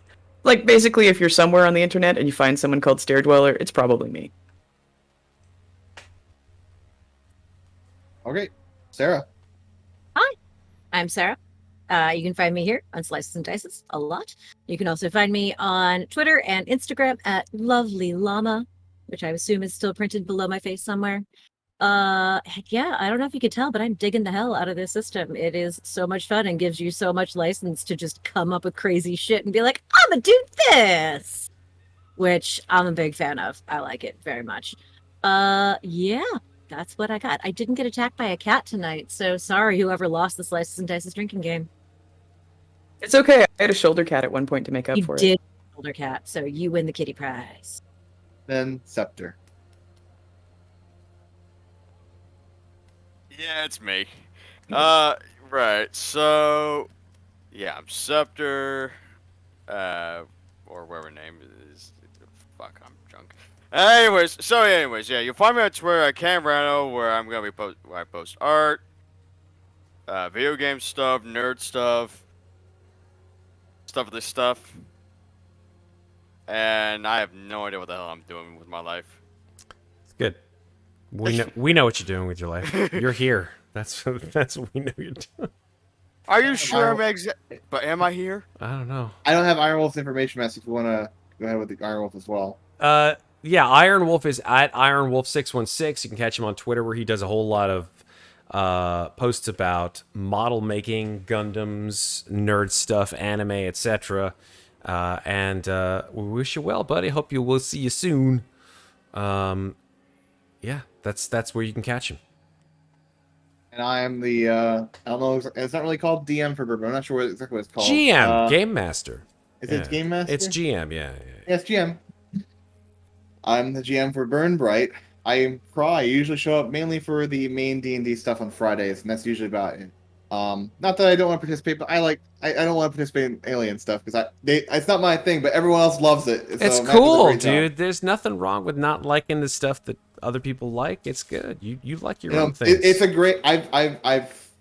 Like, basically, if you're somewhere on the internet and you find someone called Stairdweller, it's probably me. Okay, Sarah. I'm Sarah. You can find me here on Slices and Dices a lot. You can also find me on Twitter and Instagram at Lovely Llama, which I assume is still printed below my face somewhere. Heck yeah, I don't know if you could tell, but I'm digging the hell out of this system. It is so much fun and gives you so much license to just come up with crazy shit and be like, I'm gonna do this, which I'm a big fan of. I like it very much. Yeah, that's what I got. I didn't get attacked by a cat tonight, so sorry whoever lost the Slices and Dices drinking game. It's okay. I had a shoulder cat at one point to make up You for did it. older cat, so you win the kitty prize. Then Septur. Yeah, it's me. Right. So, yeah, I'm Septur, or whatever name is. Fuck, I'm drunk. Anyways, yeah, you'll find me on Twitter at Camrano, where I'm gonna be where I post art, video game stuff, nerd stuff of this stuff, and I have no idea what the hell I'm doing with my life. It's good. We know what you're doing with your life. You're here. That's what we know you're doing. Are you sure but am I here? I don't know. I don't have Iron Wolf's information, Mass, if you want to go ahead with the Iron Wolf as well. Yeah, Iron Wolf is at IronWolf616. You can catch him on Twitter, where he does a whole lot of posts about model making, Gundams, nerd stuff, anime, etc. And we wish you well, buddy. Hope we'll see you soon. Yeah, that's where you can catch him. And I am the, I don't know, it's not really called DM for Bourbon. I'm not sure exactly what it's called. GM, Game Master. Is it Game Master? It's GM, yeah. Yes, GM. I'm the GM for BurnBryte. I am Kraw. I usually show up mainly for the main D&D stuff on Fridays, and that's usually about it. Not that I don't want to participate, but I don't want to participate in alien stuff because it's not my thing, but everyone else loves it. So It's Matt cool, does a great dude. job. There's nothing wrong with not liking the stuff that other people like. It's good. You like your own things. It's a great. I've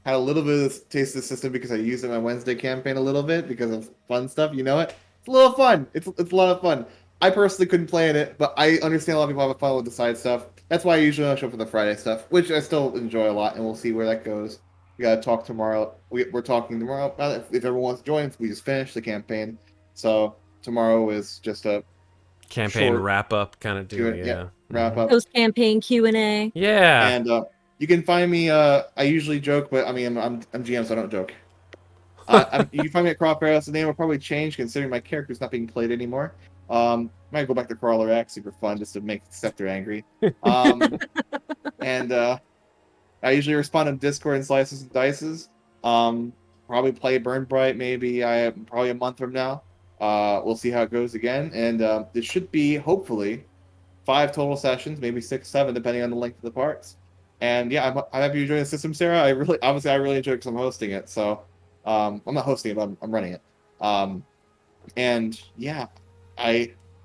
had a little bit of taste of the system because I used it in my Wednesday campaign a little bit because of fun stuff. You know it. It's a little fun. It's a lot of fun. I personally couldn't play in it, but I understand a lot of people have fun with the side stuff. That's why I usually don't show up for the Friday stuff, which I still enjoy a lot, and we'll see where that goes. We gotta talk tomorrow. We're talking tomorrow about it. If everyone wants to join, we just finished the campaign, so tomorrow is just a campaign short wrap up kind of deal. Yeah. wrap up. Post campaign Q&A. Yeah. And you can find me. I usually joke, but I mean I'm GM, so I don't joke. You can find me at Kraw. The name will probably change considering my character's not being played anymore. Might go back to Crawler X, super fun, just to make Septur angry. And I usually respond on Discord and Slices and Dices. Probably play BurnBryte maybe probably a month from now. we'll see how it goes again, and it should be hopefully 5 total sessions, maybe 6, 7, depending on the length of the parts. And yeah, I'm happy you joined the system, Sarah. I really enjoy it because I'm hosting it. So I'm not hosting it, but I'm running it. And yeah,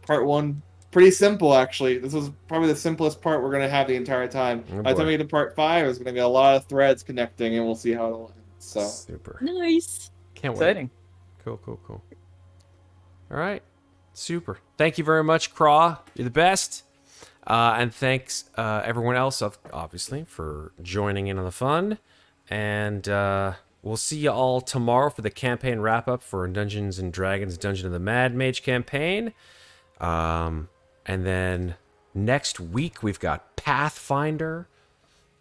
part 1 pretty simple actually. This was probably the simplest part we're gonna have the entire time. Oh, By the time boy. we get to part 5, there's gonna be a lot of threads connecting, and we'll see how it all ends. So Super. Nice. Can't wait. Exciting. Cool. All right. Super. Thank you very much, Kraw. You're the best. And thanks everyone else, obviously, for joining in on the fun. And we'll see you all tomorrow for the campaign wrap-up for Dungeons & Dragons Dungeon of the Mad Mage campaign. And then next week, we've got Pathfinder.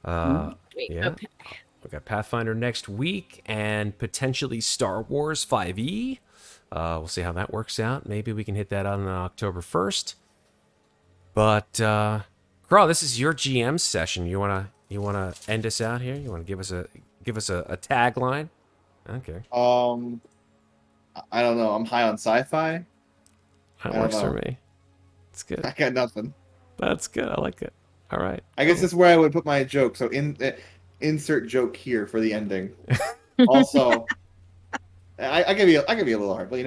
Yeah. Okay. We've got Pathfinder next week and potentially Star Wars 5e. We'll see how that works out. Maybe we can hit that on October 1st. But Kraw, this is your GM session. You wanna end us out here? You wanna give us a tagline? Okay. I don't know. I'm high on sci-fi. That don't works for know. me. It's good. I got nothing. That's good. I like it. All right. I guess this is where I would put my joke. So insert joke here for the ending. Also, I can be a little hard, but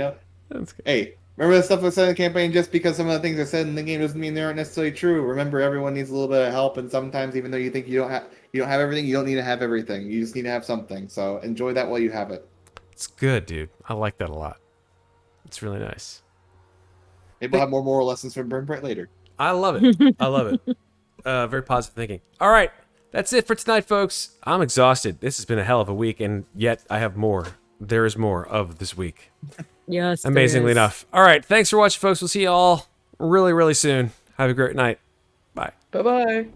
That's good. hey, remember the stuff I said in the campaign? Just because some of the things I said in the game doesn't mean they aren't necessarily true. Remember, everyone needs a little bit of help, and sometimes even though you think you don't have everything, you don't need to have everything. You just need to have something. So enjoy that while you have it. It's good, dude. I like that a lot. It's really nice. Maybe we'll have more moral lessons from BurnBryte later. I love it. I love it. Very positive thinking. All right. That's it for tonight, folks. I'm exhausted. This has been a hell of a week, and yet I have more. There is more of this week. Yes. there Amazingly is. enough. All right. Thanks for watching, folks. We'll see you all really, really soon. Have a great night. Bye. Bye bye.